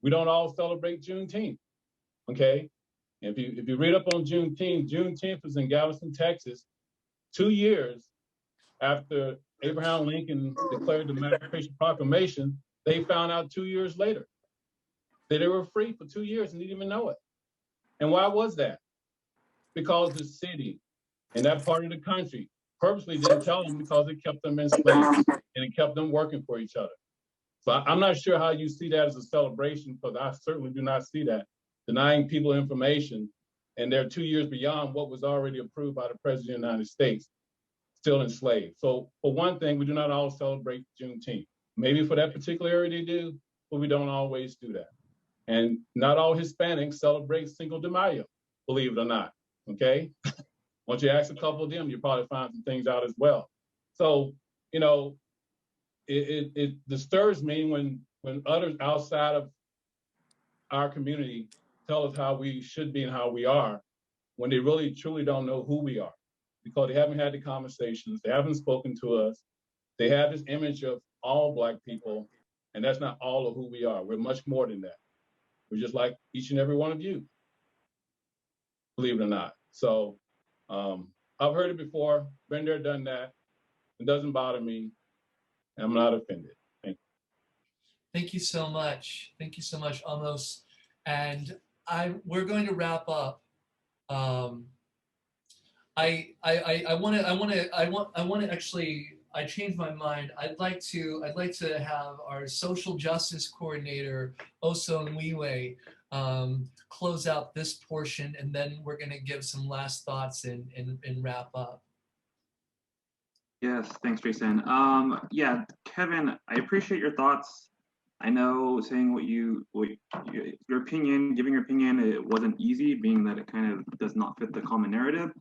we don't all celebrate Juneteenth, okay? If you read up on Juneteenth was in Galveston, Texas, 2 years after Abraham Lincoln declared the Emancipation Proclamation. They found out 2 years later that they were free for 2 years and didn't even know it. And why was that? Because the city and that part of the country purposely didn't tell them because it kept them enslaved and it kept them working for each other. So I'm not sure how you see that as a celebration, because I certainly do not see that. Denying people information, and they're 2 years beyond what was already approved by the President of the United States, still enslaved. So for one thing, we do not all celebrate Juneteenth. Maybe for that particular area they do, but we don't always do that. And not all Hispanics celebrate Cinco de Mayo, believe it or not, okay? Once you ask a couple of them, you probably find some things out as well. So, it disturbs me when others outside of our community tell us how we should be and how we are, when they really truly don't know who we are, because they haven't had the conversations, they haven't spoken to us, they have this image of all Black people, and that's not all of who we are. We're much more than that. We're just like each and every one of you, believe it or not. So I've heard it before, been there, done that. It doesn't bother me. I'm not offended. Thank you. Thank you so much. Thank you so much, Amos. And we're going to wrap up. I changed my mind. I'd like to have our social justice coordinator, Oso Nwiwe, close out this portion, and then we're going to give some last thoughts and wrap up. Yes, thanks, Jason. Yeah, Kevin, I appreciate your thoughts. I know saying your opinion, giving your opinion, it wasn't easy, being that it kind of does not fit the common narrative.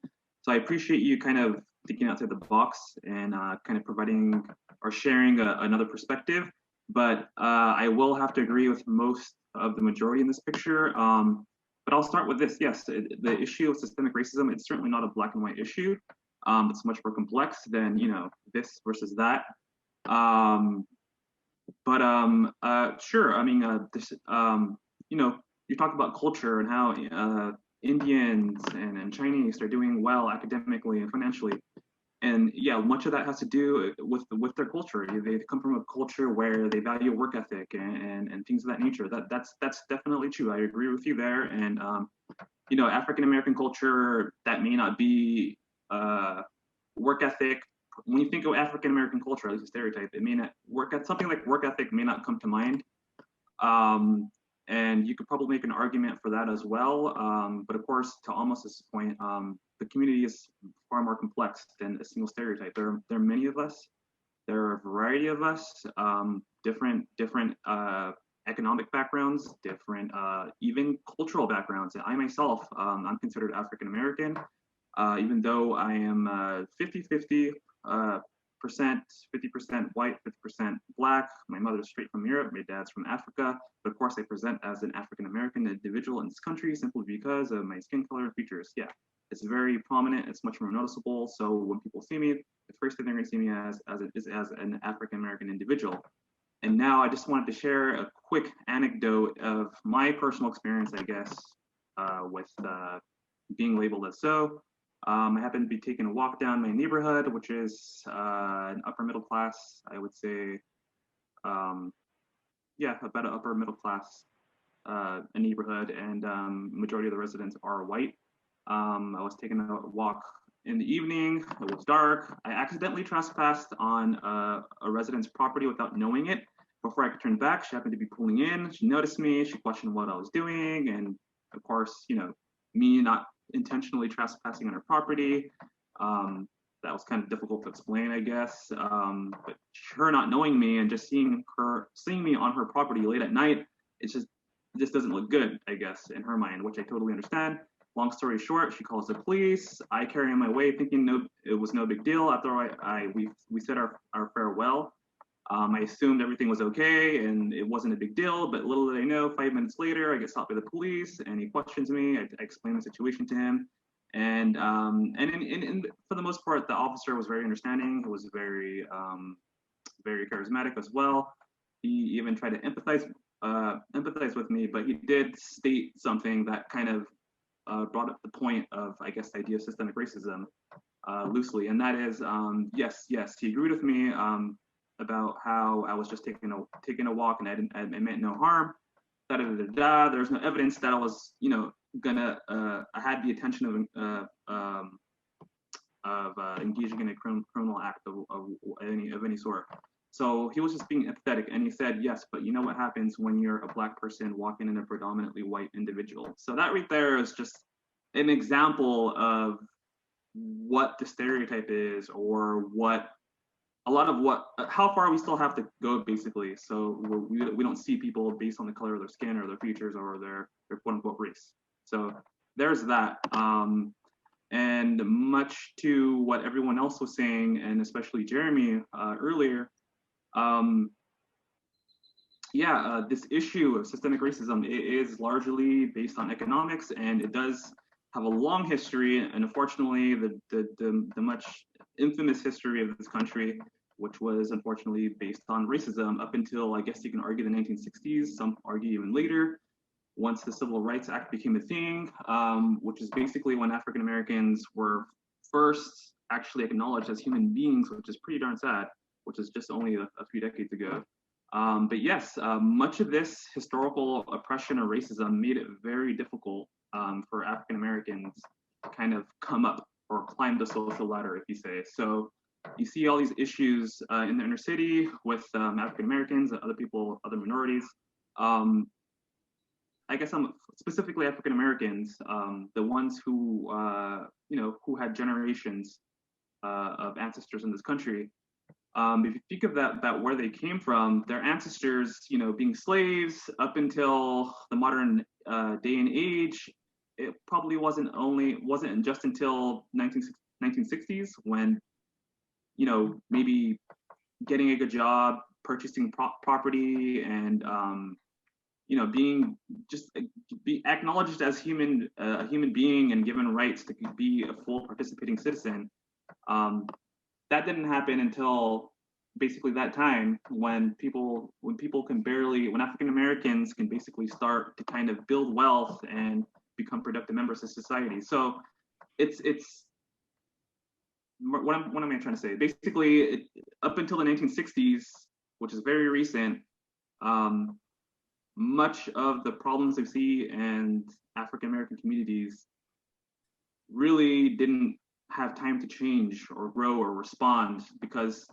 So I appreciate you kind of thinking outside the box and kind of providing or sharing another perspective. But I will have to agree with most of the majority in this picture. But I'll start with this. Yes, the issue of systemic racism, it's certainly not a black and white issue. It's much more complex than, this versus that. Sure, I mean, you talk about culture and how Indians and Chinese are doing well academically and financially. And yeah, much of that has to do with their culture. They come from a culture where they value work ethic and things of that nature. That's definitely true. I agree with you there. And African American culture, that may not be work ethic. When you think of African American culture, at least a stereotype, it may not something like work ethic may not come to mind. And you could probably make an argument for that as well. But of course, to Amos's point, the community is far more complex than a single stereotype. There are many of us. There are a variety of us, different economic backgrounds, different even cultural backgrounds. I myself, I'm considered African American, even though I am 50-50. 50% white, 50% black. My mother's straight from Europe, my dad's from Africa. But of course, I present as an African American individual in this country simply because of my skin color and features. Yeah, it's very prominent. It's much more noticeable. So when people see me, the first thing they're going to see me as an African American individual. And now I just wanted to share a quick anecdote of my personal experience, I guess, with being labeled as so. I happened to be taking a walk down my neighborhood, which is an upper middle class, I would say, yeah, about an upper middle class neighborhood, and majority of the residents are white. I was taking a walk in the evening. It was dark. I accidentally trespassed on a resident's property without knowing it. Before I could turn back, she happened to be pulling in. She noticed me. She questioned what I was doing, and of course, you know, me not intentionally trespassing on her property. That was kind of difficult to explain, I guess. But her not knowing me and just seeing me on her property late at night, it just doesn't look good, I guess, in her mind, which I totally understand. Long story short, she calls the police. I carry on my way thinking it was no big deal. After we said our farewell, I assumed everything was okay and it wasn't a big deal, but little did I know, 5 minutes later, I get stopped by the police and he questions me. I explain the situation to him. And for the most part, the officer was very understanding. He was very, very charismatic as well. He even tried to empathize with me, but he did state something that kind of brought up the point of, I guess, the idea of systemic racism loosely, and that is, yes, he agreed with me about how I was just taking a walk and I meant no harm. There's no evidence that I was, you know, I had the intention of engaging in a criminal act of any sort. So he was just being empathetic, and he said, yes, but you know what happens when you're a Black person walking in a predominantly white individual. So that right there is just an example of what the stereotype is, or how far we still have to go, basically. So we don't see people based on the color of their skin or their features or their quote unquote race. So there's that. And much to what everyone else was saying, and especially Jeremy earlier, this issue of systemic racism is largely based on economics, and it does have a long history. And unfortunately, the much infamous history of this country, which was unfortunately based on racism up until, I guess you can argue, the 1960s. Some argue even later, once the Civil Rights Act became a thing, which is basically when African Americans were first actually acknowledged as human beings, which is pretty darn sad, which is just only a few decades ago. But yes, much of this historical oppression or racism made it very difficult for African Americans to kind of come up or climb the social ladder, if you say. So you see all these issues in the inner city with African Americans, other people, other minorities. I guess I'm specifically African Americans, the ones who who had generations of ancestors in this country. If you think of that where they came from, their ancestors, you know, being slaves up until the modern day and age, it probably wasn't just until 1960s when, you know, maybe getting a good job, purchasing property, and you know, be acknowledged as a human being and given rights to be a full participating citizen. That didn't happen until basically that time when African Americans can basically start to kind of build wealth and become productive members of society. So it's what am I trying to say? Basically, up until the 1960s, which is very recent, much of the problems we see in African American communities really didn't have time to change or grow or respond because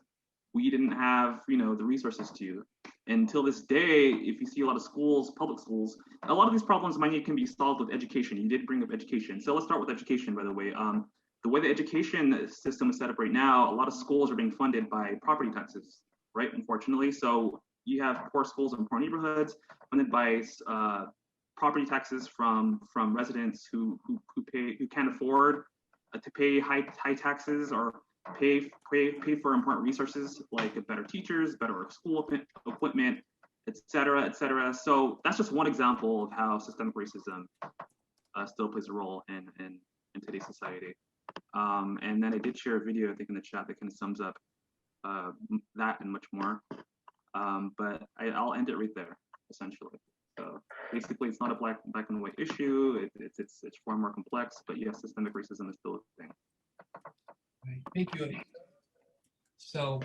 we didn't have, you know, the resources to. Until this day, if you see a lot of schools, public schools, a lot of these problems can be solved with education. You did bring up education. So let's start with education, by the way. The way the education system is set up right now, a lot of schools are being funded by property taxes, right? Unfortunately. So you have poor schools in poor neighborhoods funded by property taxes from residents who can't afford to pay high taxes or pay for important resources like better teachers, better school equipment, et cetera, et cetera. So that's just one example of how systemic racism still plays a role in today's society. And then I did share a video, I think, in the chat that kind of sums up that and much more. But I'll end it right there, essentially. So basically, it's not a black and white issue. It's far more complex. But yes, systemic racism is still a thing. Right. Thank you. So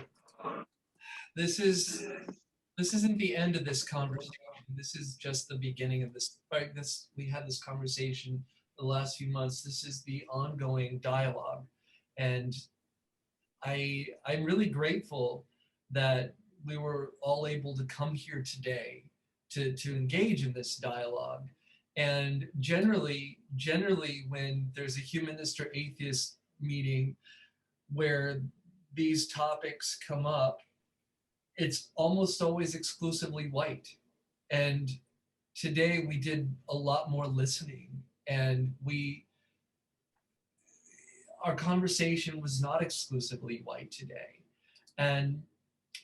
this isn't the end of this conversation. This is just the beginning of this. Right? We had this conversation the last few months. This is the ongoing dialogue, and I'm really grateful that we were all able to come here today to engage in this dialogue. And generally, when there's a humanist or atheist meeting where these topics come up, it's almost always exclusively white. And today we did a lot more listening, and our conversation was not exclusively white today. And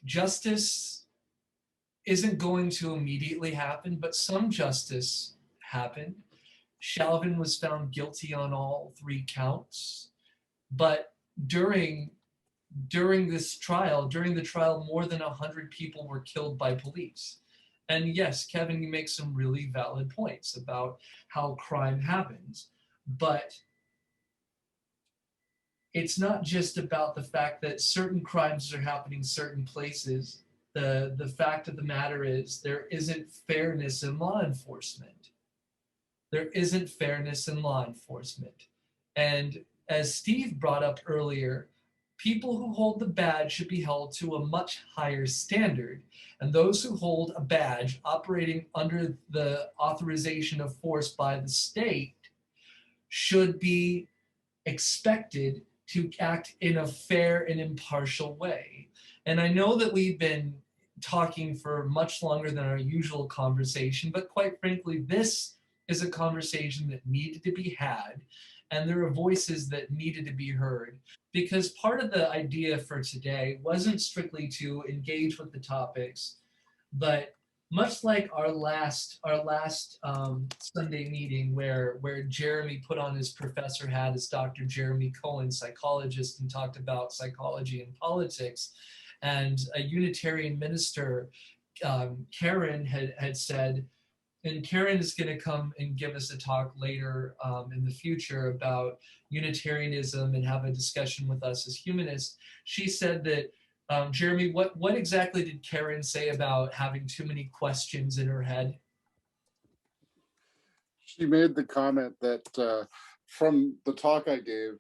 justice isn't going to immediately happen, but some justice happened. Chauvin was found guilty on all 3 counts, but during the trial, more than 100 people were killed by police. And yes, Kevin, you make some really valid points about how crime happens, but it's not just about the fact that certain crimes are happening certain places. The fact of the matter is there isn't fairness in law enforcement. There isn't fairness in law enforcement. And as Steve brought up earlier, people who hold the badge should be held to a much higher standard. And those who hold a badge operating under the authorization of force by the state should be expected to act in a fair and impartial way. And I know that we've been talking for much longer than our usual conversation, but quite frankly, this is a conversation that needed to be had, and there are voices that needed to be heard. Because part of the idea for today wasn't strictly to engage with the topics, but much like our last Sunday meeting where Jeremy put on his professor hat as Dr. Jeremy Cohen, psychologist, and talked about psychology and politics, and a Unitarian minister, Karen, had said, and Karen is going to come and give us a talk later in the future about Unitarianism and have a discussion with us as humanists. She said that, Jeremy, what exactly did Karen say about having too many questions in her head? She made the comment that from the talk I gave,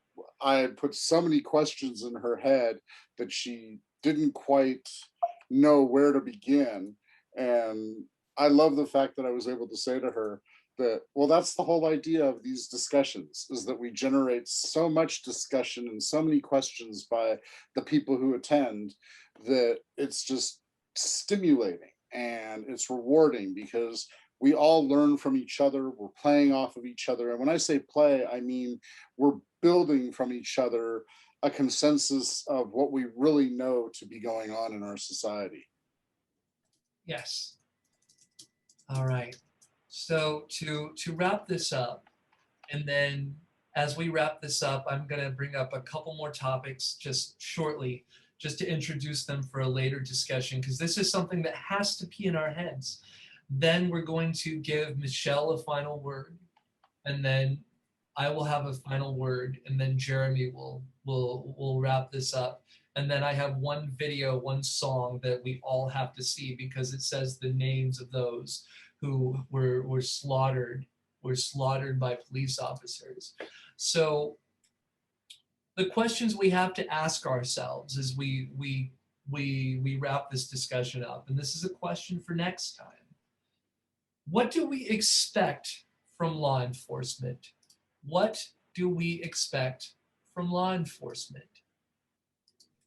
I had put so many questions in her head that she didn't quite know where to begin. And I love the fact that I was able to say to her that, well, that's the whole idea of these discussions, is that we generate so much discussion and so many questions by the people who attend that it's just stimulating and it's rewarding because we all learn from each other. We're playing off of each other. And when I say play, I mean we're building from each other a consensus of what we really know to be going on in our society. Yes. All right. So to wrap this up, and then as we wrap this up, I'm going to bring up a couple more topics just shortly, just to introduce them for a later discussion, because this is something that has to be in our heads. Then we're going to give Michelle a final word, and then I will have a final word, and then Jeremy will wrap this up. And then I have one video, one song that we all have to see because it says the names of those who were slaughtered by police officers. So the questions we have to ask ourselves as we wrap this discussion up, and this is a question for next time. What do we expect from law enforcement? What do we expect from law enforcement?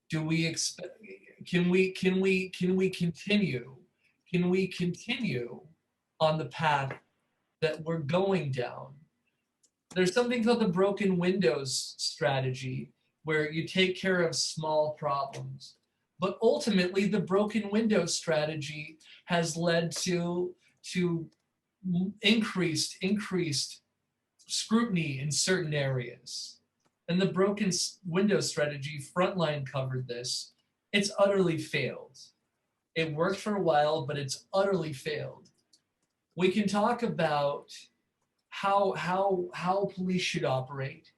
Do we expect, can we continue on the path that we're going down? There's something called the broken windows strategy, where you take care of small problems. But ultimately, the broken windows strategy has led to increased scrutiny in certain areas. And the broken window strategy, Frontline covered this, it's utterly failed. It worked for a while, but it's utterly failed. We can talk about how police should operate.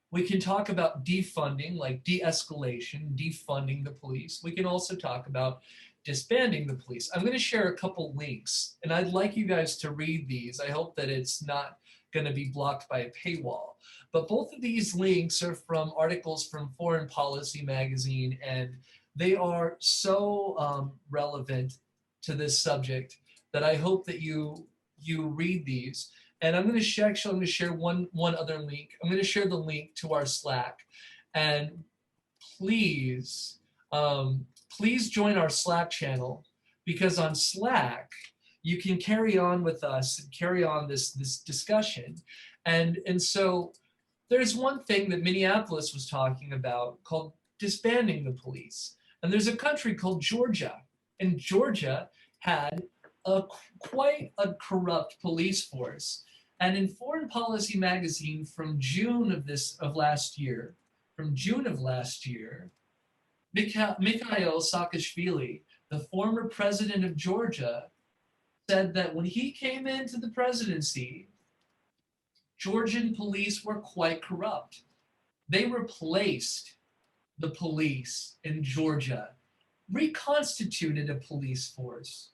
We can talk about defunding, like de-escalation, defunding the police. We can also talk about disbanding the police. I'm going to share a couple links, and I'd like you guys to read these. I hope that it's not going to be blocked by a paywall. But both of these links are from articles from Foreign Policy magazine, and they are so relevant to this subject that I hope that you read these. And I'm going to share, actually, I'm going to share one other link. I'm going to share the link to our Slack. And please, please join our Slack channel, because on Slack, you can carry on with us and carry on this discussion. And so there's one thing that Minneapolis was talking about called disbanding the police. And there's a country called Georgia. And Georgia had quite a corrupt police force. And in Foreign Policy magazine from June of last year, Mikhail Saakashvili, the former president of Georgia, said that when he came into the presidency, Georgian police were quite corrupt. They replaced the police in Georgia, reconstituted a police force,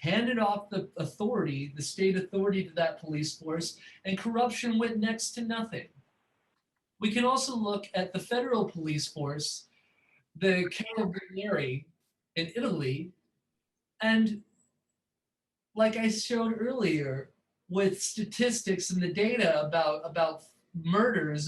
handed off the authority, the state authority, to that police force, and corruption went next to nothing. We can also look at the federal police force, the Carabinieri in Italy, and like I showed earlier, with statistics and the data about murders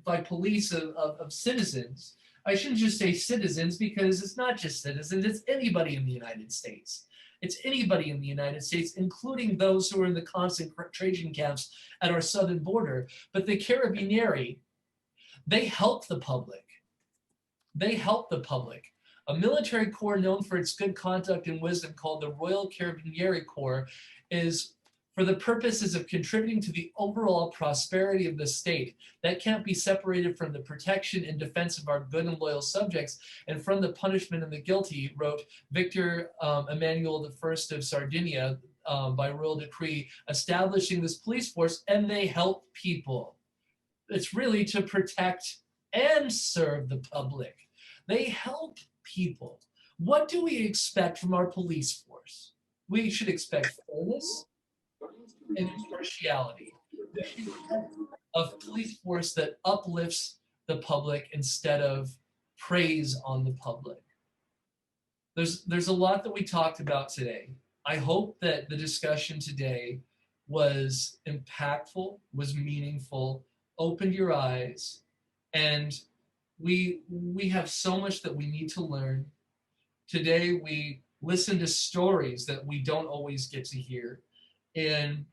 by police of citizens. I shouldn't just say citizens, because it's not just citizens, it's anybody in the United States. It's anybody in the United States, including those who are in the concentration camps at our southern border. But the Carabinieri, they help the public. They help the public. A military corps known for its good conduct and wisdom, called the Royal Carabinieri Corps, is for the purposes of contributing to the overall prosperity of the state. That can't be separated from the protection and defense of our good and loyal subjects, and from the punishment of the guilty, wrote Victor Emmanuel I of Sardinia by royal decree, establishing this police force, and they help people. It's really to protect and serve the public. They help people. What do we expect from our police force? We should expect fairness and impartiality. A police force that uplifts the public instead of praise on the public. There's a lot that we talked about today. I hope that the discussion today was impactful, was meaningful, opened your eyes, and we have so much that we need to learn. Today we listen to stories that we don't always get to hear. And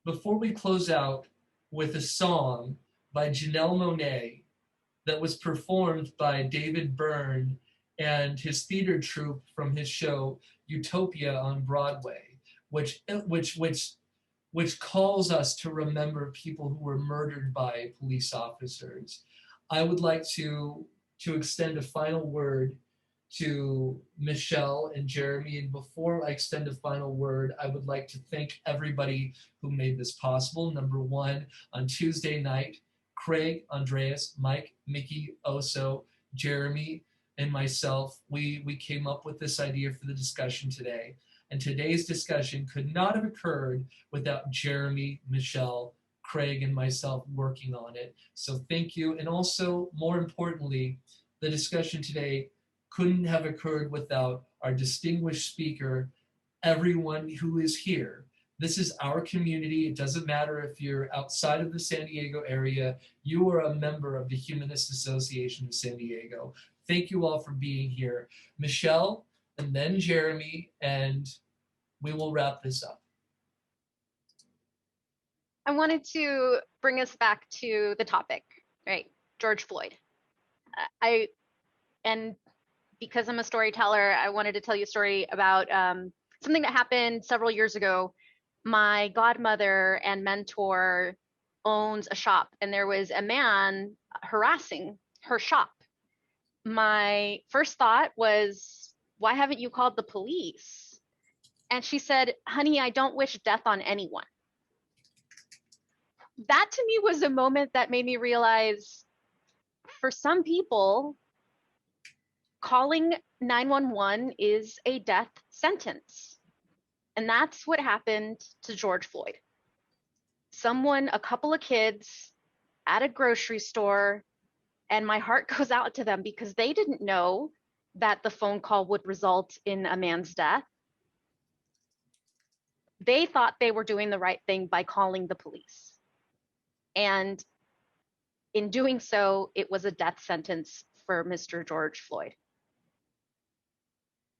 before we close out with a song by Janelle Monáe that was performed by David Byrne and his theater troupe from his show Utopia on Broadway, which calls us to remember people who were murdered by police officers, I would like to extend a final word to Michelle and Jeremy. And before I extend a final word, I would like to thank everybody who made this possible. Number one, on Tuesday night, Craig, Andreas, Mike, Mickey, Oso, Jeremy, and myself, we came up with this idea for the discussion today. And today's discussion could not have occurred without Jeremy, Michelle, Craig, and myself working on it. So thank you. And also, more importantly, the discussion today couldn't have occurred without our distinguished speaker, everyone who is here. This is our community. It doesn't matter if you're outside of the San Diego area, you are a member of the Humanist Association of San Diego. Thank you all for being here. Michelle, and then Jeremy, and we will wrap this up. I wanted to bring us back to the topic, right? George Floyd. And because I'm a storyteller, I wanted to tell you a story about something that happened several years ago. My godmother and mentor owns a shop, and there was a man harassing her shop. My first thought was, why haven't you called the police? And she said, honey, I don't wish death on anyone. That to me was a moment that made me realize for some people, calling 911 is a death sentence. And that's what happened to George Floyd. Someone, a couple of kids at a grocery store, and my heart goes out to them because they didn't know that the phone call would result in a man's death. They thought they were doing the right thing by calling the police. And in doing so, it was a death sentence for Mr. George Floyd.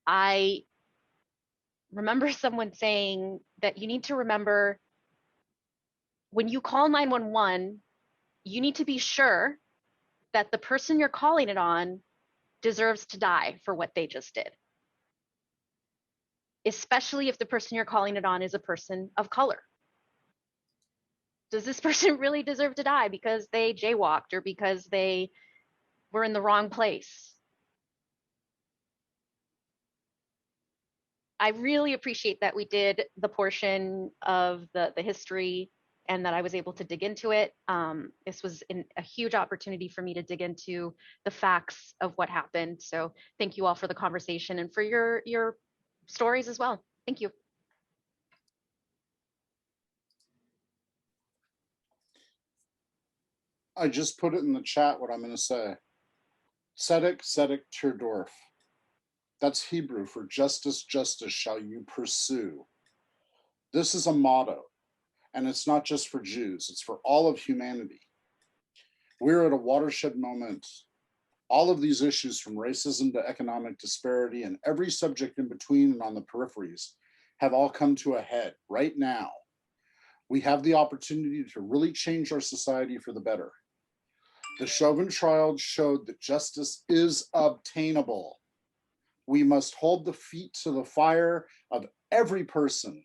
I remember someone saying that you need to remember when you call 911, you need to be sure that the person you're calling it on deserves to die for what they just did. Especially if the person you're calling it on is a person of color. Does this person really deserve to die because they jaywalked or because they were in the wrong place? I really appreciate that we did the portion of the history and that I was able to dig into it. This was a huge opportunity for me to dig into the facts of what happened. So thank you all for the conversation and for your stories as well. Thank you. I just put it in the chat what I'm going to say. Tzedek, tzedek, tirdorf. That's Hebrew for justice, justice shall you pursue. This is a motto, and it's not just for Jews, it's for all of humanity. We're at a watershed moment. All of these issues, from racism to economic disparity and every subject in between and on the peripheries, have all come to a head right now. We have the opportunity to really change our society for the better. The Chauvin trial showed that justice is obtainable. We must hold the feet to the fire of every person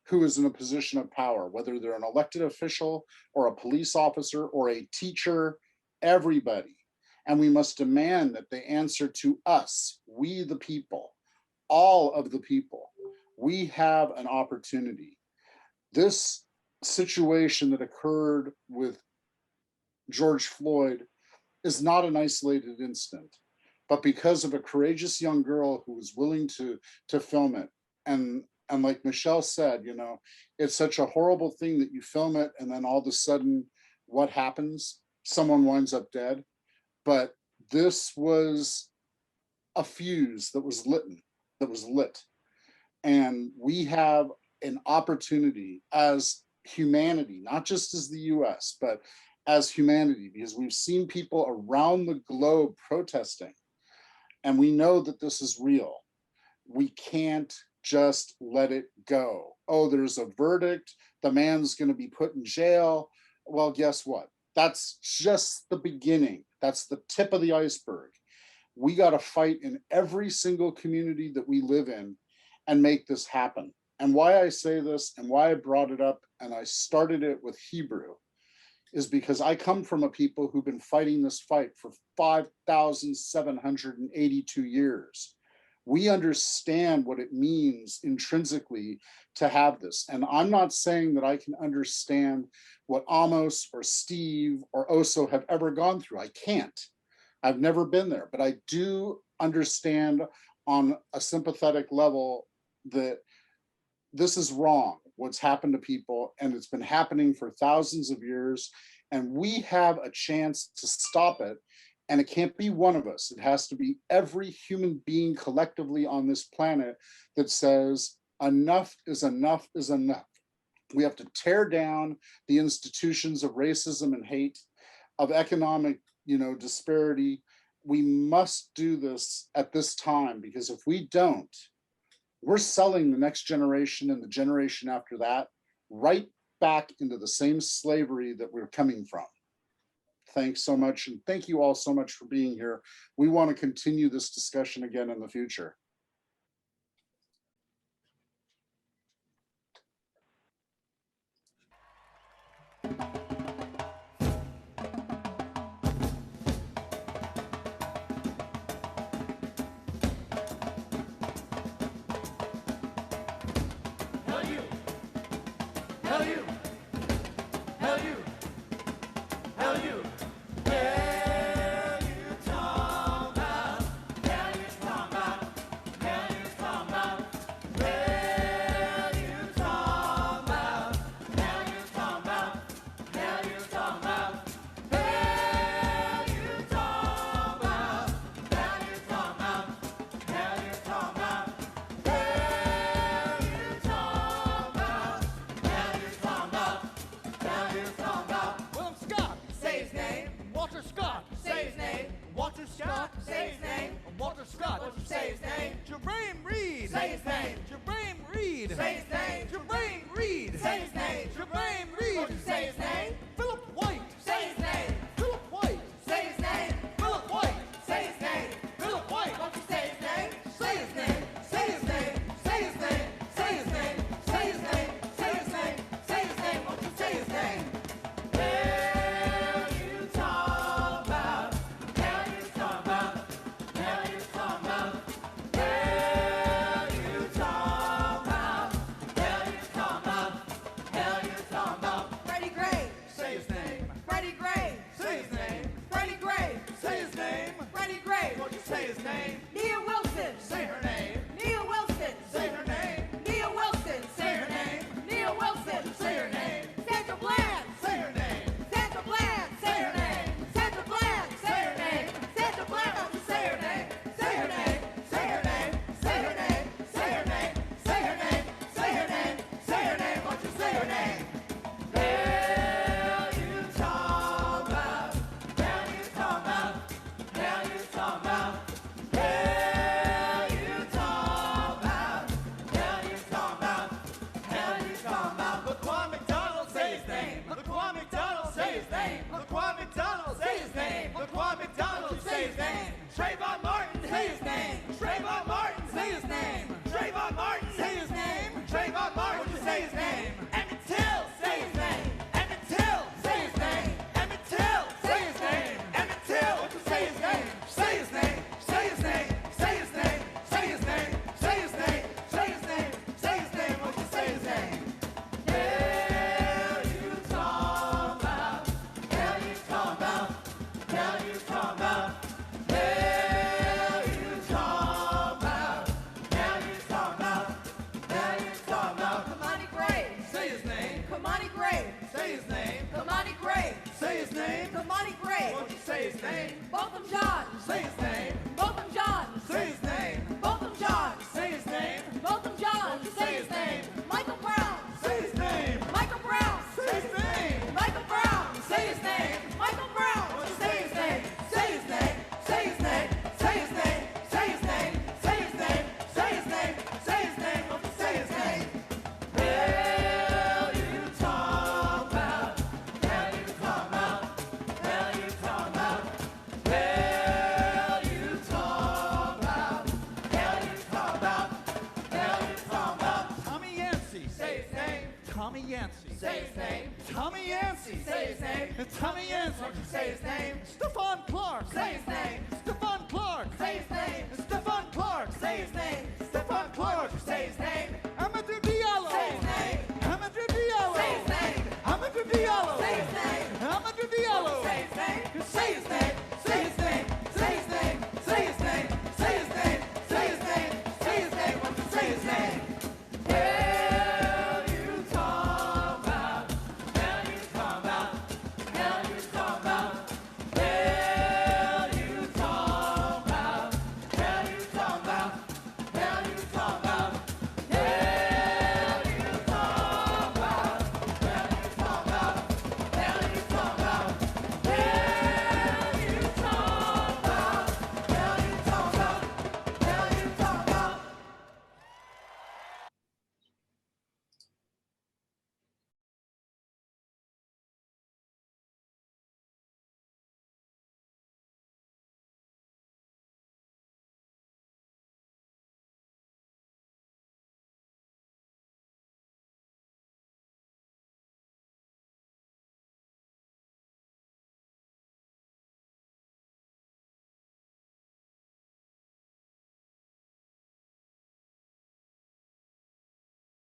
who is in a position of power, whether they're an elected official or a police officer or a teacher, everybody. And we must demand that they answer to us, we the people, all of the people. We have an opportunity. This situation that occurred with George Floyd is not an isolated incident, but because of a courageous young girl who was willing to film it. And like Michelle said, you know, it's such a horrible thing that you film it and then all of a sudden what happens? Someone winds up dead. But this was a fuse that was lit. And we have an opportunity as humanity, not just as the US, but as humanity, because we've seen people around the globe protesting, and we know that this is real. We can't just let it go. Oh, there's a verdict, the man's going to be put in jail. Well, guess what? That's just the beginning. That's the tip of the iceberg. We got to fight in every single community that we live in and make this happen. And why I say this and why I brought it up and I started it with Hebrew is because I come from a people who've been fighting this fight for 5,782 years. We understand what it means intrinsically to have this. And I'm not saying that I can understand what Amos or Steve or Oso have ever gone through. I can't. I've never been there, but I do understand on a sympathetic level that this is wrong, what's happened to people, and it's been happening for thousands of years, and we have a chance to stop it, and it can't be one of us. It has to be every human being collectively on this planet that says enough is enough is enough. We have to tear down the institutions of racism and hate, of economic, disparity. We must do this at this time, because if we don't, we're selling the next generation and the generation after that right back into the same slavery that we're coming from. Thanks so much. And thank you all so much for being here. We want to continue this discussion again in the future. Hell you. Hell you. Hell you. Hell you talking about. Hell you talking about. Hell you talking about. Hell you talking about. Hell you talking about. Hell you talking about. Hell you talking about. Hell you talking about. Hell you talking about. William Scott, say his name. Walter Scott, say his name. Walter Scott, say his name. Walter Scott, say his name. Jermaine Reed, say his name. Jermaine Reed, say his name. Jermaine Reed, say his name. Jermaine Reed, say his name. Philip White, say his name. Philip White, say his name. Philip White, say his name. Philip White, won't you say his name? Say his name. Say his name. Say his name. Say his name. Say his name. Say his name. Say his name. Won't you say his name? Hell you talk about. Hell you talk about. Hell you talk about. Hell you talk about. Hell you talk about. Hell you talk about. Freddie Gray, say his name. Freddie Gray, say his name. Freddie Gray, say his name. Freddie Gray, won't you say his name? Nia Wilson, say her name. Nia Wilson, say her name. Nia Wilson, say her name. Nia Wilson, say her name. Sandra Bland, say her name. Sandra Bland, say her name. Sandra Bland, say her name. Sandra Bland, won't you say her name? Say her name. Say her name. Say her name. Say her name. Say her name. Say her name. Say her name. Won't you say her name? Hell you talk about. Hell you talk about. Hell you talk about. Hell you talk about. Hell you talk about. Hell you talk about. Laquan McDonald, say his name. Laquan McDonald, say his name. Laquan McDonald, say his name. Laquan McDonald, say his name. Trayvon Martin, say his name. Trayvon Martin, say his name. Trayvon Martin, say his name. Trayvon Martin, would you say his name? Emmett Till, say his name. Emmett Till, say his name. Emmett Till, say his name. Emmett Till, would you say his name? Say his name. Say his name. Say his name. Say his name. Say his name. Say his name. Say his name. Would you say his name? Hell you talk about. Hell you talk about. Hell you talk about. Hell you talk about. Hell you talk about. Hell you talk about. Kamani Gray, say his name. Kamani Gray, say his name. Kamani Gray, say his name. Kamani Gray, won't you say his name? Botham John, say his name. Botham John, say his name. Botham John, say his name. Botham John, won't you say his name? Michael Brown, say his name. Michael Brown, say his name. Michael Brown, say his name. Michael Brown, won't you say his name? Say his name. Say his name. Say his name. Say his name. Say his name. Say his name. Say his name. Won't you say his name? Hell you talk about. Hell you talk about. Hell you talk about. Hell you talk about. Hell you talk about. Hell you talk about. Tommy Yancey, say his name. Tommy Yancey, say his name. Tommy Yancey, say his name. Tommy Yancey, won't you say his name? Stephon Clark, say his name.